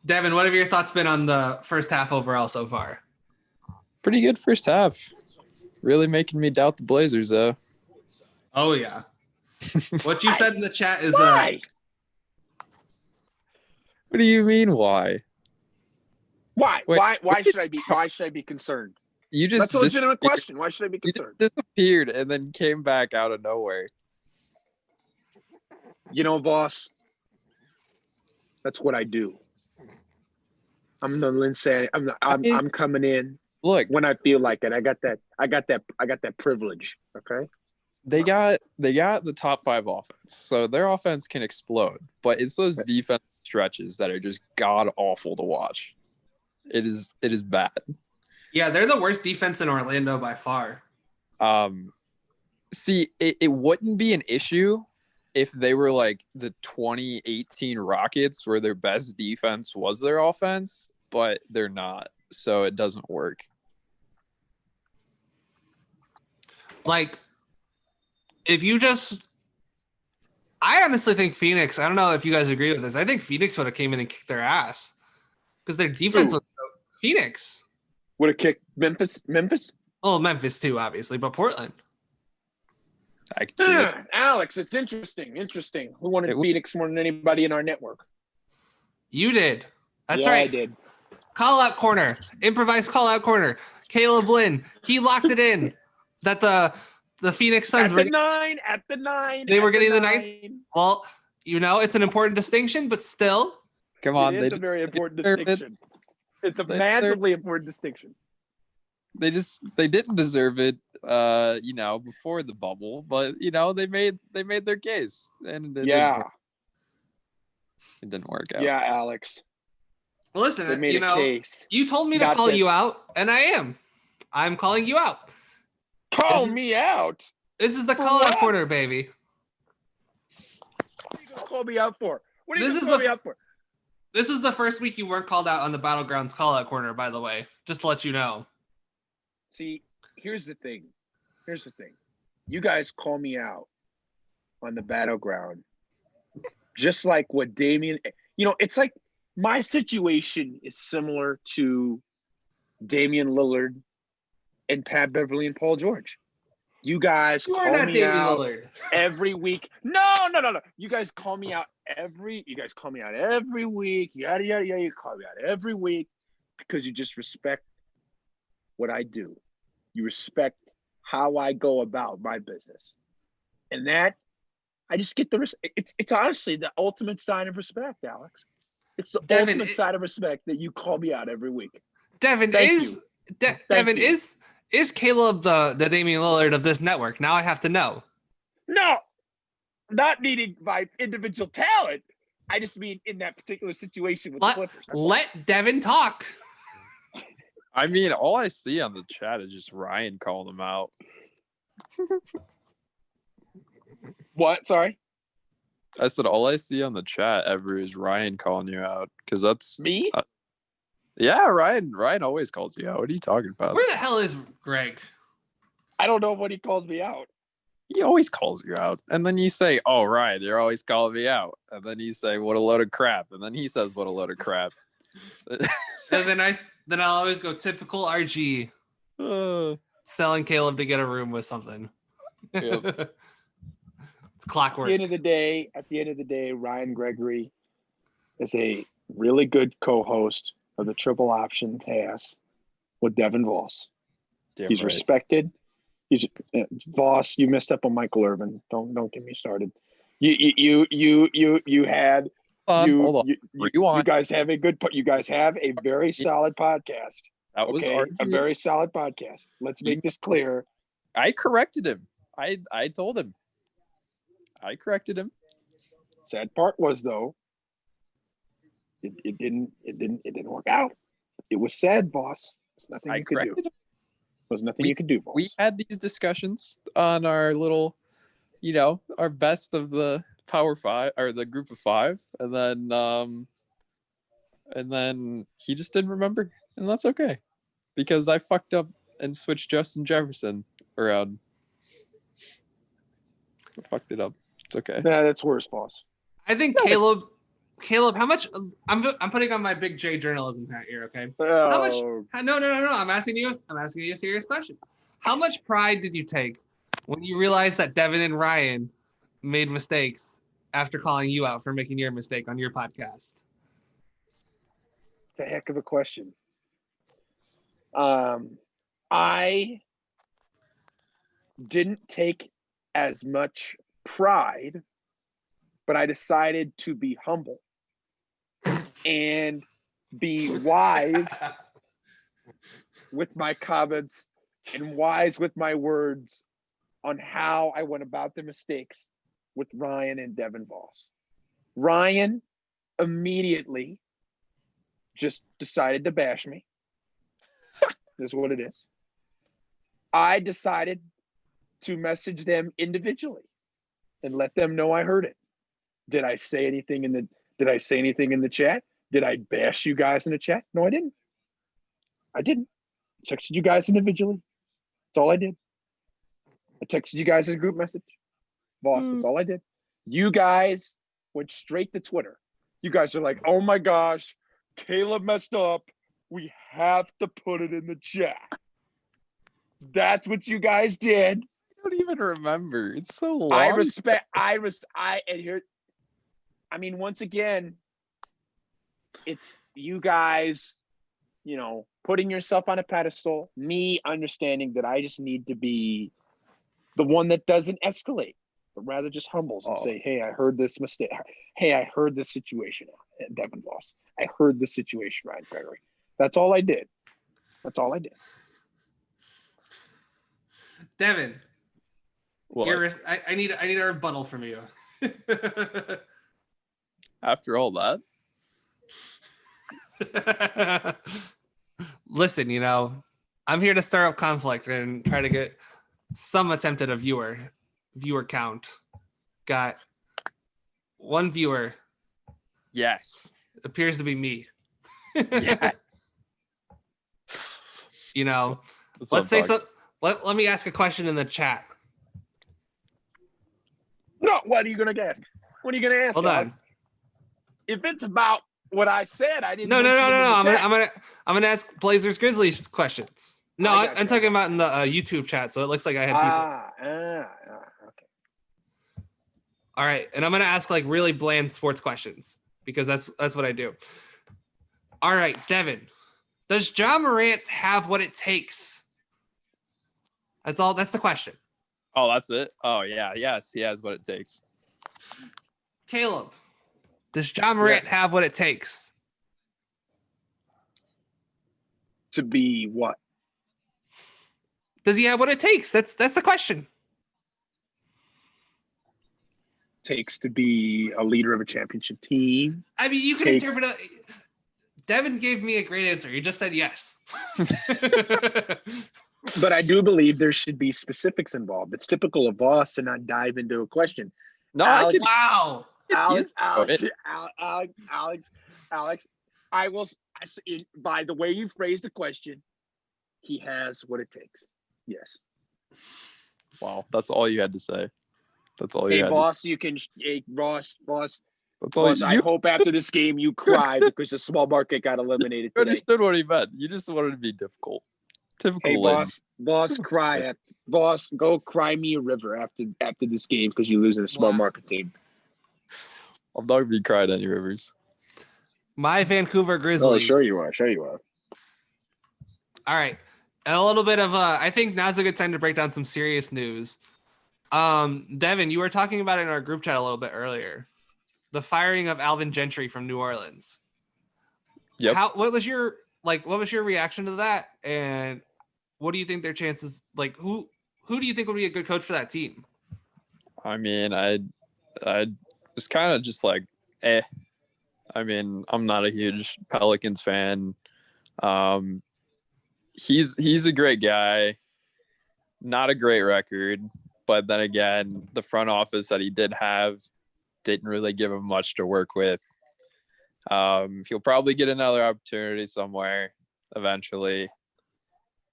S1: Devin, what have your thoughts been on the first half overall so far?
S4: Pretty good first half. Really making me doubt the Blazers, though.
S1: Oh, yeah. What you said in the chat is
S3: Why?
S4: What do you mean, why?
S3: Why?
S4: Wait.
S3: Why should I be? Why should I be concerned?
S4: You just
S3: That's a legitimate
S4: disappeared-
S3: question. Why should I be
S4: You just
S3: concerned?
S4: disappeared and then came back out of nowhere.
S3: You know, boss. That's what I do. I'm the Lindsay. I'm coming in
S4: Look,
S3: when I feel like it. I got that privilege. Okay.
S4: they got the top 5 offense, so their offense can explode. But it's those defense stretches that are just god awful to watch. It is bad.
S1: yeah, they're the worst defense in Orlando by far.
S4: See, it wouldn't be an issue if they were like the 2018 Rockets, where their best defense was their offense, but they're not, so it doesn't work.
S1: Like, if you just, I honestly think Phoenix, I don't know if you guys agree with this, I think Phoenix would have came in and kicked their ass because their defense
S3: Who?
S1: was Phoenix.
S3: Would have kicked Memphis.
S1: Well, Memphis too, obviously, but Portland.
S4: I can see it.
S3: Alex, it's interesting. Who wanted
S4: It w-
S3: Phoenix more than anybody in our network?
S1: You did. That's
S3: Yeah,
S1: right.
S3: I did.
S1: Call out corner, improvised call out corner. Caleb Lynn, he locked it in that the Phoenix Suns
S3: At
S1: were
S3: the 9. At the 9.
S1: They were
S3: at the
S1: getting the
S3: 9.
S1: well, you know, it's an important distinction, but still,
S4: Come on,
S3: It is a very important
S4: deserve it.
S3: distinction. It's a
S4: They
S3: massively important distinction.
S4: they didn't deserve it, before the bubble, but they made their case, and it didn't work out.
S3: Yeah, Alex. They
S1: listen,
S3: made
S1: you
S3: a
S1: know,
S3: case.
S1: you told me to
S3: Not
S1: call
S3: that-
S1: you out, and I'm calling you out.
S3: Call me out.
S1: This is the
S3: For
S1: call out
S3: what?
S1: corner, baby.
S3: What are you gonna call me out for? What are you
S1: This
S3: gonna
S1: is
S3: call
S1: the-
S3: me out for?
S1: This is the first week you weren't called out on the Battlegrounds call out corner, by the way. Just to let you know.
S3: See, here's the thing. You guys call me out on the battleground. Just like what Damian, it's like my situation is similar to Damian Lillard and Pat Beverly and Paul George. You guys
S1: You
S3: call
S1: are not
S3: me
S1: Damian
S3: out
S1: Lillard.
S3: every week. No. You guys call me out every week. Yada yada yada. You call me out every week because you just respect what I do. You respect how I go about my business. And that I just get it's honestly the ultimate sign of respect, Alex. It's the
S1: Devin,
S3: ultimate sign of respect that you call me out every week.
S1: Devin,
S3: Thank
S1: is
S3: you.
S1: Devin
S3: you.
S1: is Caleb the Damian Lillard of this network? Now I have to know.
S3: No, not needing my individual talent. I just mean in that particular situation with the Clippers. That's all.
S1: Let Devin talk.
S4: I mean, all I see on the chat is just Ryan calling them out.
S3: What? Sorry?
S4: I said all I see on the chat ever is Ryan calling you out, because that's
S3: Me?
S4: yeah, Ryan always calls you out. What are you talking about?
S1: Where the hell is Greg?
S3: I don't know what he calls me out.
S4: He always calls you out, and then you say, "Oh, Ryan, you're always calling me out," and then you say, "What a load of crap," and then he says, "What a load of crap."
S1: And then I'll always go typical RG
S4: Uh,
S1: selling Caleb to get a room with something.
S4: Yep.
S1: It's
S3: At
S1: clockwork.
S3: the end of the day, Ryan Gregory is a really good co-host of the Triple Option Pass with Devin Voss.
S4: damn
S3: He's
S4: right.
S3: respected. He's Voss. You messed up on Michael Irvin. Don't get me started. You had
S4: Hold on.
S3: you
S4: Rewind.
S3: guys have a good. You guys have a very solid podcast.
S4: That was
S3: Okay, a
S4: RG.
S3: very solid podcast. Let's make this clear.
S4: I corrected him. I told him. I corrected him.
S3: Sad part was though, it didn't work out. It was sad, boss. There's nothing
S4: I
S3: you could do.
S4: corrected him.
S3: There's nothing you could do, boss.
S4: We had these discussions on our little our best of the Power Five or the Group of Five, and then he just didn't remember, and that's okay, because I fucked up and switched Justin Jefferson around. I fucked it up. It's okay.
S3: Nah, that's worse, boss.
S1: I think Caleb, how much? I'm putting on my big J journalism hat here. Okay. How much?
S3: Oh,
S1: No. I'm asking you a serious question. How much pride did you take when you realized that Devin and Ryan made mistakes after calling you out for making your mistake on your podcast?
S3: it's a heck of a question. I didn't take as much pride, but I decided to be humble and be wise with my comments and wise with my words on how I went about the mistakes with Ryan and Devin Voss. Ryan immediately just decided to bash me. This is what it is. I decided to message them individually and let them know I heard it. Did I say anything in the chat? Did I bash you guys in the chat? No, I didn't. I texted you guys individually. That's all I did. I texted you guys in a group message. Boss, that's all I did. You guys went straight to Twitter. You guys are like, oh my gosh, Caleb messed up. We have to put it in the chat. That's what you guys did.
S4: I don't even remember. It's so long.
S3: Once again, it's you guys, putting yourself on a pedestal, me understanding that I just need to be the one that doesn't escalate, but rather just humbles and say, hey, I heard this mistake. Hey, I heard this situation at Devin Voss. I heard this situation, Ryan Gregory. That's all I did.
S1: Devin,
S4: What?
S1: I need a rebuttal from you.
S4: After all that?
S1: Listen, I'm here to stir up conflict and try to get some attempt at a viewer count. Got one viewer.
S4: Yes.
S1: Appears to be me.
S4: Yeah.
S1: Let's say so. Let me ask a question in the chat.
S3: No, what are you gonna ask? What are you gonna ask?
S1: Hold on.
S3: If it's about what I said, I didn't.
S1: No. I'm gonna ask Blazers Grizzlies questions. No, I'm talking about in the YouTube chat. So it looks like I had people.
S3: Okay.
S1: All right, and I'm gonna ask like really bland sports questions because that's what I do. All right, Devin, does Ja Morant have what it takes? That's the question.
S4: Oh, that's it? Oh, yeah. Yes, he has what it takes.
S1: Caleb, does Ja Morant have what it takes?
S3: To be what?
S1: Does he have what it takes? That's the question.
S3: Takes to be a leader of a championship team.
S1: I mean, you can interpret it. Devin gave me a great answer. He just said yes.
S3: But I do believe there should be specifics involved. It's typical of Voss to not dive into a question.
S4: No,
S1: Wow.
S3: Alex, I will, by the way you phrased the question, he has what it takes. Yes.
S4: Wow, that's all you had to say. That's all you
S3: Hey,
S4: had
S3: boss,
S4: to
S3: you can, hey, Ross,
S4: That's all
S3: boss, I hope after this game you cry because the small market got eliminated
S4: You
S3: today.
S4: understood what he meant. You just wanted to be difficult. Typical
S3: Hey,
S4: Lynn.
S3: boss, cry. Boss, go cry me a river after this game because you lose in a small market team.
S4: I'm not going to be crying any rivers.
S1: My Vancouver Grizzlies.
S3: Oh, sure you are.
S1: All right. And a little bit of I think now's a good time to break down some serious news. Devin, you were talking about it in our group chat a little bit earlier. The firing of Alvin Gentry from New Orleans.
S4: Yep.
S1: What was your reaction to that? And what do you think their chances, like who do you think would be a good coach for that team?
S4: I mean, I was kind of just like, I mean, I'm not a huge Pelicans fan. He's a great guy, not a great record. but then again, the front office that he did have didn't really give him much to work with. He'll probably get another opportunity somewhere eventually.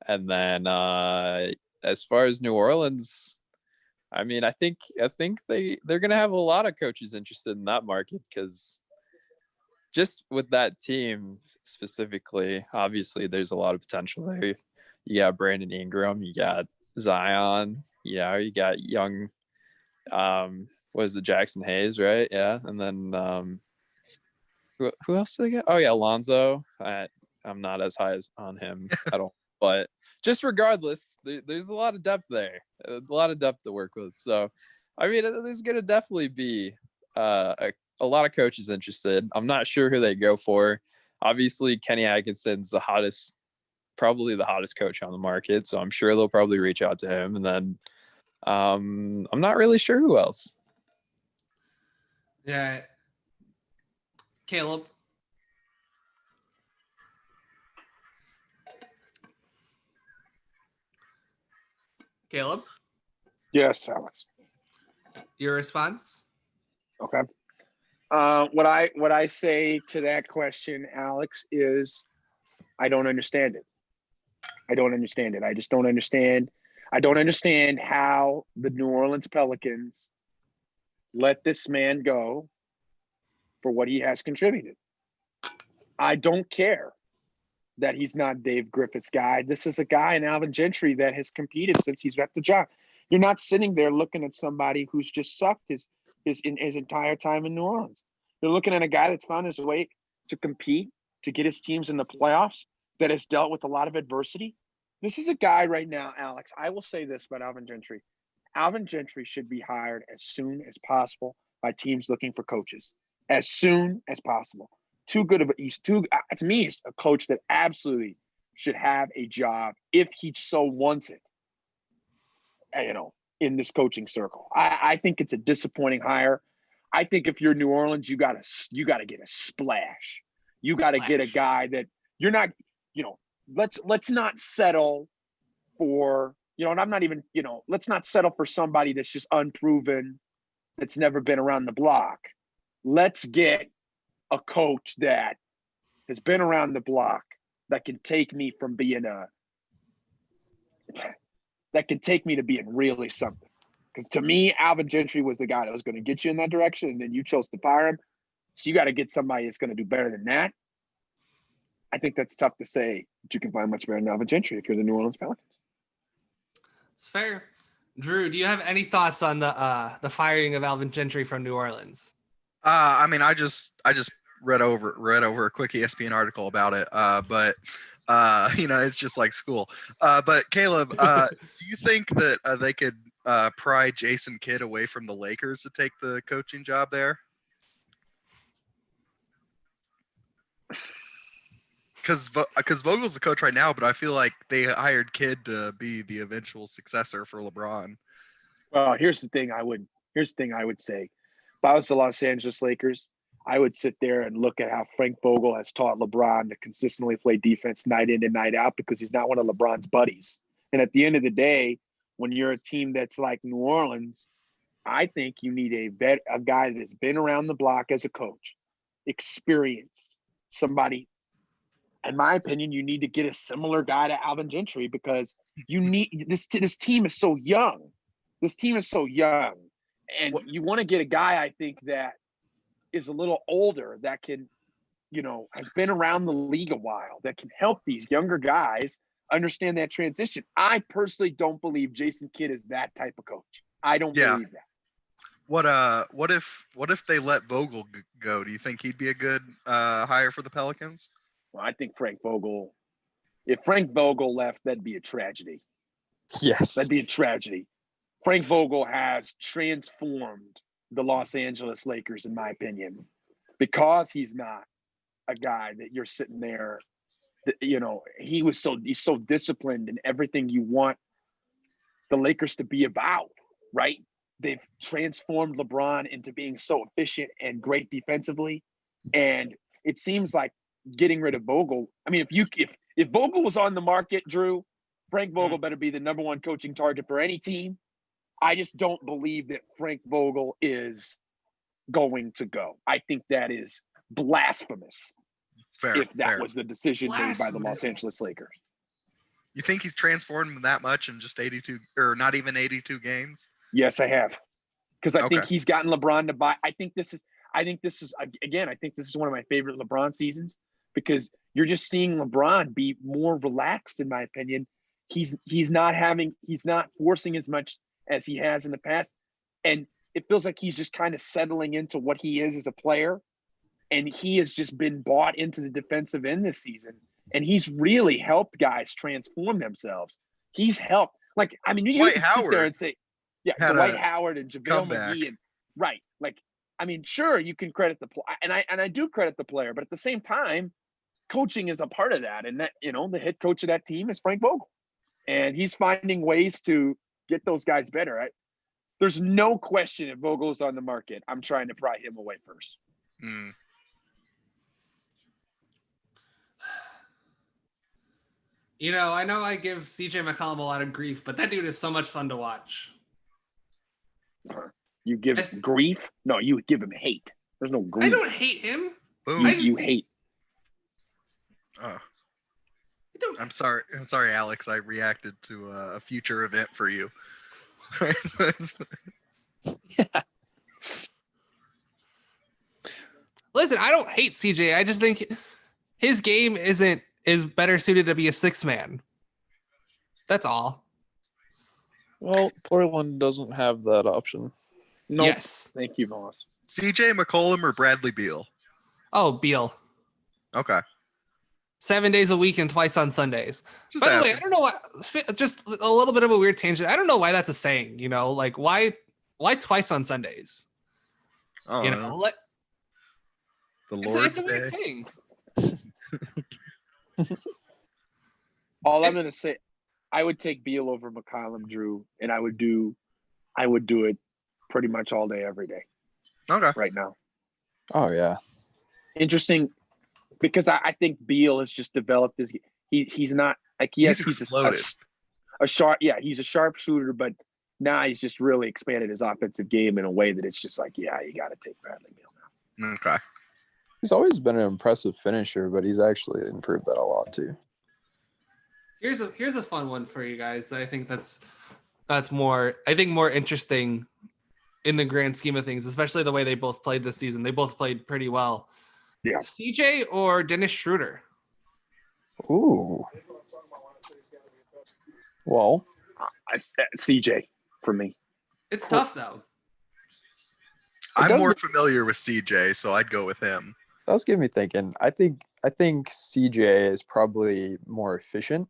S4: And then as far as New Orleans, I mean, I think they're gonna have a lot of coaches interested in that market, because just with that team specifically, obviously there's a lot of potential there. You got Brandon Ingram, you got Zion, you got young was it Jackson Hayes, right? Yeah. And then who else did they get? Oh yeah, Alonzo. I'm not as high as on him at all. But just regardless, there's a lot of depth there, a lot of depth to work with. So, I mean, there's going to definitely be a lot of coaches interested. I'm not sure who they go for. Obviously, Kenny Atkinson's probably the hottest coach on the market. So I'm sure they'll probably reach out to him. And then I'm not really sure who else.
S1: Yeah. Caleb. Caleb,
S3: Yes, Alex.
S1: your response?
S3: Okay. What I say to that question, Alex, is I don't understand it. I don't understand it. I just don't understand. I don't understand how the New Orleans Pelicans let this man go for what he has contributed. I don't care that he's not Dave Griffith's guy. This is a guy in Alvin Gentry that has competed since he's at the job. You're not sitting there looking at somebody who's just sucked his entire time in New Orleans. You're looking at a guy that's found his way to compete, to get his teams in the playoffs, that has dealt with a lot of adversity. This is a guy right now, Alex. I will say this about Alvin Gentry. Alvin Gentry should be hired as soon as possible by teams looking for coaches. As soon as possible. To me, he's a coach that absolutely should have a job if he so wants it, in this coaching circle. I think it's a disappointing hire. I think if you're New Orleans, you gotta get a splash. You gotta get a guy that you're not, let's not settle for, and I'm not even, let's not settle for somebody that's just unproven, that's never been around the block. Let's get a coach that has been around the block, that can take me from being to being really something. Because to me, Alvin Gentry was the guy that was going to get you in that direction, and then you chose to fire him. So you got to get somebody that's going to do better than that. I think that's tough to say that you can find much better than Alvin Gentry if you're the New Orleans Pelicans.
S1: It's fair. Drew, do you have any thoughts on the firing of Alvin Gentry from New Orleans?
S2: I mean, I just read over a quick ESPN article about it. But it's just like school. But Caleb, do you think that they could pry Jason Kidd away from the Lakers to take the coaching job there? Because Vogel's the coach right now, but I feel like they hired Kidd to be the eventual successor for LeBron.
S3: Well, here's the thing I would say. If I was the Los Angeles Lakers, I would sit there and look at how Frank Vogel has taught LeBron to consistently play defense night in and night out, because he's not one of LeBron's buddies. And at the end of the day, when you're a team that's like New Orleans, I think you need a guy that's been around the block as a coach, experienced, somebody. In my opinion, you need to get a similar guy to Alvin Gentry, because you need this team is so young. This team is so young. And you want to get a guy, I think, that is a little older, that can, has been around the league a while, that can help these younger guys understand that transition. I personally don't believe Jason Kidd is that type of coach. I don't believe that.
S2: What if they let Vogel go? Do you think he'd be a good hire for the Pelicans?
S3: Well, I think if Frank Vogel left, that'd be a tragedy.
S4: Yes.
S3: That'd be a tragedy. Frank Vogel has transformed the Los Angeles Lakers, in my opinion, because he's not a guy that you're sitting there, he's so disciplined in everything you want the Lakers to be about, right? They've transformed LeBron into being so efficient and great defensively. And it seems like getting rid of Vogel. I mean, if Vogel was on the market, Drew, Frank Vogel better be the number one coaching target for any team. I just don't believe that Frank Vogel is going to go. I think that is blasphemous
S2: Fair.
S3: if that
S2: fair.
S3: was the decision made by the Los
S1: Blasphemous.
S3: Angeles Lakers.
S2: You think he's transformed that much in just 82 or not even 82 games?
S3: Yes, I have. Because I think
S2: Okay.
S3: he's gotten LeBron to buy. I think this is one of my favorite LeBron seasons because you're just seeing LeBron be more relaxed, in my opinion. He's not forcing as much as he has in the past. And it feels like he's just kind of settling into what he is as a player. And he has just been bought into the defensive end this season. And he's really helped guys transform themselves. He's helped. Like, I mean, you
S2: Dwight
S3: can sit there
S2: Howard
S3: and say, yeah,
S2: had
S3: Dwight
S2: a
S3: Howard and JaVale
S2: comeback.
S3: McGee. And right. Like, I mean, sure, you can credit the player. And I do credit the player. But at the same time, coaching is a part of that. And that, the head coach of that team is Frank Vogel. And he's finding ways to get those guys better. Right? There's no question if Vogel's on the market, I'm trying to pry him away first.
S2: Mm.
S1: I know I give CJ McCollum a lot of grief, but that dude is so much fun to watch.
S3: You give grief? No, you give him hate. There's no grief.
S1: I don't hate him.
S2: Boom.
S3: You hate.
S2: Oh. I'm sorry, Alex. I reacted to a future event for you.
S1: Listen, I don't hate CJ. I just think his game is better suited to be a sixth man. That's all.
S4: Well, Portland doesn't have that option.
S3: Nope.
S1: Yes.
S3: Thank you, Moss.
S2: CJ McCollum or Bradley Beal?
S1: Oh, Beal.
S2: Okay.
S1: 7 days a week and twice on Sundays.
S2: Just
S1: By the way,
S2: asking.
S1: I don't know why. Just a little bit of a weird tangent. I don't know why that's a saying. Like why twice on Sundays?
S2: Oh,
S1: The
S2: the
S1: it's
S2: Lord's
S1: a weird
S2: Day.
S1: thing.
S3: All I'm gonna say, I would take Beal over McCollum, Drew, and I would do it pretty much all day, every day,
S2: Okay.
S3: right now.
S4: Oh yeah.
S3: Interesting, because I think Beal has just developed his. He's not like
S2: He's
S3: he's
S2: exploded.
S3: a sharp. Yeah, he's a sharp shooter, but now he's just really expanded his offensive game in a way that it's just like, yeah, you got to take Bradley Beal now.
S2: Okay.
S4: He's always been an impressive finisher, but he's actually improved that a lot too.
S1: Here's a fun one for you guys that I think that's more interesting in the grand scheme of things, especially the way they both played this season. They both played pretty well.
S3: Yeah.
S1: CJ or Dennis Schroeder?
S4: Ooh. Well,
S3: CJ for me.
S1: It's tough though.
S2: I'm
S4: does
S2: more
S4: make-
S2: familiar with CJ, so I'd go with him.
S4: that was getting me thinking. I think CJ is probably more efficient.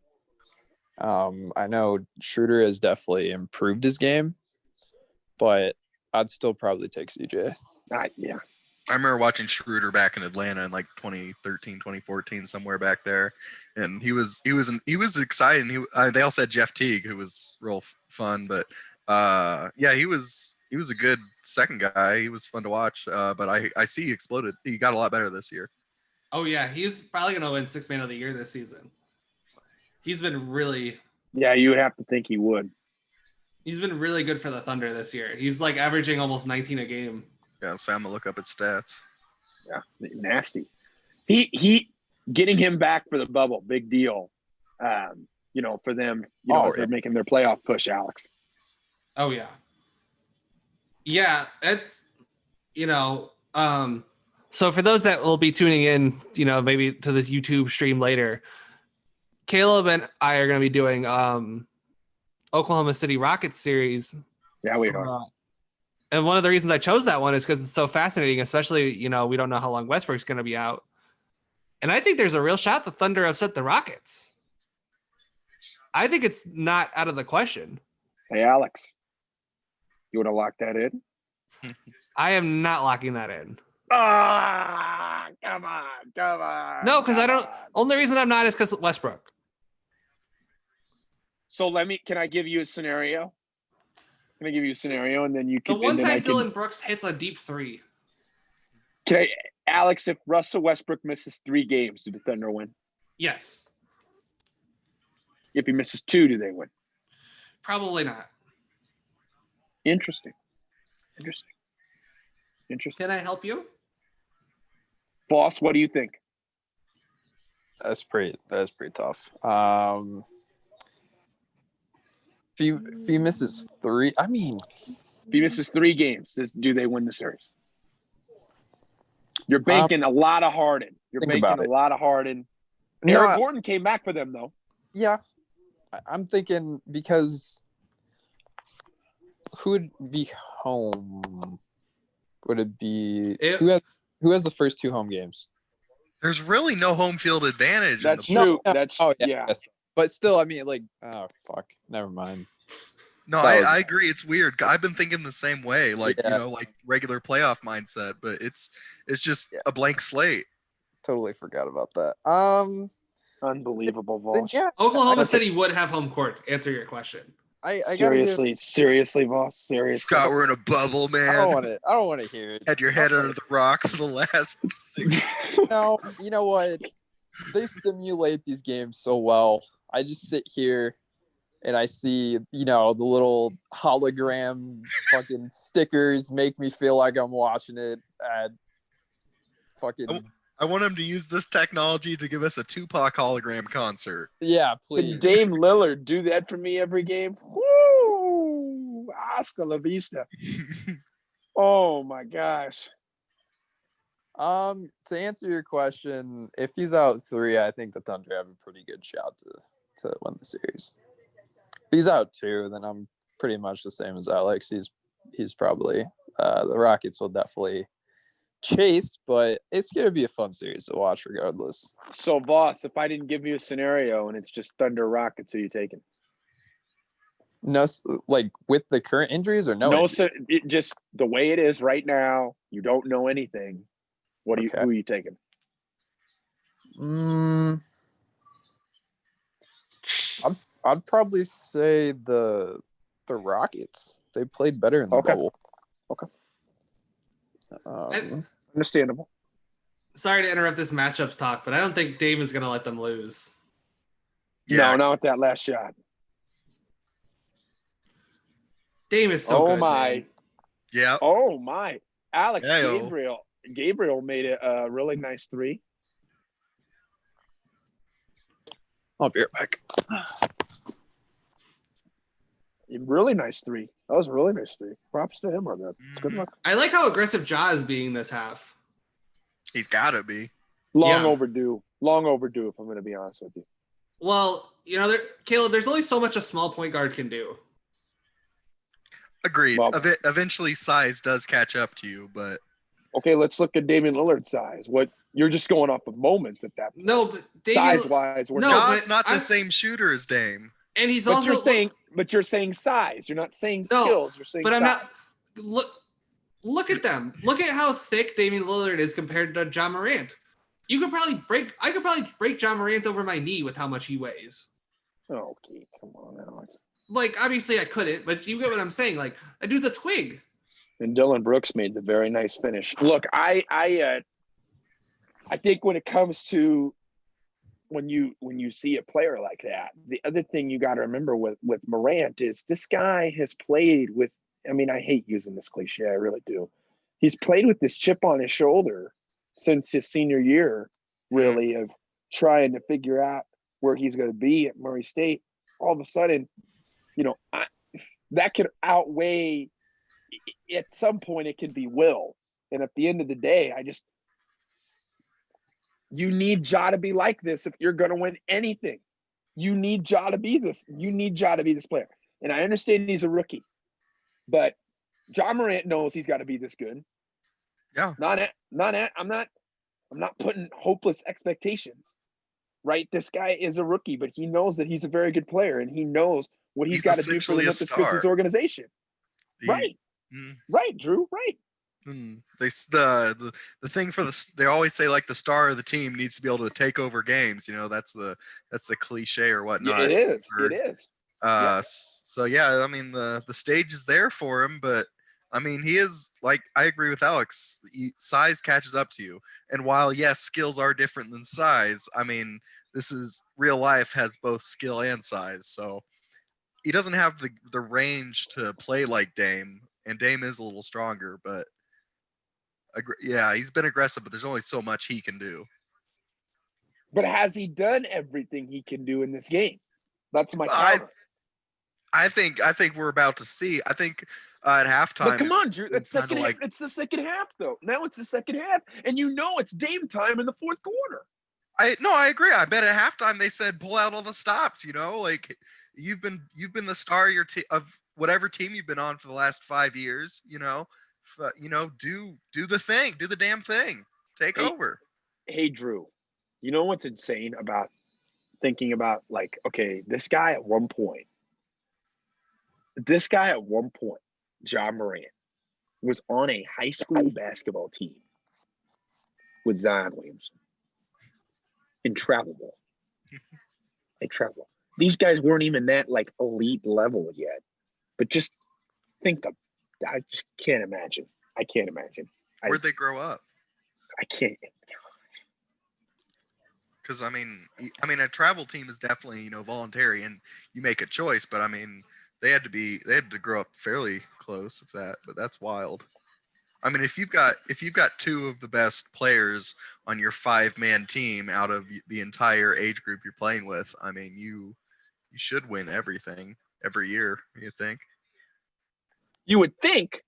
S4: I know Schroeder has definitely improved his game, but I'd still probably take CJ.
S3: Yeah.
S2: I remember watching Schroeder back in Atlanta in like 2013, 2014, somewhere back there, and he was exciting. They also had Jeff Teague, who was real fun, but yeah, he was a good second guy. He was fun to watch, but I see he exploded. He got a lot better this year.
S1: Oh yeah, he's probably gonna win Sixth Man of the Year this season. He's been really
S3: You would have to think he would.
S1: good for the Thunder this year. He's like averaging almost 19 a game.
S2: Yeah, so I'm gonna look up his stats.
S3: Yeah, nasty. He getting him back for the bubble, big deal. For them, as they're making their playoff push, Alex.
S1: Oh yeah. Yeah, it's so for those that will be tuning in, maybe to this YouTube stream later, Caleb and I are going to be doing Oklahoma City Rockets series.
S3: Yeah, we are.
S1: And one of the reasons I chose that one is because it's so fascinating, especially, we don't know how long Westbrook's going to be out. And I think there's a real shot the Thunder upset the Rockets. I think it's not out of the question.
S3: Hey, Alex, you want to lock that in?
S1: I am not locking that in.
S3: Come on.
S1: No, because I don't. Only reason I'm not is because Westbrook.
S3: So can I give you a scenario? Can I give you a scenario and then you
S1: The
S3: can.
S1: one time Dylan Brooks hits a deep three.
S3: Okay, Alex, if Russell Westbrook misses 3 games, do the Thunder win?
S1: Yes.
S3: If he misses 2, do they win?
S1: Probably not.
S5: Interesting. Interesting.
S1: Can I help you?
S5: Boss, what do you think?
S4: That's pretty tough. If he misses 3, I mean,
S5: If he misses 3 games, do they win the series? You're banking a lot of Harden. You're
S4: think
S5: banking
S4: about
S5: a
S4: it.
S5: lot of Harden.
S4: no,
S5: Eric Gordon came back for them, though.
S4: yeah, I'm thinking because who would be home? Would it be who has the first 2 home games?
S2: There's really no home field advantage.
S5: That's
S2: in the,
S5: true.
S4: No,
S5: That's yeah.
S4: yes. But still, I mean, like, oh fuck, never mind.
S2: no,
S4: that was-
S2: I agree. It's weird. I've been thinking the same way, like
S4: Yeah.
S2: like regular playoff mindset, but it's just a blank slate.
S4: Totally forgot about that.
S5: Unbelievable,
S4: Then,
S5: Voss.
S4: yeah,
S1: Oklahoma
S4: I-
S1: City would have home court. To answer your question.
S4: I gotta give,
S5: Seriously, Voss. Seriously.
S2: Scott, we're in a bubble,
S4: I
S2: man.
S4: don't want to hear it.
S2: Had your head under the rocks for the last 6.
S4: No, you know what? They simulate these games so well. I just sit here and I see, the little hologram fucking stickers make me feel like I'm watching it at fucking
S2: I want him to use this technology to give us a Tupac hologram concert.
S4: yeah,
S5: Can
S4: please.
S5: Dame Lillard do that for me every game? Woo! Hasta la vista. Oh my gosh.
S4: To answer your question, if he's out 3, I think the Thunder have a pretty good shot to win the series. If he's out 2, then I'm pretty much the same as Alex. He's probably the Rockets will definitely chase, but it's gonna be a fun series to watch regardless.
S5: So, Voss, if I didn't give you a scenario and it's just Thunder Rockets, who you taking?
S4: No, like with the current injuries or no?
S5: No,
S4: injuries?
S5: sir. It just the way it is right now. You don't know anything.
S4: Okay.
S5: Who are you taking?
S4: I'd probably say the Rockets. They played better in the
S5: Okay.
S4: bubble.
S5: Okay.
S4: Um,
S5: Understandable.
S1: Sorry to interrupt this matchups talk, but I don't think Dame is going to let them lose.
S2: Yeah,
S5: No, not with that last shot.
S1: Dame is so
S5: Oh
S1: good.
S5: my.
S1: man.
S2: yeah.
S5: Oh my. Alex
S2: Heyo.
S5: Gabriel made a really nice 3.
S4: I'll be right back.
S5: A really nice 3. That was a really nice 3. Props to him on that. Good luck.
S1: I like how aggressive Ja is being this half.
S2: He's got to be.
S5: Long
S1: Yeah.
S5: overdue. Long overdue, if I'm going to be honest with you.
S1: Well, Caleb, there's only so much a small point guard can do.
S2: Agreed.
S5: Well-
S2: Eventually, size does catch up to you, but
S5: Okay, let's look at Damian Lillard's size. What you're just going off of moments at that point.
S1: No, but
S5: Size wise, we're
S1: No,
S5: not.
S2: John's
S1: but
S2: not the
S1: I'm-
S2: same shooter as Dame.
S1: and he's
S5: But
S1: also
S5: you're saying size. You're not saying
S1: No,
S5: skills. You're saying
S1: But I'm
S5: size.
S1: not. Look at them. Look at how thick Damian Lillard is compared to John Morant. I could probably break John Morant over my knee with how much he weighs.
S5: Okay, come on, Alex.
S1: Like, obviously I couldn't, but you get what I'm saying. Like, that dude's a twig.
S5: And Dylan Brooks made the very nice finish. Look, I think when it comes to when you see a player like that, the other thing you got to remember with Morant is this guy has played with. I mean, I hate using this cliche, I really do. He's played with this chip on his shoulder since his senior year, really, of trying to figure out where he's going to be at Murray State. All of a sudden, that could outweigh. At some point, it could be will. And at the end of the day, you need Ja to be like this if you're going to win anything. You need Ja to be this. You need Ja to be this player. And I understand he's a rookie, but Ja Morant knows he's got to be this good.
S2: Yeah.
S5: I'm not putting hopeless expectations, right? This guy is a rookie, but he knows that he's a very good player, and he knows what he's got to do for the
S2: essentially a
S5: Memphis Grizzlies
S2: star.
S5: organization. Right. Right, Drew. Right.
S2: The thing they always say, like, the star of the team needs to be able to take over games. That's the cliche or whatnot.
S5: Yeah, it is.
S2: Or-
S5: It is.
S2: So yeah, I mean the stage is there for him, but I mean he is, like, I agree with Alex. Size catches up to you, and while yes, skills are different than size, I mean this is real life has both skill and size. So he doesn't have the range to play like Dame, and Dame is a little stronger, but yeah, he's been aggressive, but there's only so much he can do.
S5: But has he done everything he can do in this game? That's my
S2: I
S5: counter.
S2: I think we're about to see. I think at halftime.
S5: But come on, Drew. That's
S2: it's kinda
S5: second half. It's the second half, though. Now it's the second half, and you know it's Dame time in the fourth quarter.
S2: I agree. I bet at halftime they said pull out all the stops. You know, like you've been the star of your of whatever team you've been on for the last 5 years. You know, do the thing, do the damn thing, take over.
S5: Hey, Drew. You know what's insane about thinking about, like, okay, this guy at one point, Ja Morant, was on a high school basketball team with Zion Williamson in travel ball. These guys weren't even that like elite level yet. But just think of, I just can't imagine. I can't imagine.
S2: Where'd they grow up?
S5: I can't.
S2: Because I mean, a travel team is definitely voluntary, and you make a choice. But I mean, they had to grow up fairly close, if that. But that's wild. I mean, if you've got two of the best players on your 5-man team out of the entire age group you're playing with, I mean, you should win everything every year. You think?
S5: You would think.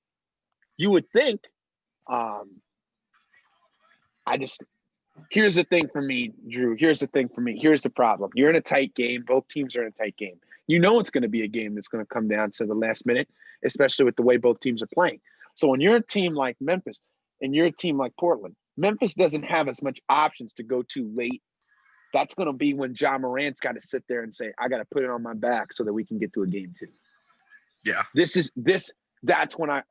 S5: Here's the thing for me, Drew. Here's the problem. You're in a tight game. Both teams are in a tight game. You know it's going to be a game that's going to come down to the last minute, especially with the way both teams are playing. So when you're a team like Memphis and you're a team like Portland, Memphis doesn't have as much options to go to late. That's going to be when Ja Morant's got to sit there and say, I got to put it on my back so that we can get to a game 2.
S2: Yeah.
S5: That's when I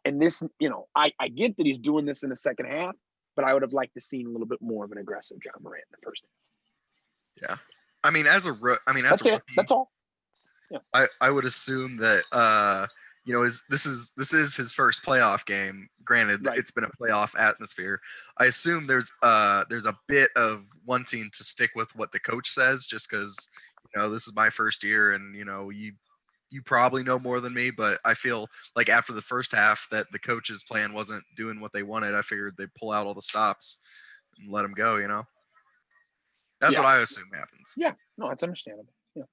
S5: get that he's doing this in the second half, but I would have liked to see a little bit more of an aggressive Ja Morant in the first half.
S2: Yeah. I mean, as a rookie,
S5: that's all. Yeah.
S2: I would assume that this is his first playoff game. Granted,
S5: Right.
S2: It's been a playoff atmosphere. I assume there's a bit of wanting to stick with what the coach says, just because this is my first year, and you probably know more than me, but I feel like after the first half that the coach's plan wasn't doing what they wanted. I figured they'd pull out all the stops and let him go. That's what I assume happens.
S5: Yeah, no, that's understandable. Yeah.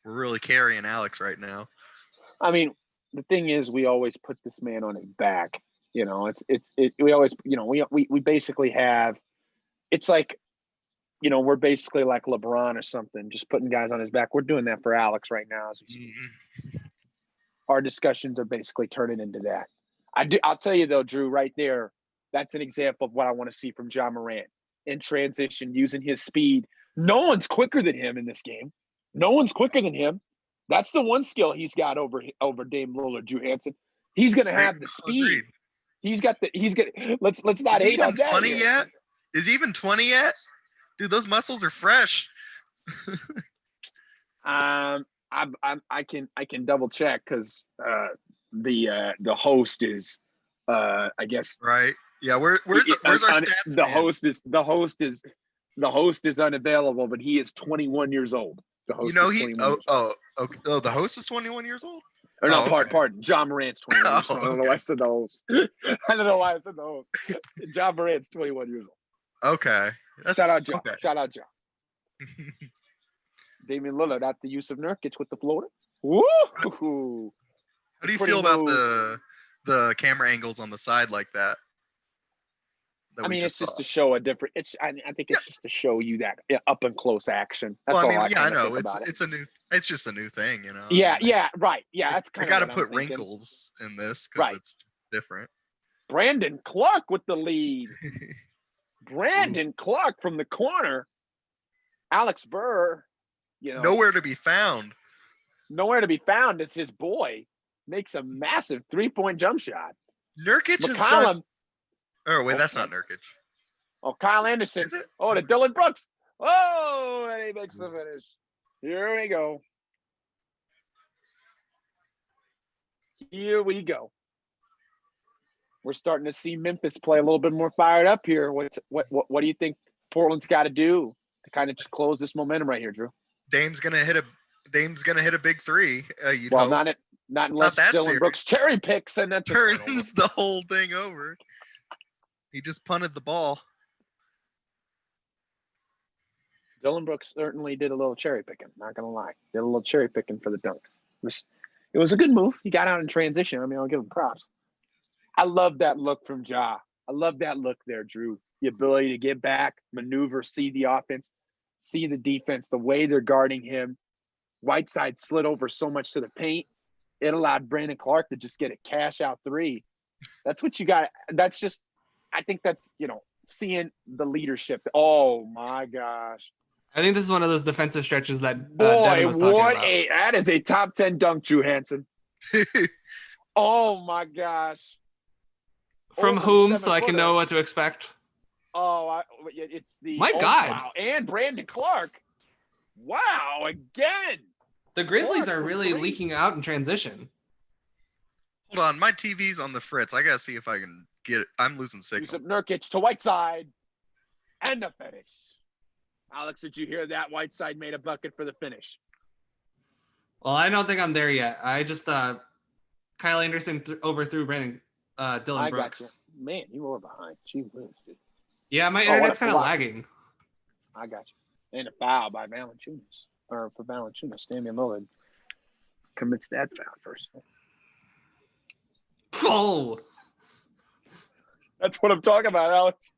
S2: We're really carrying Alex right now.
S5: I mean, the thing is, we always put this man on his back. We always, we basically have, it's like, we're basically like LeBron or something, just putting guys on his back. We're doing that for Alex right now. Our discussions are basically turning into that. I'll tell you though, Drew, right there, that's an example of what I want to see from Ja Morant in transition, using his speed. No one's quicker than him in this game. No one's quicker than him. That's the one skill he's got over Dame Lillard, Drew Hansen. He's going to have the speed.
S2: Agreed.
S5: Let's not hate on that.
S2: 20 yet? Is he even 20 yet? Dude, those muscles are fresh.
S5: I can double check because the host is I guess
S2: right. Yeah, where's our stats?
S5: The host is unavailable, but he is 21 years old. The host
S2: the host is 21 years old?
S5: Or no, pardon. Ja Morant's 21 years old. I don't know why I said the host. I don't know why I said the host. Ja Morant's 21 years old.
S2: Okay.
S5: Shout out Ja. Shout out Ja. Damian Lillard at the use of Nurkic with the floater. Woo!
S2: How do you feel about the camera angles on the side like that?
S5: I mean, it's just to show a different. I think it's just to show you that up and close action. That's
S2: I know it's just a new thing,
S5: Yeah, right. Yeah, that's kind
S2: of. I
S5: got
S2: to put wrinkles in this because it's different.
S5: Brandon Clark with the lead. Brandon Clark from the corner. Alex Burr,
S2: nowhere to be found.
S5: Nowhere to be found as his boy makes a massive 3-point jump shot.
S2: Nurkic is done. Oh, wait, that's not Nurkic.
S5: Oh, Kyle Anderson.
S2: Is it?
S5: Oh, to Dylan Brooks. Oh, and he makes the finish. Here we go. Here we go. We're starting to see Memphis play a little bit more fired up here. What do you think Portland's got to do to kind of close this momentum right here, Drew.
S2: Dame's gonna hit a big three. You'd
S5: Well,
S2: hope.
S5: not unless
S2: that
S5: Dylan
S2: serious.
S5: Brooks cherry picks and that's
S2: Turns the whole thing over. He just punted the ball.
S5: Dylan Brooks certainly did a little cherry picking. Not gonna lie, did a little cherry picking for the dunk. It was a good move. He got out in transition. I mean, I'll give him props. I love that look from Ja. I love that look there, Drew. The ability to get back, maneuver, see the offense, see the defense, the way they're guarding him. Whiteside slid over so much to the paint. It allowed Brandon Clark to just get a cash out three. That's what you got. That's just, I think that's, seeing the leadership. Oh my gosh.
S1: I think this is one of those defensive stretches that
S5: Boy,
S1: Devin was talking about.
S5: that is a top 10 dunk, Drew Hansen. Oh my gosh.
S1: From
S5: Over
S1: whom,
S5: the
S1: so I can
S5: 7-footer.
S1: know what to expect.
S5: Oh, it's the
S1: My God.
S5: Wow. And Brandon Clark. Wow, again.
S1: The Grizzlies
S5: Clark
S1: are
S5: for
S1: really
S5: three.
S1: leaking out in transition.
S2: Hold on, my TV's on the fritz. I gotta see if I can get it. I'm losing signal.
S5: Yusuf Nurkic to Whiteside. And the finish. Alex, did you hear that? Whiteside made a bucket for the finish.
S1: Well, I don't think I'm there yet. I just Kyle Anderson overthrew Dylan
S5: I got you.
S1: Brooks.
S5: Man, you were behind. Gee whiz, dude.
S1: Yeah, my
S5: Oh, what
S1: internet's
S5: a
S1: kind of
S5: block.
S1: lagging.
S5: I got you. And a foul by Valanciunas. Or for Valanciunas. Damian Lillard commits that foul first.
S1: Oh,
S5: That's what I'm talking about, Alex.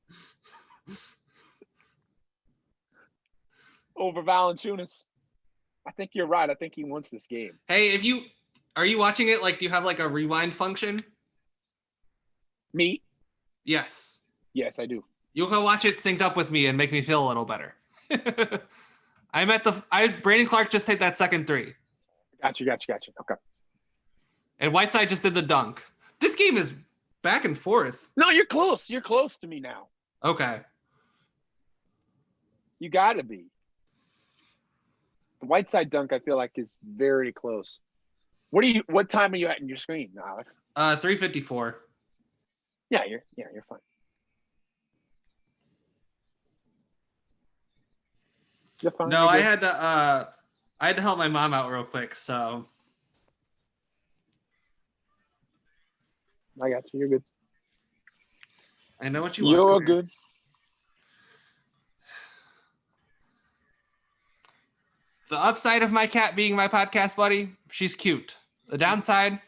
S5: Over Valanciunas. I think you're right. I think he wants this game.
S1: hey, are you watching it? Like, do you have like a rewind function?
S5: Me?
S1: Yes.
S5: Yes, I do.
S1: You can watch it synced up with me and make me feel a little better. Brandon Clark just hit that second three,
S5: Got you. Okay.
S1: and Whiteside just did the dunk. This game is back and forth.
S5: No, you're close. You're close to me now.
S1: Okay.
S5: You got to be. The Whiteside dunk, I feel like, is very close. What time are you at in your screen, Alex?
S1: 354.
S5: Yeah, you're fine. You're fine.
S1: No,
S5: you're
S1: I
S5: good.
S1: had to help my mom out real quick, so
S5: I got you. You're good.
S1: I know what you want.
S5: You're
S1: Come here.
S5: good.
S1: The upside of my cat being my podcast buddy, she's cute. The downside,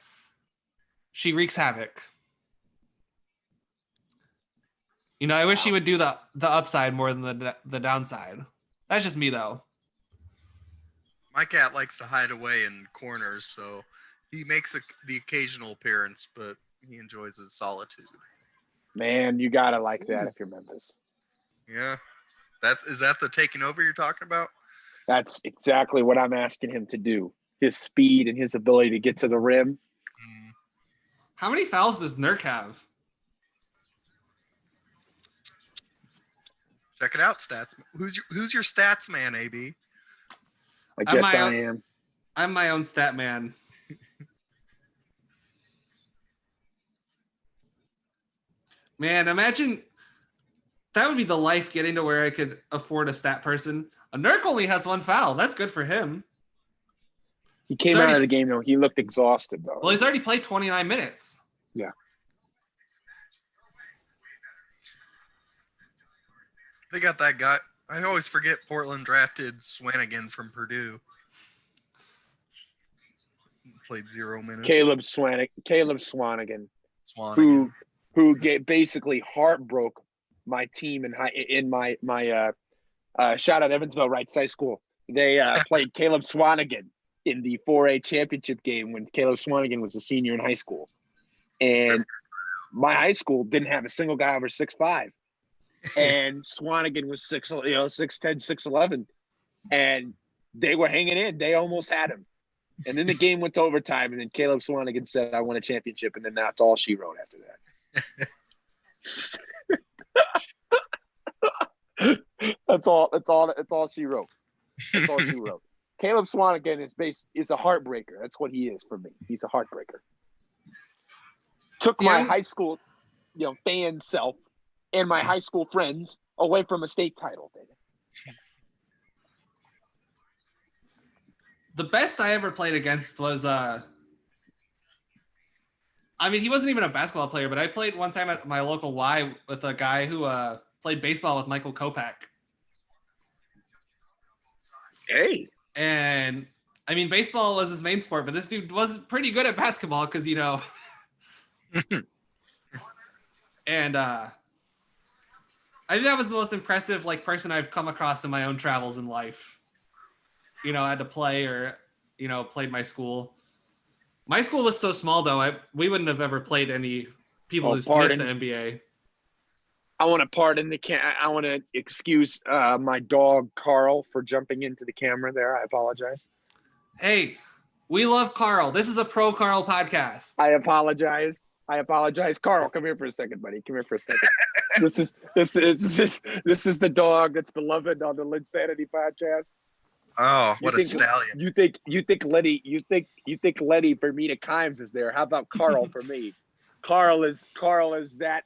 S1: she wreaks havoc. I wish she would do the upside more than the downside. That's just me, though.
S2: My cat likes to hide away in corners, so he makes the occasional appearance, but he enjoys his solitude.
S5: Man, you gotta like that if you're Memphis.
S2: Yeah, is that the taking over you're talking about?
S5: That's exactly what I'm asking him to do. His speed and his ability to get to the rim.
S1: How many fouls does Nurk have?
S2: Check it out, stats. Who's your stats man, AB?
S5: I
S1: I'm
S5: guess
S1: my
S5: I
S1: own-
S5: am.
S1: I'm my own stat man. Man, imagine that would be the life, getting to where I could afford a stat person. A Nurk only has one foul. That's good for him.
S5: He came
S1: He's
S5: out
S1: already-
S5: of the game though. He looked exhausted though.
S1: Well, he's already played 29 minutes.
S2: They got that guy. I always forget Portland drafted Swanigan from Purdue. Played 0 minutes.
S5: Caleb Swanigan,
S2: Swanigan.
S5: who basically heartbroke my team in my shout out Evansville Rights High School. They played Caleb Swanigan in the 4A championship game when Caleb Swanigan was a senior in high school, and my high school didn't have a single guy over 6'5", and Swanigan was 6'10", 6'11", and they were hanging in. They almost had him. And then the game went to overtime, and then Caleb Swanigan said, "I won a championship," and then that's all she wrote after that. That's all she wrote. That's all she wrote. Caleb Swanigan is a heartbreaker. That's what he is for me. He's a heartbreaker. Took my
S1: Yeah.
S5: high school, fan self and my high school friends away from a state title, baby.
S1: The best I ever played against was I mean, he wasn't even a basketball player, but I played one time at my local Y with a guy who played baseball with Michael Kopak.
S5: Hey,
S1: And I mean, baseball was his main sport, but this dude was pretty good at basketball because, you know, and I think that was the most impressive like person I've come across in my own travels in life. You know, I had to play or, you know, played my school. My school was so small though, we wouldn't have ever played any people who sniffed the NBA.
S5: I want to pardon the I want to excuse my dog Carl for jumping into the camera there. I apologize.
S1: Hey, we love Carl. This is a pro Carl podcast.
S5: I apologize. Carl, come here for a second, buddy. Come here for a second. This is the dog that's beloved on the Linsanity podcast.
S2: Oh, what a stallion!
S5: You think Letty Bermuda Kimes is there? How about Carl for me? Carl is that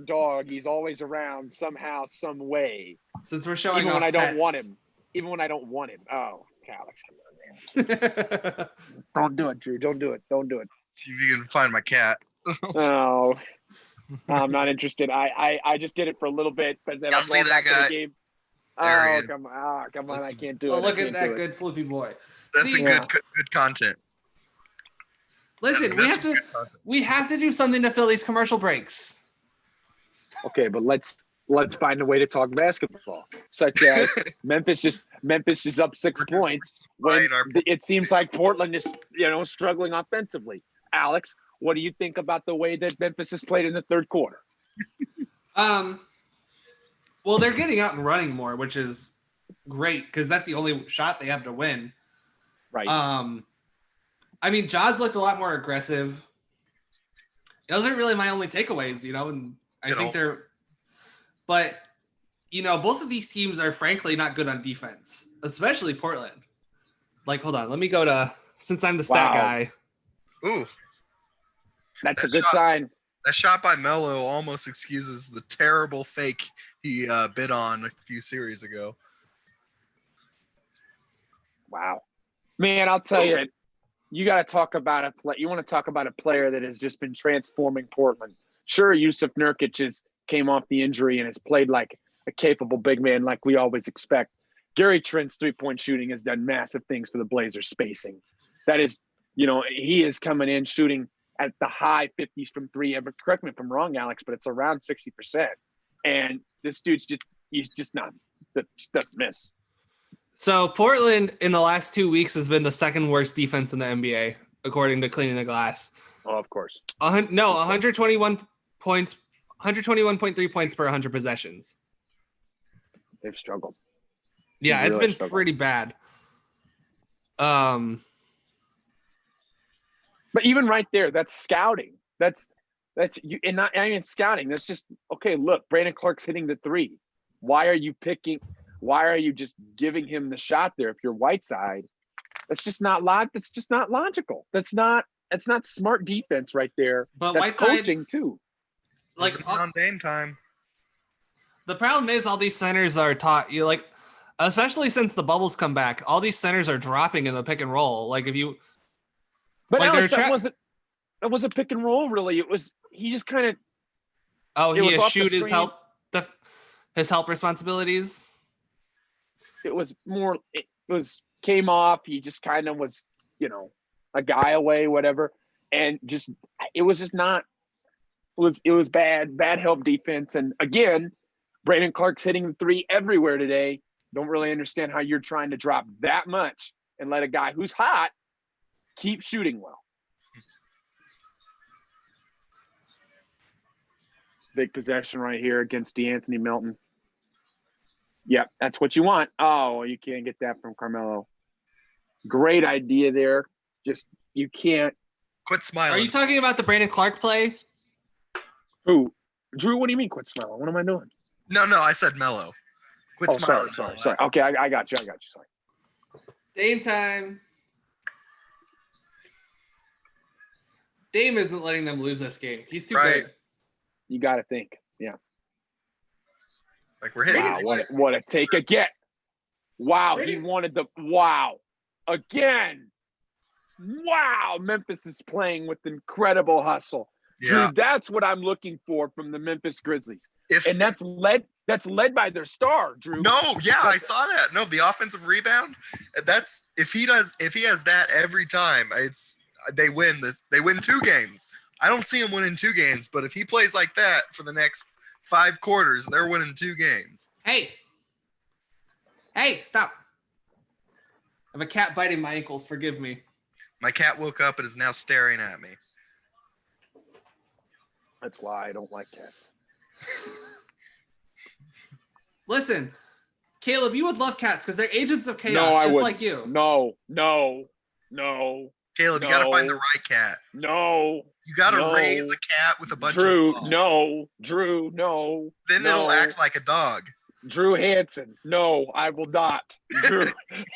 S5: dog. He's always around somehow, some way.
S1: Since we're showing
S5: even
S1: off
S5: when I don't
S1: pets.
S5: want him. Even when I don't want him. Oh, Alex, come on, man. Don't do it, Drew. Don't do it.
S2: See if you can find my cat.
S5: Oh, I'm not interested. I just did it for a little bit, but then
S2: I'll
S5: I'm
S2: see
S5: going
S2: that
S5: back to
S2: guy.
S5: the game.
S2: There he
S5: Oh,
S2: is.
S5: come on. I can't do it.
S1: Oh, look
S5: I
S1: at
S5: can't
S1: that
S5: do it.
S1: good floofy boy.
S2: That's
S1: See,
S2: a good content.
S1: Listen,
S2: That's good content.
S1: we have to do something to fill these commercial breaks.
S5: Okay, but let's find a way to talk basketball, such as Memphis is up 6 points when
S2: Fine, our-
S5: it seems like Portland is struggling offensively. Alex, what do you think about the way that Memphis has played in the third quarter?
S1: Well, they're getting out and running more, which is great because that's the only shot they have to win.
S5: Right.
S1: I mean, Jaws looked a lot more aggressive. Those are really my only takeaways, and I think but both of these teams are frankly not good on defense, especially Portland. Like, hold on, let me go to, since I'm the stat guy.
S2: Ooh,
S5: That's
S2: that
S5: a good
S2: shot-
S5: sign.
S2: that shot by Melo almost excuses the terrible fake he bid on a few series ago.
S5: Wow. Man, I'll tell you, you got to talk about you want to talk about a player that has just been transforming Portland. Sure, Yusuf Nurkic came off the injury and has played like a capable big man like we always expect. Gary Trent's three-point shooting has done massive things for the Blazers spacing. That is, he is coming in shooting at the high 50s from three. But correct me if I'm wrong, Alex, but it's around 60%. And this dude's just doesn't miss.
S1: So Portland in the last 2 weeks has been the second worst defense in the NBA, according to Cleaning the Glass.
S5: Oh, of course.
S1: 121 points, 121.3 points per 100 possessions.
S5: They've struggled.
S1: Yeah,
S5: They've
S1: it's
S5: really
S1: been
S5: struggled.
S1: pretty bad.
S5: But even right there, that's scouting. That's you, and not I mean scouting. That's just okay. Look, Brandon Clark's hitting the three. Why are you just giving him the shot there? If you're Whiteside, that's just not logical. That's not smart defense right there.
S1: But
S5: That's
S1: Whiteside,
S5: coaching too.
S1: like,
S2: Wasn't on Dame time.
S1: the problem is all these centers are taught especially since the bubbles come back, all these centers are dropping in the pick and roll. Like if you,
S5: But
S1: like,
S5: Alex,
S1: they're
S5: that wasn't pick and roll really. It was he just kind of
S1: he
S5: was off the
S1: eschewed his
S5: screen.
S1: his help responsibilities.
S5: it was more it was came off. He just kind of was a guy away, whatever, and just it was just not. It was bad help defense, and again, Brandon Clark's hitting the three everywhere today. Don't really understand how you're trying to drop that much and let a guy who's hot keep shooting well. Big possession right here against DeAnthony Melton. Yep, that's what you want. Oh, you can't get that from Carmelo. Great idea there. Just you can't.
S2: Quit
S1: Are
S2: smiling.
S1: you talking about the Brandon Clark play?
S5: Who? Drew, what do you mean quit smiling? What am I doing?
S2: No, I said Mello. Quit
S5: Oh,
S2: smiling.
S5: sorry. Okay, I got you. Sorry.
S1: Dame time. Dame isn't letting them lose this game. He's too
S2: Right.
S1: good.
S5: You got to think. Yeah.
S2: Like we're hitting.
S5: Wow, what a take a get. Wow, he
S1: Brandon-
S5: wanted the wow. again. Wow, Memphis is playing with incredible hustle.
S2: Yeah.
S5: Dude, that's what I'm looking for from the Memphis Grizzlies.
S2: If
S5: And that's led by their star, Drew.
S2: no, yeah, I saw that. No, the offensive rebound. That's if he has that every time, they win this. They win 2 games. I don't see him winning 2 games, but if he plays like that for the next 5 quarters, they're winning 2 games.
S1: Hey, stop! I have a cat biting my ankles. Forgive me.
S2: My cat woke up and is now staring at me.
S5: That's why I don't like cats.
S1: Listen, Caleb, you would love cats because they're agents of chaos,
S5: No, I
S1: just
S5: wouldn't.
S1: like you.
S5: No.
S2: Caleb, you gotta find the right cat.
S5: No.
S2: You gotta
S5: No.
S2: raise a cat with a bunch
S5: Drew,
S2: of dogs.
S5: no. Drew, no.
S2: Then
S5: no.
S2: it'll act like a dog.
S5: Drew Hansen, no, I will not. Drew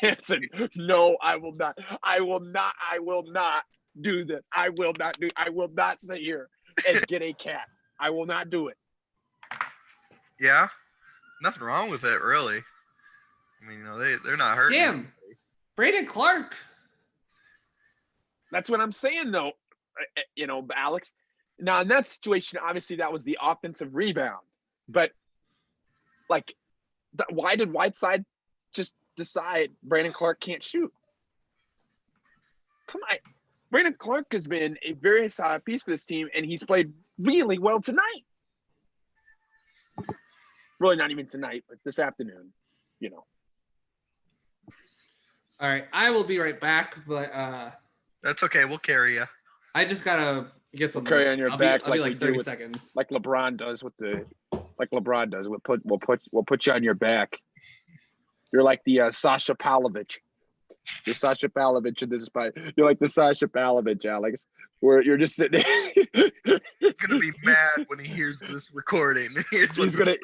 S5: Hansen, no, I will not. I will not do this. I will not sit here and get a cat. I will not do it.
S2: Yeah, nothing wrong with it, really. I mean, they're not hurting.
S1: Damn, Brandon Clark.
S5: That's what I'm saying, though. Alex. Now, in that situation, obviously, that was the offensive rebound. But, why did Whiteside just decide Brandon Clark can't shoot? Come on. Brandon Clark has been a very solid piece for this team, and he's played really well tonight. Really, not even tonight, but this afternoon,
S1: All right, I will be right back, but
S2: That's okay. We'll carry you.
S1: I just gotta get some.
S5: Carry on your back
S1: I'll be
S5: like we
S1: like
S5: do
S1: 30
S5: with-
S1: seconds.
S5: like LeBron does We'll put you on your back. You're like the Sasha Palovich. The Sasha Palovich in this fight. You're like the Sasha Palovich, Alex, where you're just sitting.
S2: He's gonna be mad when he hears this recording.
S5: he's gonna.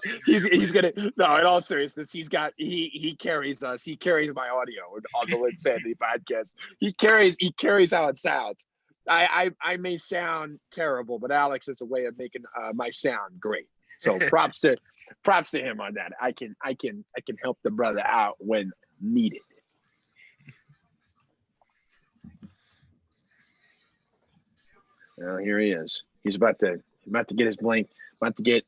S5: No, in all seriousness, he carries us. He carries my audio on the Linsanity podcast. He carries how it sounds. I may sound terrible, but Alex has a way of making my sound great. So props to him on that. I can help the brother out when needed. Well, here he is. He's about to get his blank. About to get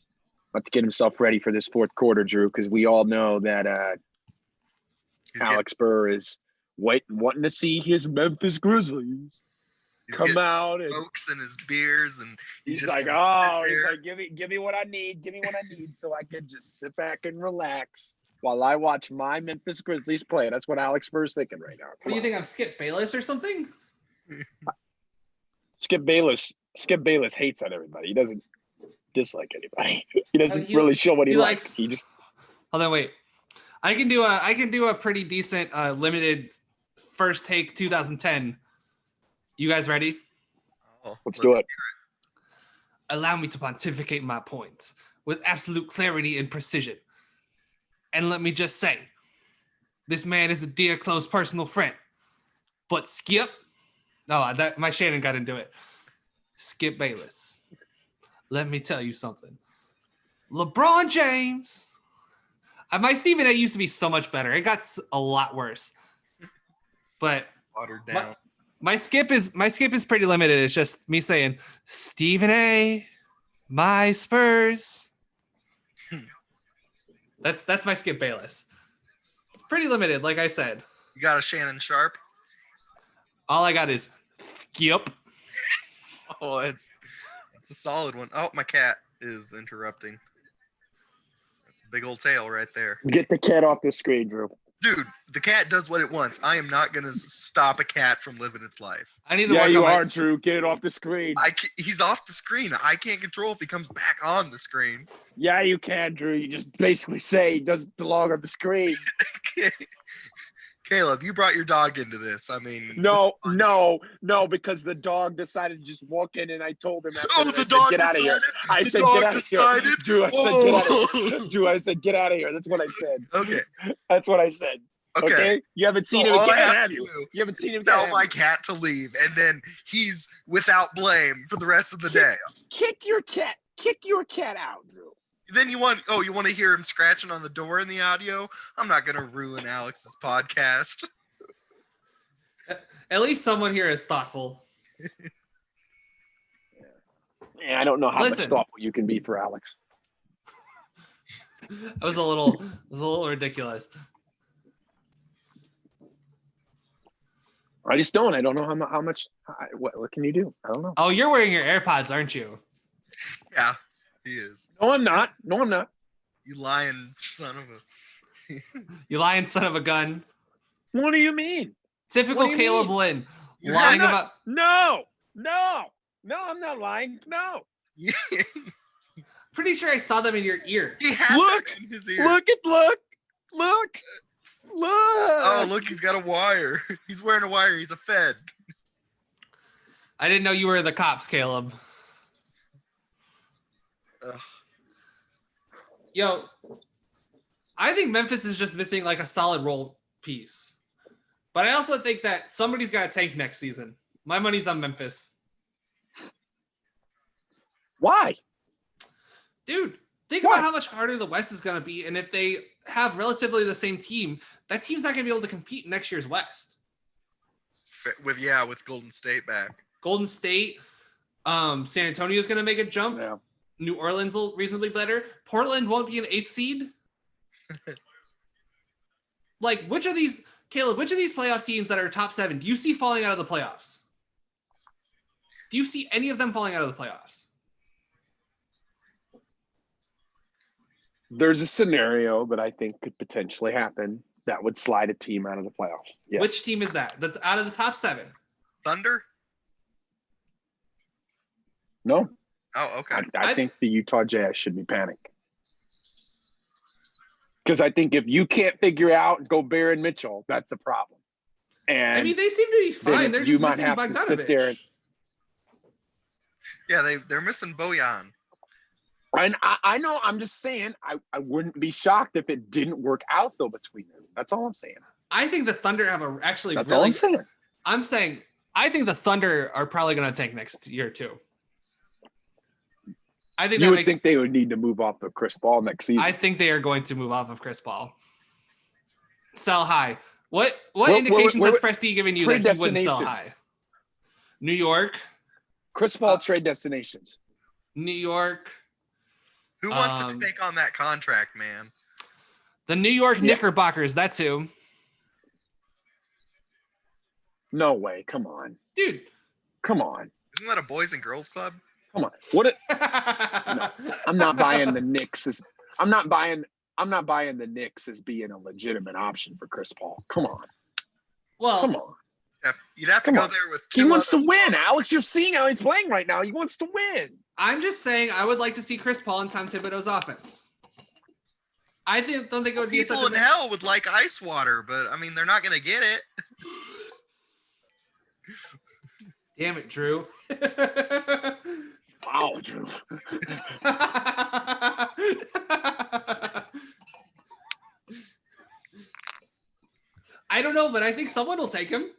S5: himself ready for this 4th quarter, Drew, because we all know that Alex Burr is wanting to see his Memphis Grizzlies come out, and
S2: Smokes and his beers, and
S5: he's
S2: just
S5: like,
S2: gonna sit
S5: he's
S2: there.
S5: like, give me what I need, so I can just sit back and relax while I watch my Memphis Grizzlies play. That's what Alex Burr's thinking right now.
S1: What do you think? I'm Skip Bayless or something?
S5: Skip Bayless hates on everybody. He doesn't dislike anybody. He doesn't
S1: He-
S5: really show what he
S1: he
S5: likes.
S1: likes-
S5: He just
S1: Hold on, wait. I can do a pretty decent limited first take 2010. You guys ready?
S2: Oh,
S5: let's do it.
S1: Allow me to pontificate my points with absolute clarity and precision. And let me just say, this man is a dear, close personal friend. But Skip, my Shannon got into it. Skip Bayless. Let me tell you something. LeBron James. My Stephen A used to be so much better. It got a lot worse. But
S2: Watered down.
S1: my skip is pretty limited. It's just me saying Stephen A, my Spurs. That's my Skip Bayless. It's pretty limited, like I said.
S2: You got a Shannon Sharp?
S1: All I got is Skip.
S2: Oh, that's a solid one. Oh, my cat is interrupting. That's a big old tail right there.
S5: get the cat off the screen, Drew.
S2: Dude, the cat does what it wants. I am not going to stop a cat from living its life.
S1: I need to
S5: Yeah,
S1: work
S5: you
S1: on
S5: are, Drew. Get it off the screen.
S2: He's off the screen. I can't control if he comes back on the screen.
S5: Yeah, you can, Drew. You just basically say he doesn't belong on the screen.
S2: Caleb, you brought your dog into this. I mean,
S5: No, because the dog decided to just walk in, and I told him.
S2: Oh, the dog
S5: "Get out of here."
S2: decided?
S5: I
S2: The
S5: said,
S2: dog
S5: "Get out of here."
S2: decided?
S5: Drew, I said, "Get out of here."
S2: Whoa.
S5: Drew, I said, "Get out of here." That's what I said.
S2: Okay.
S5: That's what I said.
S2: Okay.
S5: Okay. You haven't seen
S2: So
S5: him
S2: all I
S5: again,
S2: have
S5: have
S2: to
S5: you?
S2: do
S5: You haven't seen him
S2: Tell
S5: again.
S2: my cat to leave, and then he's without blame for the rest of the day.
S5: Kick your cat. Kick your cat out, Drew.
S2: Then you want to hear him scratching on the door in the audio? I'm not gonna ruin Alex's podcast.
S1: At least someone here is thoughtful.
S5: Yeah, I don't know how much
S1: Listen.
S5: thoughtful you can be for Alex.
S1: It was a little ridiculous.
S5: I just don't. I don't know how much. What can you do? I don't know.
S1: Oh, you're wearing your AirPods, aren't you?
S2: Yeah, he is.
S5: No, I'm not. No, I'm not.
S2: You lying son of a.
S1: You lying son of a gun.
S5: What do you mean?
S1: Typical
S5: What do you
S1: Caleb
S5: mean?
S1: Lynn.
S2: You're
S1: Lying
S5: not-
S1: about.
S5: No, I'm not lying. No.
S1: Pretty sure I saw them in your ear.
S2: He had
S3: Look!
S2: that in his ear.
S3: Look.
S2: Oh, look, he's got a wire. He's wearing a wire. He's a Fed.
S1: I didn't know you were the cops, Caleb.
S2: Ugh.
S1: Yo, I think Memphis is just missing like a solid role piece. But I also think that somebody's got to tank next season. My money's on Memphis.
S5: Why?
S1: Dude, think
S5: Why?
S1: about how much harder the West is going to be. And if they have relatively the same team, that team's not going to be able to compete in next year's West.
S2: With Golden State back.
S1: Golden State, San Antonio's going to make a jump.
S5: Yeah.
S1: New Orleans will reasonably better. Portland won't be an 8th seed. Like, Caleb, which of these playoff teams that are top 7 do you see falling out of the playoffs? Do you see any of them falling out of the playoffs?
S5: There's a scenario that I think could potentially happen that would slide a team out of the playoffs. Yes.
S1: Which team is that? That's out of the top 7.
S2: Thunder?
S5: No,
S2: Oh, okay.
S5: I think the Utah Jazz should be panicked. Because I think if you can't figure out Gobert and Mitchell, that's a problem. And
S1: I mean, they seem to be fine. They're
S5: you
S1: just
S5: might
S1: missing
S5: have to sit there
S1: Bogdanovich.
S5: and-
S2: Yeah, they're missing Bojan.
S5: And I know, I'm just saying, I wouldn't be shocked if it didn't work out, though, between them. That's all I'm saying.
S1: I think the Thunder have a actually
S5: That's all
S1: really.
S5: I'm saying.
S1: I'm saying I think the Thunder are probably going to tank next year too. I think
S5: You
S1: that
S5: would
S1: makes.
S5: think they would need to move off of Chris Paul next season.
S1: I think they are going to move off of Chris Paul. Sell high. What
S5: Where-
S1: indications
S5: where-
S1: has Presti given you
S5: trade
S1: that he wouldn't sell
S5: destinations.
S1: high? New York,
S5: Chris Paul trade destinations.
S1: New York,
S2: Who wants to
S1: Um,
S2: take on that contract, man?
S1: the New York
S5: Yeah.
S1: Knickerbockers. That's who,
S5: No way. Come on.
S1: dude.
S5: Come on.
S2: Isn't that a boys and girls club?
S5: Come on. I'm not buying the Knicks as I'm not buying the Knicks as being a legitimate option for Chris Paul. Come on.
S1: Well,
S5: Come on.
S2: You'd have to
S5: Come
S2: go
S5: on.
S2: there with
S5: He
S2: two
S5: wants to
S2: other-
S5: win, Alex. You're seeing how he's playing right now. He wants to win.
S1: I'm just saying I would like to see Chris Paul and Tom Thibodeau's offense. I don't think it would be
S2: People
S1: such
S2: in
S1: a
S2: hell would like ice water, but I mean, they're not going to get it.
S1: Damn it, Drew.
S5: Wow, Drew.
S1: I don't know, but I think someone will take him.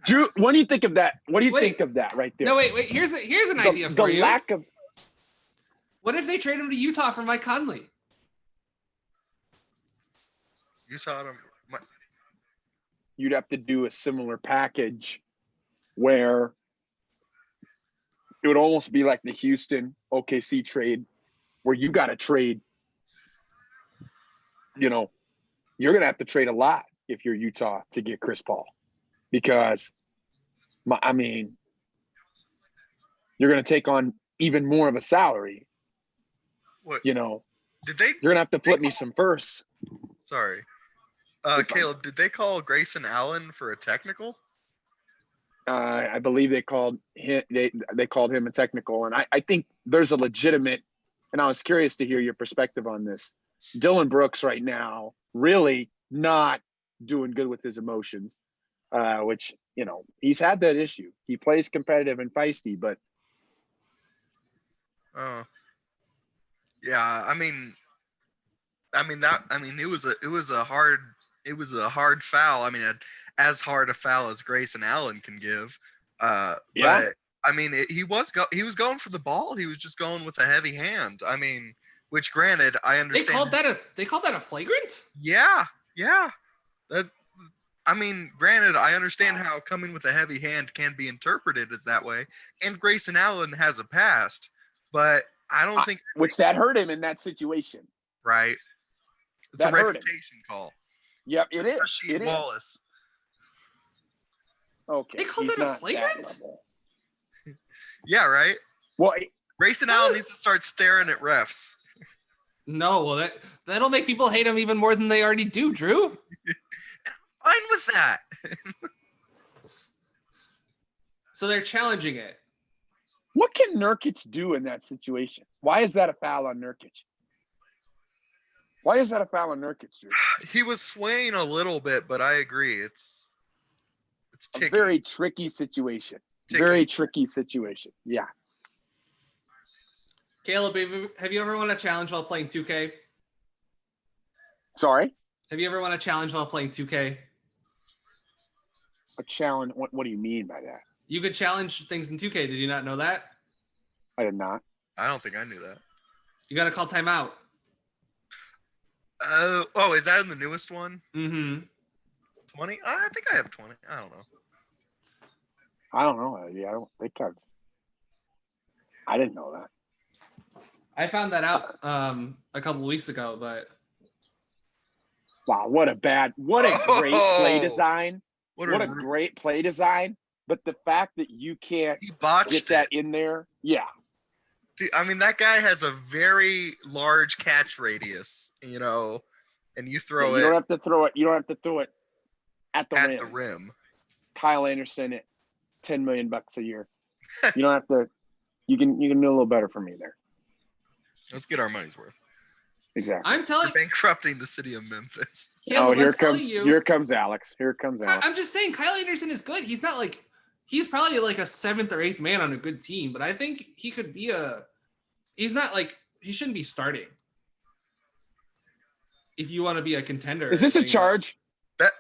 S5: Drew, what do you think of that? What do you
S1: Wait.
S5: think of that right there?
S1: No, wait. Here's an idea
S5: the
S1: for you.
S5: lack of
S1: What if they trade him to Utah for Mike Conley?
S2: You taught him.
S5: you'd have to do a similar package where it would almost be like the Houston OKC trade where you got to trade, you're going to have to trade a lot if you're Utah to get Chris Paul because you're going to take on even more of a salary.
S2: What
S5: Did they? You're going to have to flip me some firsts.
S2: Sorry. Caleb, did they call Grayson Allen for a technical?
S5: I believe they called him. They called him a technical, and I think there's a legitimate. And I was curious to hear your perspective on this. Dylan Brooks right now really not doing good with his emotions, which he's had that issue. He plays competitive and feisty, but
S2: Yeah, it was a hard foul. I mean, as hard a foul as Grayson Allen can give.
S5: Yeah.
S2: But I mean, he was going for the ball. He was just going with a heavy hand. I mean, which granted, I
S1: They
S2: understand.
S1: called that a flagrant?
S2: Yeah. That I mean, granted, I understand how coming with a heavy hand can be interpreted as that way, and Grayson Allen has a past, but I don't think
S5: Which that hurt him in that situation.
S2: right. It's
S5: That
S2: a
S5: hurt him.
S2: reputation call.
S5: Yep, it
S2: It's
S5: is.
S2: Rasheed
S5: It is.
S2: Wallace.
S5: Okay.
S1: They called
S5: he's
S1: that a
S5: not that
S1: flagrant?
S5: level.
S2: Yeah, right.
S5: Well,
S2: Grayson Allen needs to start staring at refs.
S1: No, well that'll make people hate him even more than they already do, Drew.
S2: Fine with that.
S1: So they're challenging it.
S5: what can Nurkic do in that situation? Why is that a foul on Nurkic? Why is that a foul on Nurkic, Drew?
S2: He was swaying a little bit, but I agree. It's
S5: A
S2: ticky.
S5: very tricky situation.
S2: Ticky.
S5: Very tricky situation. Yeah.
S1: Caleb, have you ever won a challenge while playing 2K?
S5: Sorry.
S1: Have you ever won a challenge while playing 2K?
S5: A challenge. What do you mean by that?
S1: You could challenge things in 2K. Did you not know that?
S5: I did not.
S2: I don't think I knew that.
S1: You got to call timeout.
S2: Oh, is that in the newest one?
S1: Mm-hmm.
S2: 20? I think I have 20. I don't know.
S5: I don't know. Yeah, I don't think I didn't know that.
S1: I found that out a couple weeks ago, but
S5: Wow, what a great play
S2: Oh,
S5: design. What a
S2: ru-
S5: great play design. But the fact that you can't
S2: he botched
S5: get that
S2: it.
S5: in there, yeah.
S2: Dude, I mean, that guy has a very large catch radius, and you throw
S5: You don't
S2: it
S5: have to throw it. You don't have to throw it at the
S2: at
S5: rim.
S2: the rim.
S5: Kyle Anderson at $10 million a year. You don't have to. You can do a little better for me there.
S2: Let's get our money's worth.
S5: Exactly.
S1: I'm telling
S2: We're bankrupting the city of Memphis.
S1: Caleb,
S5: here
S1: I'm telling
S5: comes
S1: you,
S5: here comes Alex. Here comes Alex.
S1: I'm just saying Kyle Anderson is good. He's not like he's probably like a 7th or 8th man on a good team, but I think he could be he's not like he shouldn't be starting. If you want to be a contender.
S5: Is this a
S1: thing,
S5: charge?
S2: That.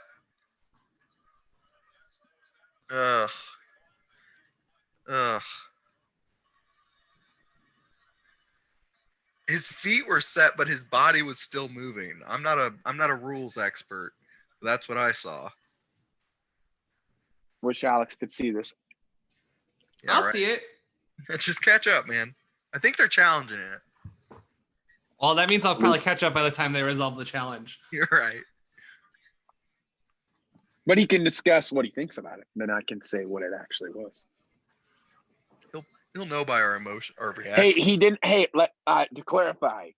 S2: Ugh. Ugh. His feet were set, but his body was still moving. I'm not a rules expert. But that's what I saw.
S5: Wish Alex could see this.
S2: Yeah,
S1: I'll
S2: right.
S1: see it.
S2: Just catch up, man. I think they're challenging it.
S1: Well, that means I'll probably catch up by the time they resolve the challenge.
S2: You're right.
S5: But he can discuss what he thinks about it. Then I can say what it actually was.
S2: He'll know by our emotion or reaction.
S5: Hey, he didn't. Hey, to clarify,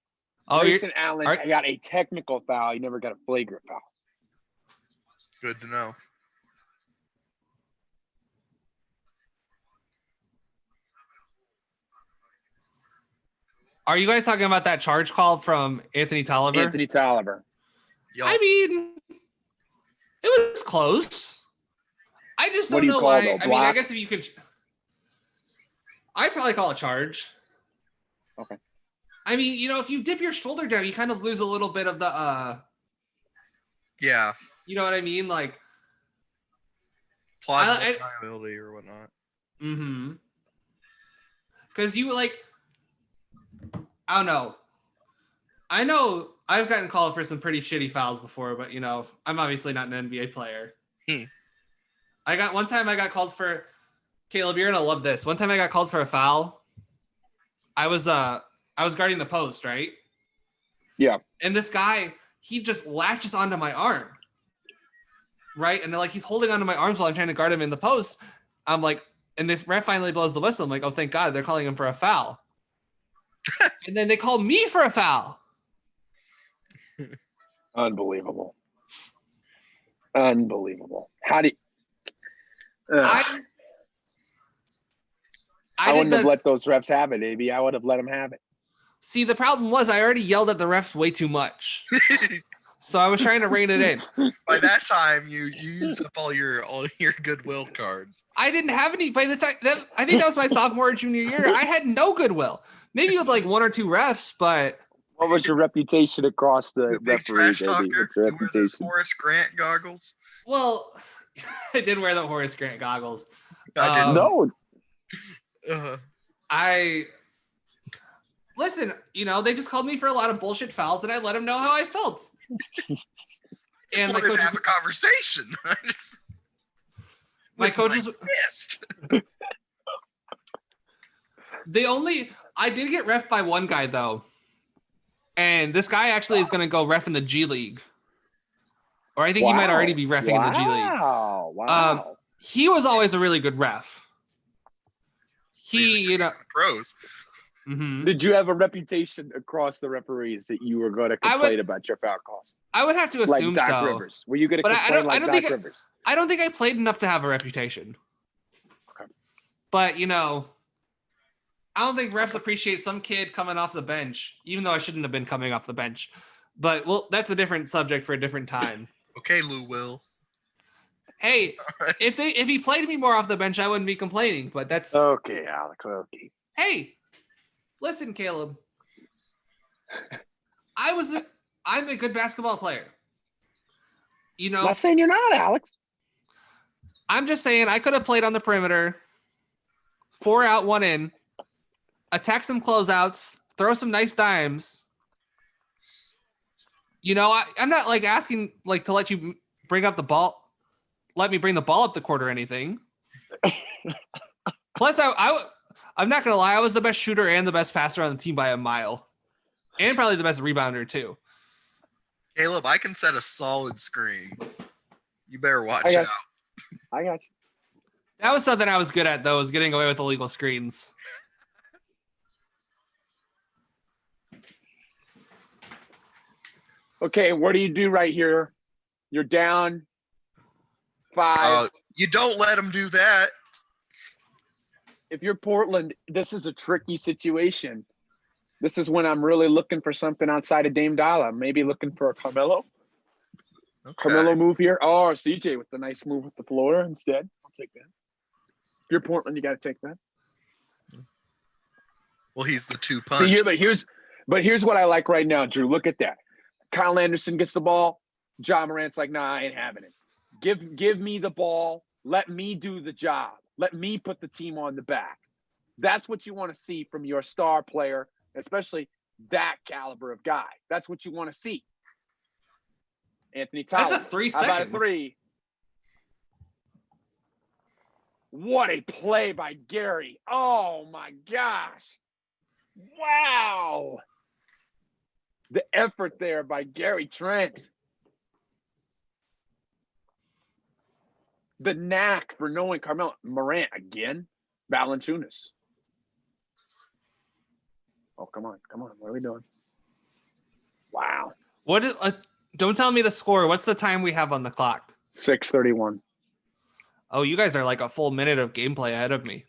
S1: Oh, you're,
S5: Grayson Allen
S1: are-
S5: got a technical foul. He never got a flagrant foul.
S2: Good to know.
S1: are you guys talking about that charge call from Anthony Tolliver?
S5: Anthony Tolliver.
S2: Y'all,
S1: I mean, it was close. I just
S5: What
S1: don't
S5: do you
S1: know
S5: call
S1: why.
S5: it, though?
S1: I mean, I
S5: Block?
S1: guess if you could, I'd probably call a charge.
S5: Okay.
S1: I mean, if you dip your shoulder down, you kind of lose a little bit of the,
S2: yeah,
S1: you know what I mean? Like,
S2: plausible
S1: I-
S2: deniability or whatnot.
S1: mm-hmm. Because you like, I don't know. I know I've gotten called for some pretty shitty fouls before, but I'm obviously not an NBA player. One time I got called for, Caleb, you're gonna love this. One time I got called for a foul. I was guarding the post, right?
S5: Yeah.
S1: And this guy, he just latches onto my arm. Right? And he's holding onto my arms while I'm trying to guard him in the post. I'm like, and the ref finally blows the whistle. I'm like, oh, thank God, they're calling him for a foul. And then they call me for a foul.
S5: Unbelievable. Unbelievable. How do you,
S1: I
S5: I wouldn't
S1: did
S5: have let those refs have it, AB. I would have let them have it.
S1: See, the problem was I already yelled at the refs way too much. So I was trying to rein it in.
S2: By that time, you used up all your goodwill cards.
S1: I didn't have any by the time I think that was my sophomore or junior year. I had no goodwill. Maybe with like 1 or 2 refs, but
S5: What was your reputation across the
S2: You big
S5: referees,
S2: trash
S5: AB?
S2: talker.
S5: What's your
S2: You wear those
S5: reputation?
S2: Horace Grant goggles.
S1: well, I did wear the Horace Grant goggles.
S2: I didn't.
S5: No.
S1: I listen, they just called me for a lot of bullshit fouls and I let them know how I felt.
S2: Just
S1: And my
S2: wanted to have
S1: coaches,
S2: a conversation.
S1: my
S2: With
S1: coaches,
S2: fist.
S1: I did get ref by one guy though. And this guy actually is going to go ref in the G League. Or I think he might already be reffing in the G League.
S5: Wow.
S1: He was always a really good ref.
S2: He's
S1: He,
S2: in the pros.
S1: mhm.
S5: Did you have a reputation across the referees that you were going to
S1: I would-
S5: complain about your foul calls?
S1: I would have to
S5: Like
S1: assume
S5: Doc
S1: so.
S5: Rivers. Were you going to
S1: But I
S5: complain
S1: don't- I
S5: like
S1: don't
S5: Doc
S1: think
S5: Rivers?
S1: I don't think I played enough to have a reputation.
S5: Okay.
S1: But, I don't think refs appreciate some kid coming off the bench, even though I shouldn't have been coming off the bench. But, well, that's a different subject for a different time.
S2: Okay, Lou Will.
S1: Hey, if he played me more off the bench, I wouldn't be complaining. But that's
S5: Okay, Alex. Okay.
S1: hey, listen, Caleb. I'm a good basketball player.
S5: Not saying you're not, Alex.
S1: I'm just saying I could have played on the perimeter, 4 out, 1 in, attack some closeouts, throw some nice dimes. I'm not like asking like to let you bring up the ball, let me bring the ball up the court or anything. Plus, I'm not gonna lie, I was the best shooter and the best passer on the team by a mile, and probably the best rebounder too.
S2: Caleb, I can set a solid screen. You better watch
S5: I got
S2: out.
S5: I got you.
S1: That was something I was good at, though, was getting away with illegal screens.
S5: Okay, what do you do right here? You're down 5.
S2: You don't let him do that.
S5: If you're Portland, this is a tricky situation. This is when I'm really looking for something outside of Dame Dollar. Maybe looking for a Carmelo.
S2: Okay.
S5: Carmelo move here. Oh, CJ with the nice move with the floor instead. I'll take that. If you're Portland, you got to take that.
S2: Well, he's the 2 punch.
S5: See here, but here's what I like right now, Drew. Look at that. Kyle Anderson gets the ball. John Morant's like, nah, I ain't having it. Give me the ball. Let me do the job. Let me put the team on the back. That's what you want to see from your star player, especially that caliber of guy. That's what you want to see. Anthony Tyler.
S1: That's a 3
S5: How about a
S1: seconds.
S5: 3? What a play by Gary. Oh, my gosh. Wow. The effort there by Gary Trent. The knack for knowing Carmelo. Morant again. Valanciunas. Oh, come on. What are we doing? Wow.
S1: Don't tell me the score. What's the time we have on the clock?
S5: 6:31.
S1: Oh, you guys are like a full minute of gameplay ahead of me.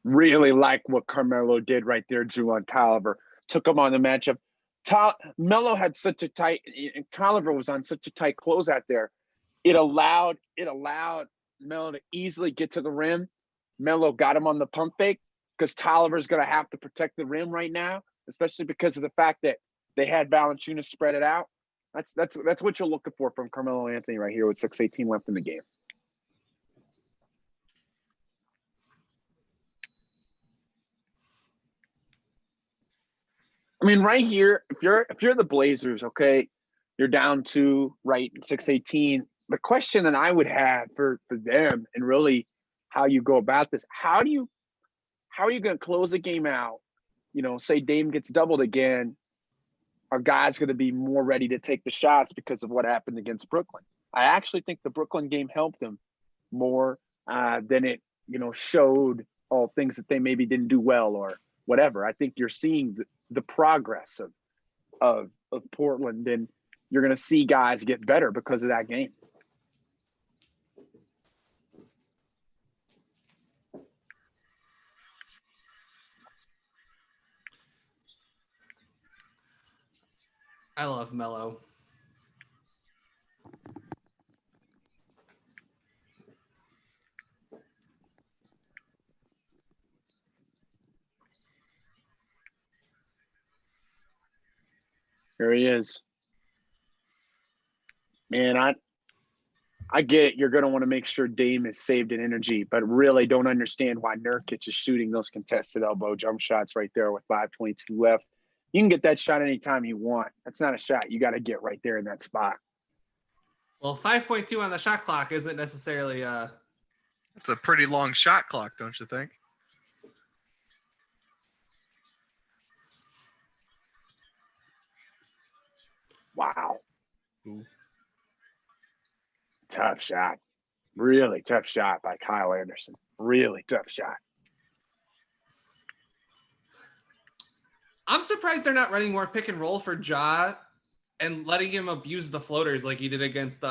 S5: Really like what Carmelo did right there, Drew, on Tolliver. Took him on the matchup. Melo had such a tight, and Tolliver was on such a tight close out there. It allowed Melo to easily get to the rim. Melo got him on the pump fake because Tolliver's going to have to protect the rim right now, especially because of the fact that they had Valanciunas spread it out. That's what you're looking for from Carmelo Anthony right here with 6:18 left in the game. I mean, right here, if you're the Blazers, okay, you're down 2, right, 6:18. The question that I would have for them, and really how you go about this, how are you going to close a game out? Say Dame gets doubled again, are guys going to be more ready to take the shots because of what happened against Brooklyn? I actually think the Brooklyn game helped them more than it, showed all things that they maybe didn't do well or whatever. I think you're seeing the progress of Portland, and you're going to see guys get better because of that game.
S1: I love Melo.
S5: Here he is. Man, I get it. You're going to want to make sure Dame is saved in energy, but really don't understand why Nurkic is shooting those contested elbow jump shots right there with 5:22 left. You can get that shot anytime you want. That's not a shot. You got to get right there in that spot.
S1: Well, 5.2 on the shot clock isn't necessarily
S2: It's a pretty long shot clock, don't you think?
S5: Wow.
S2: Ooh.
S5: Tough shot. Really tough shot by Kyle Anderson. Really tough shot.
S1: I'm surprised they're not running more pick and roll for Ja and letting him abuse the floaters like he did against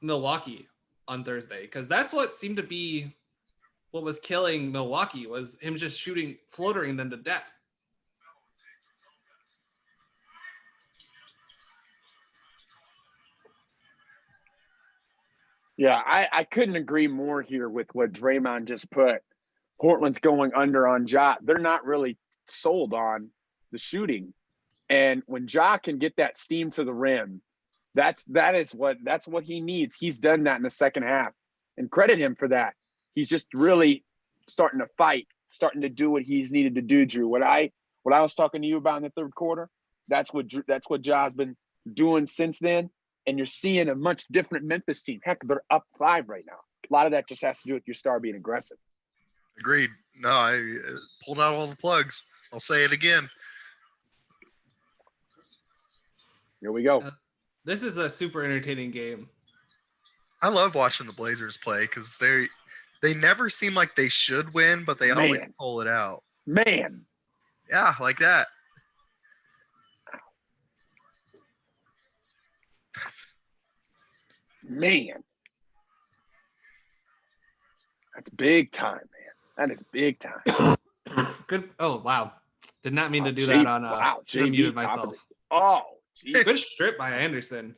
S1: Milwaukee on Thursday, because that's what seemed to be what was killing Milwaukee, was him just shooting floatering them to death.
S5: Yeah, I couldn't agree more here with what Draymond just put. Portland's going under on Ja. They're not really sold on the shooting. And when Ja can get that steam to the rim, that's what he needs. He's done that in the second half. And credit him for that. He's just really starting to fight, starting to do what he's needed to do, Drew. What I was talking to you about in the third quarter, that's what Ja's been doing since then. And you're seeing a much different Memphis team. Heck, they're up 5 right now. A lot of that just has to do with your star being aggressive.
S2: Agreed. No, I pulled out all the plugs. I'll say it again.
S5: Here we go.
S1: This is a super entertaining game.
S2: I love watching the Blazers play because they never seem like they should win, but they always pull it out.
S5: Man.
S2: Yeah, like that.
S5: Man. That's big time, man. That is big time.
S1: Good. Oh, wow. Did not mean to do
S5: J-
S1: that on
S5: wow,
S1: should have
S5: JB
S1: muted
S5: top of
S1: myself.
S5: Oh, geez.
S1: Good strip by Anderson.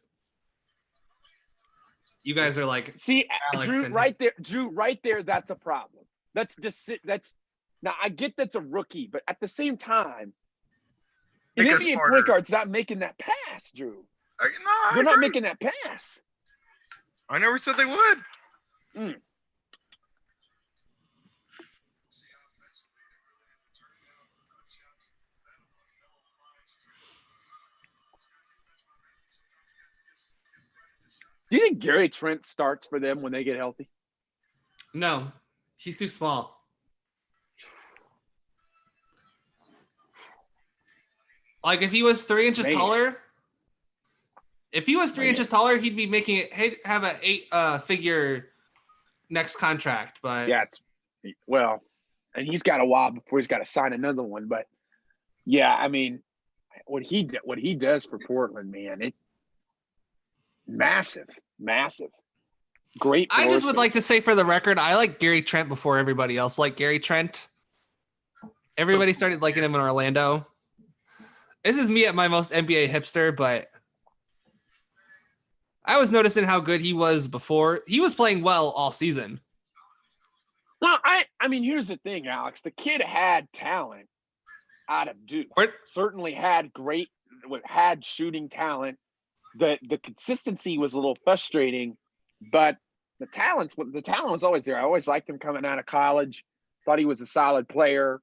S1: You guys are like,
S5: See,
S1: Alex
S5: Drew,
S1: and
S5: right there, that's a problem. Now I get that's a rookie, but at the same time,
S2: Make
S5: an
S2: us
S5: NBA
S2: smarter.
S5: point guard's not making that pass, Drew. They're not making that pass.
S2: I never said they would.
S5: Do you think Gary Trent starts for them when they get healthy?
S1: no, he's too small. Like if he was 3 inches taller, he'd be making it. He'd have a 8-figure next contract. But
S5: Yeah, and he's got a while before he's got to sign another one. But yeah, I mean, what he does for Portland, man, it massive. Great.
S1: I just would like to say for the record, I like Gary Trent before everybody else liked Gary Trent. Everybody started liking him in Orlando. This is me at my most NBA hipster, but I was noticing how good he was before. He was playing well all season.
S5: Well, I mean, here's the thing, Alex. The kid had talent out of Duke. Certainly had shooting talent. The consistency was a little frustrating, but the talent was always there. I always liked him coming out of college. Thought he was a solid player.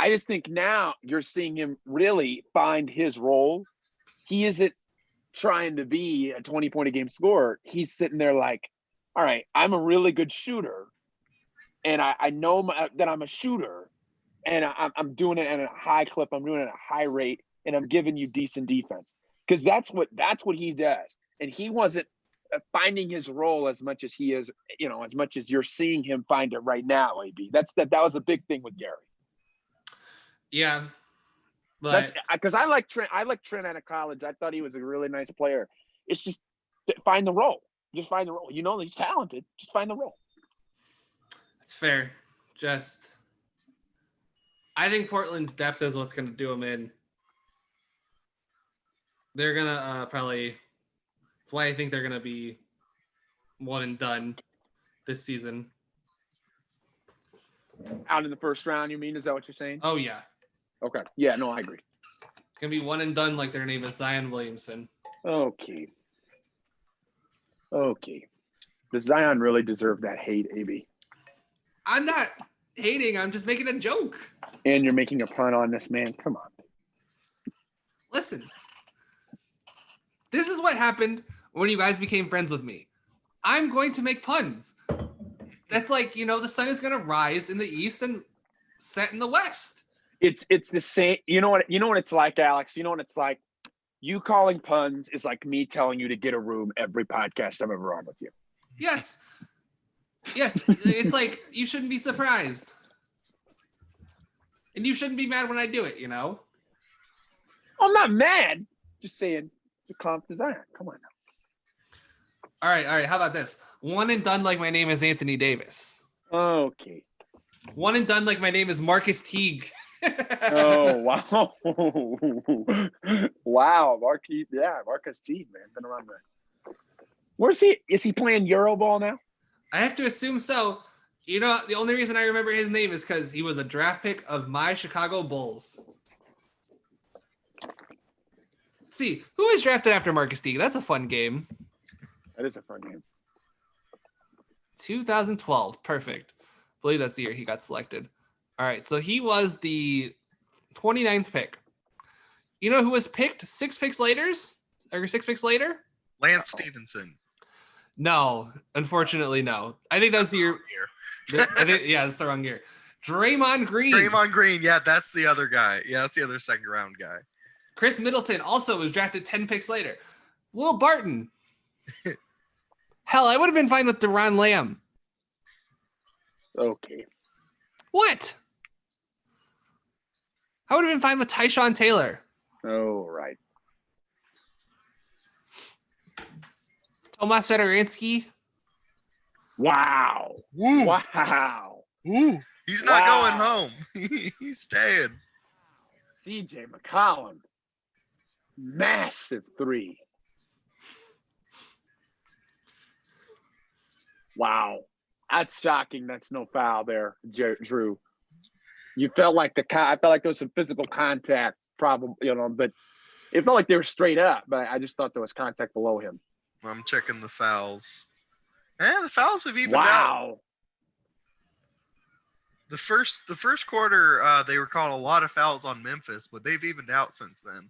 S5: I just think now you're seeing him really find his role. He isn't trying to be a 20-point-a-game scorer. He's sitting there like, all right, I'm a really good shooter, and I know that I'm a shooter, and I'm doing it at a high clip. I'm doing it at a high rate, and I'm giving you decent defense, because that's what he does. And he wasn't finding his role as much as he is, as much as you're seeing him find it right now. AB, that was the big thing with Gary.
S1: Yeah, but
S5: that's because I like Trent. I like Trent out of college. I thought he was a really nice player. It's just find the role. Just find the role. He's talented. Just find the role.
S1: That's fair. I think Portland's depth is what's going to do them in. They're going to probably – that's why I think they're going to be one and done this season.
S5: Out in the first round, you mean? Is that what you're saying?
S1: Oh, yeah.
S5: Okay. Yeah, no, I agree.
S1: Gonna be one and done like their name is Zion Williamson.
S5: Okay. Does Zion really deserve that hate, AB?
S1: I'm not hating. I'm just making a joke.
S5: And you're making a pun on this man? Come on.
S1: Listen, this is what happened when you guys became friends with me. I'm going to make puns. That's like, the sun is going to rise in the east and set in the west.
S5: It's the same. You know what it's like, Alex? You know what it's like? You calling puns is like me telling you to get a room every podcast I'm ever on with you.
S1: Yes. It's like you shouldn't be surprised. And you shouldn't be mad when I do it,
S5: I'm not mad. Just saying the comp design. Come on now.
S1: All right. How about this? One and done like my name is Anthony Davis.
S5: Okay.
S1: One and done like my name is Marcus Teague.
S5: Oh, wow. Wow. Marcus Teague, man. Been around there. Where's he? Is he playing Euroball now?
S1: I have to assume so. The only reason I remember his name is because he was a draft pick of my Chicago Bulls. Let's see, who was drafted after Marcus Teague? That's a fun game.
S5: That is a fun game.
S1: 2012. Perfect. I believe that's the year he got selected. All right, so he was the 29th pick. You know who was picked 6 picks later?
S2: Lance Stevenson.
S1: No, unfortunately, no. I think that was the year. That's the wrong year. Draymond Green.
S2: Draymond Green. Yeah, that's the other guy. Yeah, that's the other second round guy.
S1: Chris Middleton also was drafted 10 picks later. Will Barton. Hell, I would have been fine with Deron Lamb.
S5: Okay.
S1: What? I would have been fine with Tyshawn Taylor.
S5: Oh, right.
S1: Tomas Satoransky.
S5: Wow.
S2: Woo.
S5: Wow.
S2: Woo. He's not
S5: Wow.
S2: going home. He's staying.
S5: CJ McCollum. Massive 3. Wow. That's shocking. That's no foul there, Drew. You felt like I felt like there was some physical contact, probably, but it felt like they were straight up, but I just thought there was contact below him.
S2: I'm checking the fouls. The fouls have evened out.
S5: Wow.
S2: The first quarter, they were calling a lot of fouls on Memphis, but they've evened out since then.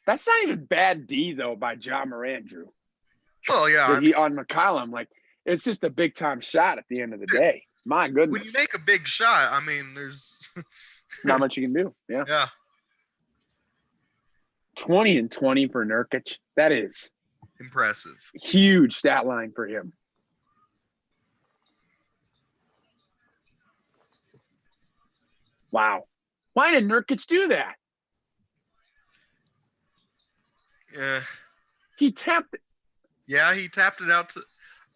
S5: That's not even bad D though by John Morant, Drew.
S2: Well, yeah.
S5: That he on McCollum, like it's just a big time shot at the end of the day. My goodness.
S2: When you make a big shot, I mean, there's
S5: not much you can do. Yeah.
S2: Yeah.
S5: 20 and 20 for Nurkic. That is
S2: Impressive.
S5: huge stat line for him. Wow. Why did Nurkic do that?
S2: Yeah.
S5: He tapped it.
S2: Yeah, he tapped it out to.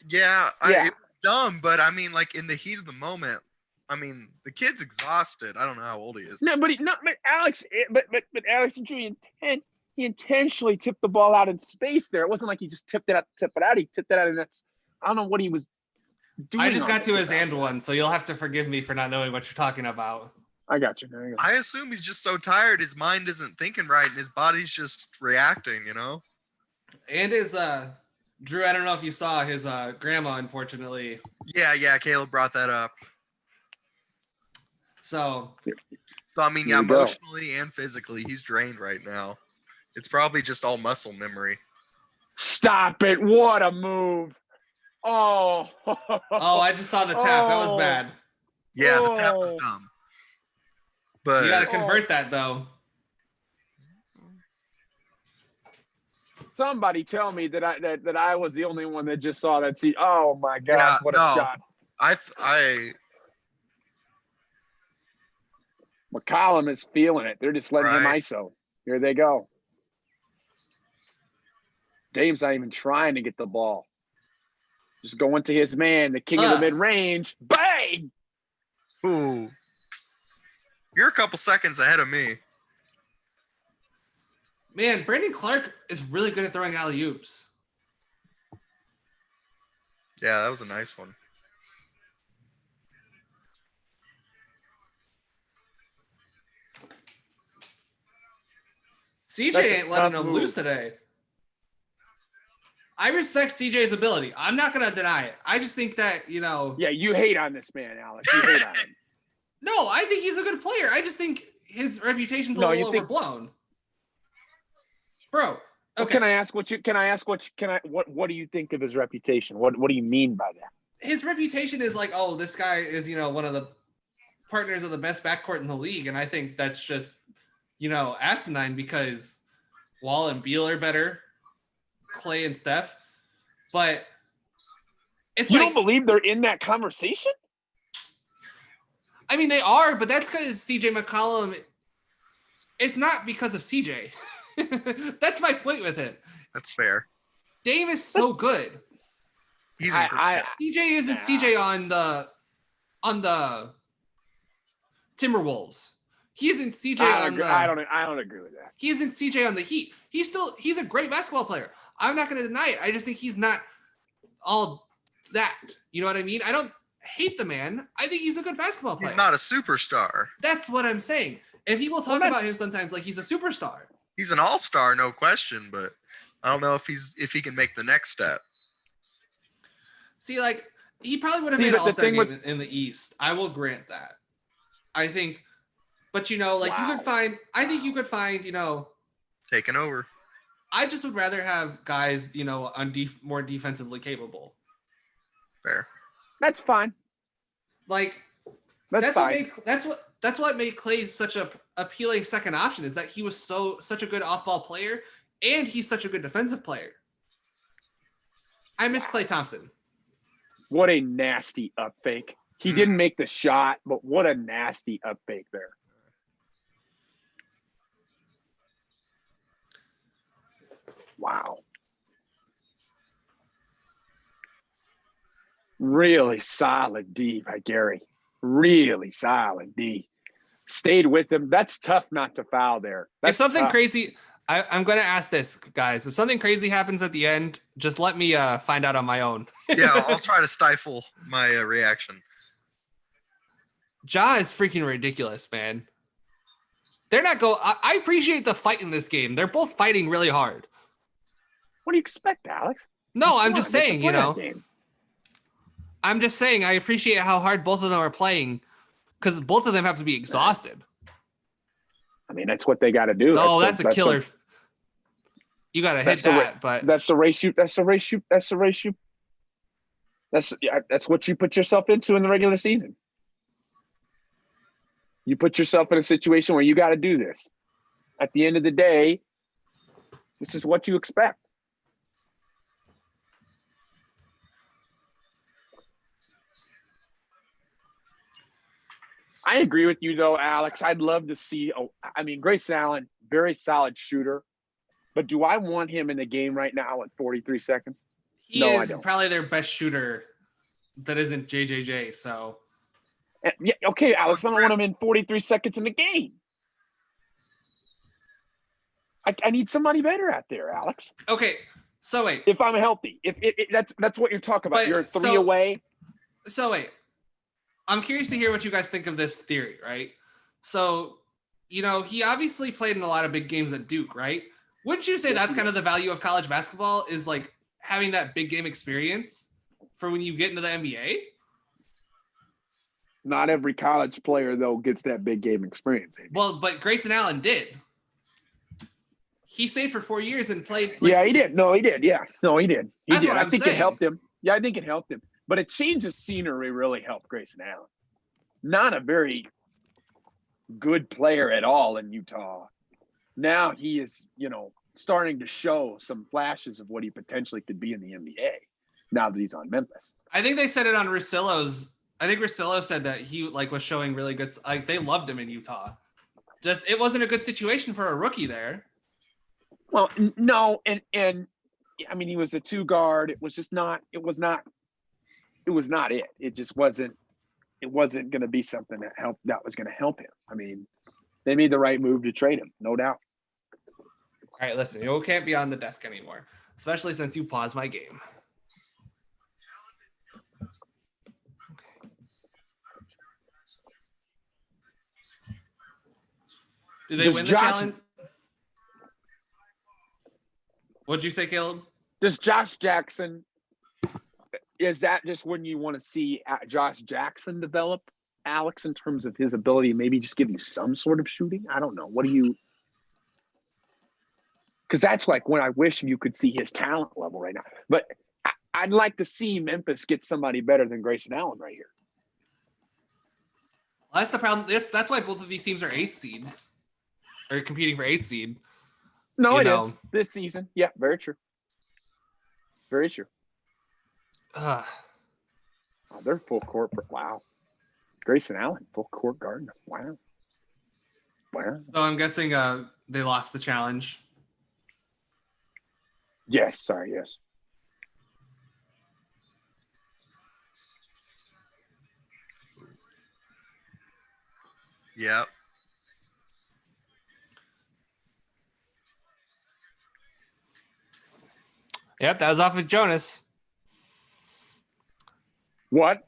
S2: Yeah, it was dumb, but I mean, like in the heat of the moment, I mean, the kid's exhausted. I don't know how old he is.
S5: No, but Alex, but Alex and Drew, he intentionally tipped the ball out in space there. It wasn't like he just tipped it out. He tipped it out, and that's I don't know what he was doing.
S1: I just
S5: on
S1: got
S5: the
S1: to his
S5: tip out.
S1: and one, so you'll have to forgive me for not knowing what you're talking about.
S5: I got you.
S2: I assume he's just so tired, his mind isn't thinking right, and his body's just reacting.
S1: And his Drew, I don't know if you saw his grandma, unfortunately.
S2: Yeah. Caleb brought that up.
S1: So
S2: I mean,
S5: There
S2: yeah,
S5: you go.
S2: emotionally and physically, he's drained right now. It's probably just all muscle memory.
S5: Stop it! What a move! Oh.
S1: oh, I just saw the tap. That was
S5: Oh.
S1: bad.
S2: Yeah, the tap was
S5: Oh.
S2: dumb. But
S1: You got to convert that though.
S5: Somebody tell me that I was the only one that just saw that. Oh my God!
S2: Yeah,
S5: What a
S2: no.
S5: shot!
S2: I
S5: McCollum is feeling it. They're just letting him
S2: Right.
S5: ISO. Here they go. Dame's not even trying to get the ball. Just going to his man, the king of the mid-range. Bang!
S2: ooh. You're a couple seconds ahead of me.
S1: Man, Brandon Clark is really good at throwing alley-oops.
S2: Yeah, that was a nice one.
S1: CJ
S5: That's a
S1: ain't letting
S5: tough
S1: him
S5: move.
S1: loose today. I respect CJ's ability. I'm not going to deny it. I just think that,
S5: Yeah, you hate on this man, Alex. You hate on him.
S1: no, I think he's a good player. I just think his reputation's a
S5: No,
S1: little
S5: you think-
S1: overblown. Bro,
S5: Well,
S1: okay.
S5: can I ask what do you think of his reputation? What do you mean by that?
S1: His reputation is like, oh, this guy is, one of the partners of the best backcourt in the league. And I think that's just, asinine because Wall and Beal are better, Clay and Steph. But it's
S5: You
S1: like,
S5: don't believe they're in that conversation?
S1: I mean, they are, but that's because CJ McCollum. It's not because of CJ. That's my point with it.
S2: That's fair.
S1: Dame is so good.
S2: He's
S5: I
S1: CJ isn't
S5: Nah.
S1: CJ on the Timberwolves. He isn't CJ
S5: I
S1: on
S5: don't,
S1: the.
S5: agree, I don't agree with that.
S1: He isn't CJ on the Heat. He's a great basketball player. I'm not going to deny it. I just think he's not all that. You know what I mean? I don't hate the man. I think he's a good basketball player.
S2: not a superstar.
S1: That's what I'm saying. And people talk
S5: Well,
S1: about him sometimes like he's a superstar.
S2: He's an all-star, no question, but I don't know if he can make the next step.
S1: See, like he probably would have
S5: See,
S1: made
S5: but
S1: an
S5: the
S1: all-star
S5: thing
S1: game
S5: with-
S1: in the East. I will grant that. I think, but you could
S5: Wow.
S1: find. I think you could find.
S2: Taking over.
S1: I just would rather have guys, more defensively capable.
S2: Fair.
S5: That's fine.
S1: Like
S5: That's fine.
S1: That's what made Clay such a appealing second option is that he was such a good off-ball player and he's such a good defensive player. I miss Klay Thompson.
S5: What a nasty up fake. He didn't make the shot, but what a nasty up fake there. Wow. Really solid D by Gary. Really solid D. Stayed with him. That's tough not to foul there. That's
S1: If something
S5: tough.
S1: crazy, I'm going to ask this, guys. If something crazy happens at the end, just let me find out on my own.
S2: Yeah, I'll try to stifle my reaction.
S1: Ja is freaking ridiculous, man. They're not go. I appreciate the fight in this game. They're both fighting really hard.
S5: What do you expect, Alex?
S1: No,
S5: Come
S1: I'm
S5: on,
S1: just
S5: it's a
S1: saying,
S5: playoff game.
S1: I'm just saying I appreciate how hard both of them are playing because both of them have to be exhausted.
S5: I mean, that's what they got to do.
S1: Oh, that's a killer. You got to hit
S5: that's the
S1: that, but
S5: That's the race you. That's the race you. That's the race you. That's what you put yourself into in the regular season. You put yourself in a situation where you got to do this. At the end of the day, this is what you expect. I agree with you, though, Alex. I'd love to see. Grayson Allen, very solid shooter, but do I want him in the game right now at 43 seconds?
S1: he
S5: No, I
S1: is
S5: don't.
S1: probably their best shooter that isn't JJJ. So
S5: Yeah, okay, Alex. I don't want him in 43 seconds in the game. I need somebody better out there, Alex.
S1: okay, so wait,
S5: If I'm healthy, that's what you're talking about.
S1: But-
S5: You're three
S1: so-
S5: away.
S1: I'm curious to hear what you guys think of this theory, right? So, he obviously played in a lot of big games at Duke, right? Wouldn't you say
S5: Yes,
S1: that's
S5: he
S1: kind of the value of college basketball is like having that big game experience for when you get into the NBA?
S5: Not every college player though gets that big game experience. Amy.
S1: Well, but Grayson Allen did. He stayed for 4 years and played.
S5: Yeah, he did. No, he did. Yeah, no, he did. He
S1: That's
S5: did.
S1: what
S5: I
S1: I'm
S5: think
S1: saying.
S5: it helped him. Yeah, I think it helped him. But a change of scenery really helped Grayson Allen. Not a very good player at all in Utah. Now he is, starting to show some flashes of what he potentially could be in the NBA. Now that he's on Memphis.
S1: I think they said it on Russillo's. I think Russillo said that he was showing really good. Like they loved him in Utah. Just it wasn't a good situation for a rookie there.
S5: Well, no, and I mean he was a two guard. It was just not. It was not it. It just wasn't. It wasn't going to be something that was going to help him. I mean, they made the right move to trade him, no doubt.
S1: All right, listen, you can't be on the desk anymore, especially since you paused my game. Did they
S5: Does
S1: win the
S5: Josh-
S1: challenge? What'd you say, Caleb?
S5: Does Josh Jackson, is that just when you want to see Josh Jackson develop, Alex, in terms of his ability, maybe just give you some sort of shooting? I don't know. What do you, because that's like when I wish you could see his talent level right now. But I'd like to see Memphis get somebody better than Grayson Allen right here.
S1: Well, that's the problem. That's why both of these teams are 8 seeds. Or competing for 8 seed.
S5: No,
S1: You
S5: it
S1: know.
S5: is this season. Yeah, very true. Very true.
S1: Uh,
S5: Oh, they're full court. Wow. Grayson Allen, full court guard. Wow. Wow.
S1: so I'm guessing they lost the challenge.
S5: Yes. Sorry. Yes.
S2: Yep.
S1: Yep, that was off of Jonas.
S5: What?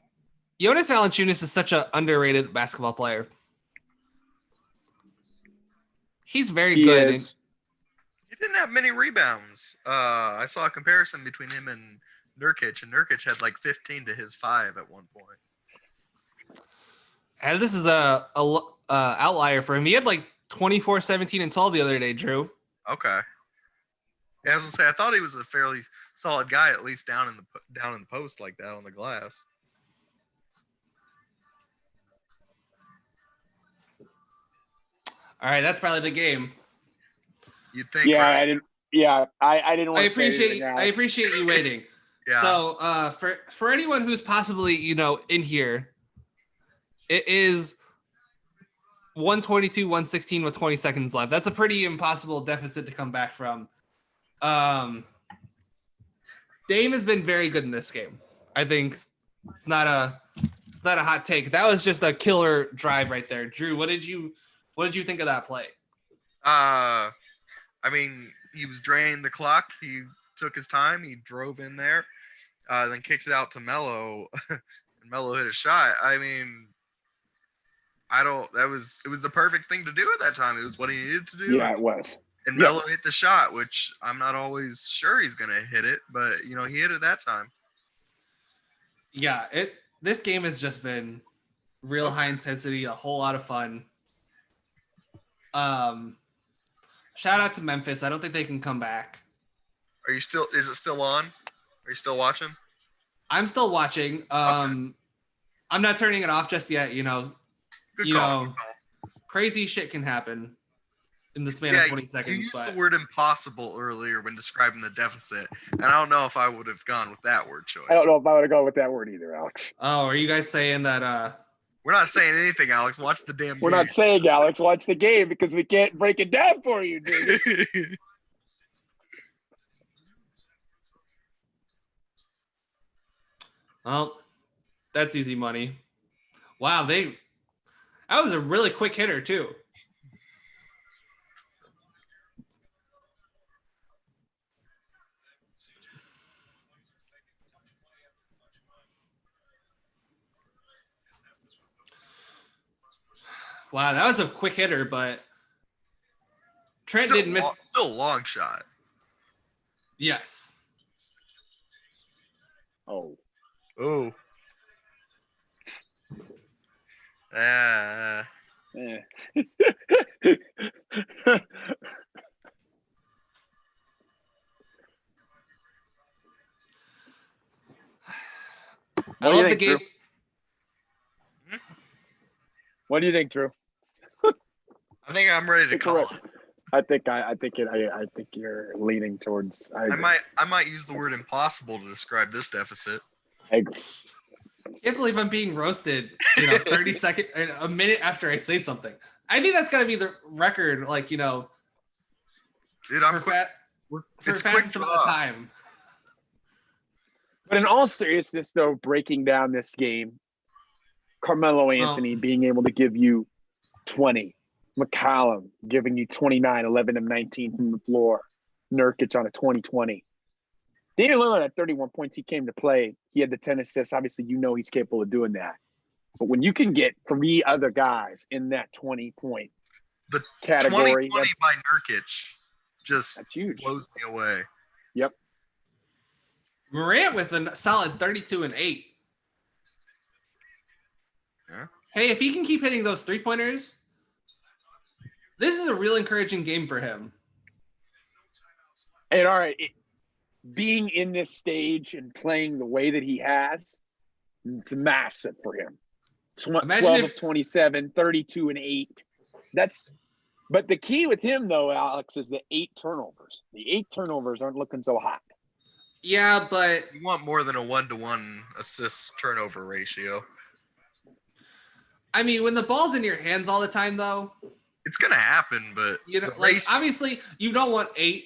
S1: Jonas Valanciunas is such an underrated basketball player. He's very
S5: He
S1: good.
S5: is.
S2: He didn't have many rebounds. I saw a comparison between him and Nurkic, and Nurkic had like 15 to his 5 at one point.
S1: And this is a outlier for him. He had like 24, 17, and 12 the other day, Drew.
S2: Okay. Yeah, I was gonna say I thought he was a fairly solid guy, at least down in the post like that on the glass.
S1: All right, that's probably the game.
S2: You'd think,
S5: Yeah,
S2: right?
S5: I didn't. Yeah, I didn't want
S1: I
S5: to say
S1: appreciate
S5: anything,
S1: I
S5: Alex.
S1: appreciate you waiting.
S2: Yeah.
S1: So for anyone who's possibly in here, it is 122, 116 with 20 seconds left. That's a pretty impossible deficit to come back from. Dame has been very good in this game. I think it's not a hot take. That was just a killer drive right there. Drew, what did you think of that play?
S2: I mean, he was draining the clock. He took his time. He drove in there, then kicked it out to Melo, and Melo hit a shot. I mean, it was the perfect thing to do at that time. It was what he needed to do.
S5: Yeah, it was.
S2: And
S5: Yeah.
S2: Melo hit the shot, which I'm not always sure he's gonna hit it, but he hit it that time.
S1: Yeah, this game has just been real high intensity, a whole lot of fun. Shout out to Memphis. I don't think they can come back.
S2: Is it still on? Are you still watching?
S1: I'm still watching. I'm not turning it off just yet.
S2: Good
S1: You
S2: call.
S1: know,
S2: Good call.
S1: Crazy shit can happen in the span
S2: Yeah,
S1: of 20 seconds.
S2: you used
S1: but
S2: the word impossible earlier when describing the deficit, and I don't know if I would have gone with that word choice.
S5: I don't know if I would have gone with that word either, Alex.
S1: oh, are you guys saying that?
S2: We're not saying anything, Alex. Watch the damn
S5: We're
S2: game.
S5: not saying, Alex, watch the game because we can't break it down for you, dude.
S1: Well, that's easy money. Wow, that was a really quick hitter too. Wow, that was a quick hitter, but Trent didn't miss.
S2: Still a long shot.
S1: Yes.
S5: Oh.
S2: Oh.
S5: Eh.
S1: I
S5: What do you
S1: love the
S5: think,
S1: game.
S5: Drew? What do you think, Drew?
S2: I think I'm ready to call
S5: Correct.
S2: it.
S5: I think you're leaning towards. I
S2: I might use the word impossible to describe this deficit.
S5: agree.
S1: Can't believe I'm being roasted, 30 seconds, a minute after I say something. I think that's got to be the record,
S2: Dude, I'm
S1: for,
S2: quick.
S1: for
S2: It's quick
S1: fastest amount of
S2: draw.
S1: time.
S5: But in all seriousness, though, breaking down this game, Carmelo Anthony being able to give you 20, McCollum giving you 29, 11 of 19 from the floor, Nurkic on a 20-20. Damian Lillard at 31 points, he came to play. He had the 10 assists. Obviously, he's capable of doing that. But when you can get 3 other guys in that 20-point
S2: The
S5: category.
S2: 2020 by Nurkic just
S5: That's huge.
S2: blows me away.
S5: Yep.
S1: Morant with a solid 32 and 8.
S2: Yeah.
S1: Hey, if he can keep hitting those 3-pointers, this is a real encouraging game for him.
S5: And all right, being in this stage and playing the way that he has, it's massive for him.
S1: Imagine
S5: 12
S1: if-
S5: of 27, 32 and 8. But the key with him though, Alex, is the 8 turnovers. The 8 turnovers aren't looking so hot.
S1: Yeah, but
S2: You want more than a 1-to-1 assist turnover ratio.
S1: I mean, when the ball's in your hands all the time, though,
S2: It's gonna happen, but
S1: you know,
S2: the
S1: like
S2: ratio-
S1: obviously you don't want 8,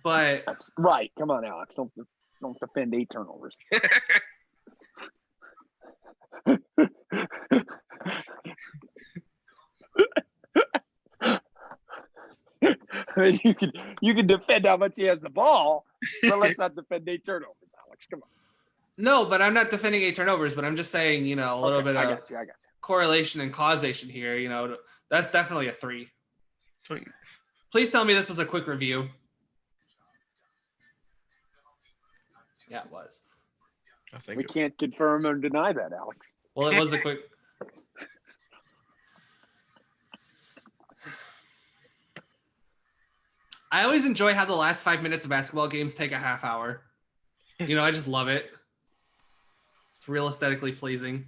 S1: but
S5: That's right. Come on, Alex. Don't defend 8 turnovers. you can defend how much he has the ball, but let's not defend 8 turnovers, Alex. Come on.
S1: no, but I'm not defending 8 turnovers, but I'm just saying, you know, a little bit
S5: I
S1: of
S5: got you.
S1: correlation and causation here. You know, that's definitely a 3.
S2: So-
S1: Please tell me this was a quick review. Yeah, it was.
S2: I think
S5: We can't confirm or deny that, Alex.
S1: Well, it was a quick. I always enjoy how the last 5 minutes of basketball games take a half hour. You know, I just love it. It's real aesthetically pleasing.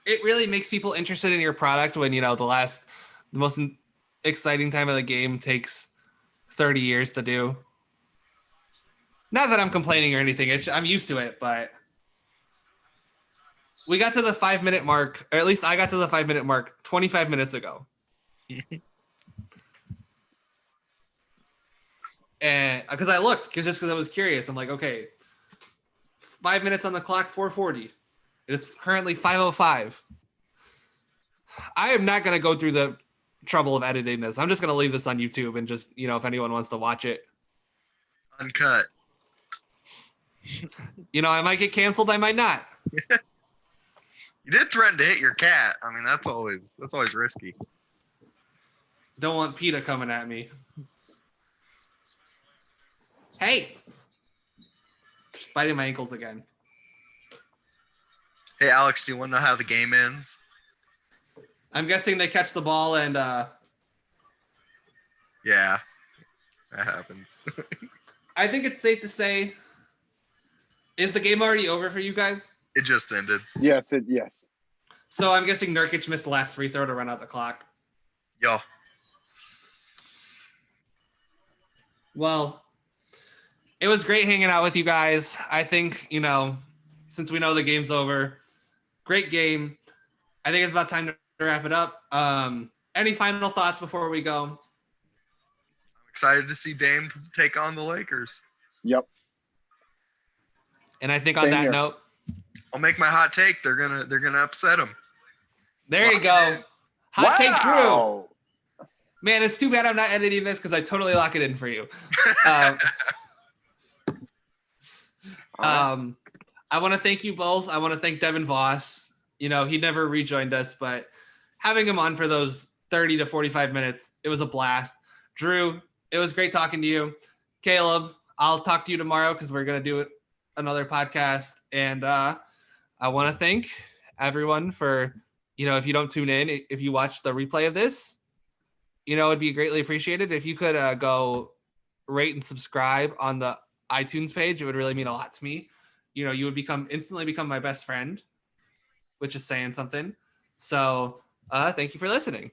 S1: It really makes people interested in your product when, you know, the most exciting time of the game takes 30 years to do. Not that I'm complaining or anything. I'm used to it, but we got to the 5-minute mark, or at least I got to the 5-minute mark 25 minutes ago. And because I looked, because I was curious, I'm like, okay, 5 minutes on the clock, 4:40. It is currently 5:05. I am not going to go through the trouble of editing this. I'm just going to leave this on YouTube and just, you know, if anyone wants to watch it.
S2: uncut.
S1: You know, I might get canceled. I might not.
S2: You did threaten to hit your cat. I mean, that's always risky.
S1: Don't want PETA coming at me. Hey. Just biting my ankles again.
S2: Hey, Alex, do you want to know how the game ends?
S1: I'm guessing they catch the ball and
S2: Yeah, that happens.
S1: I think it's safe to say, is the game already over for you guys?
S2: It just ended.
S5: Yes.
S1: So I'm guessing Nurkic missed the last free throw to run out the clock.
S2: Yo,
S1: Well, it was great hanging out with you guys. I think, you know, since we know the game's over, great game. I think it's about time to wrap it up. Any final thoughts before we go?
S2: I'm excited to see Dame take on the Lakers.
S5: Yep.
S1: And I think on
S5: Same
S1: that
S5: here.
S1: note,
S2: I'll make my hot take. They're gonna upset him.
S1: there you go. Hot take Drew.
S5: Wow.
S1: Man, it's too bad I'm not editing this because I totally lock it in for you.
S5: All right.
S1: I want to thank you both. I want to thank Devin Voss. You know, he never rejoined us, but having him on for those 30 to 45 minutes, it was a blast. Drew, it was great talking to you. Caleb, I'll talk to you tomorrow because we're going to do another podcast. And I want to thank everyone for, you know, if you don't tune in, if you watch the replay of this, you know, it'd be greatly appreciated if you could go rate and subscribe on the iTunes page. It would really mean a lot to me. You know, you would instantly become my best friend, which is saying something. So thank you for listening.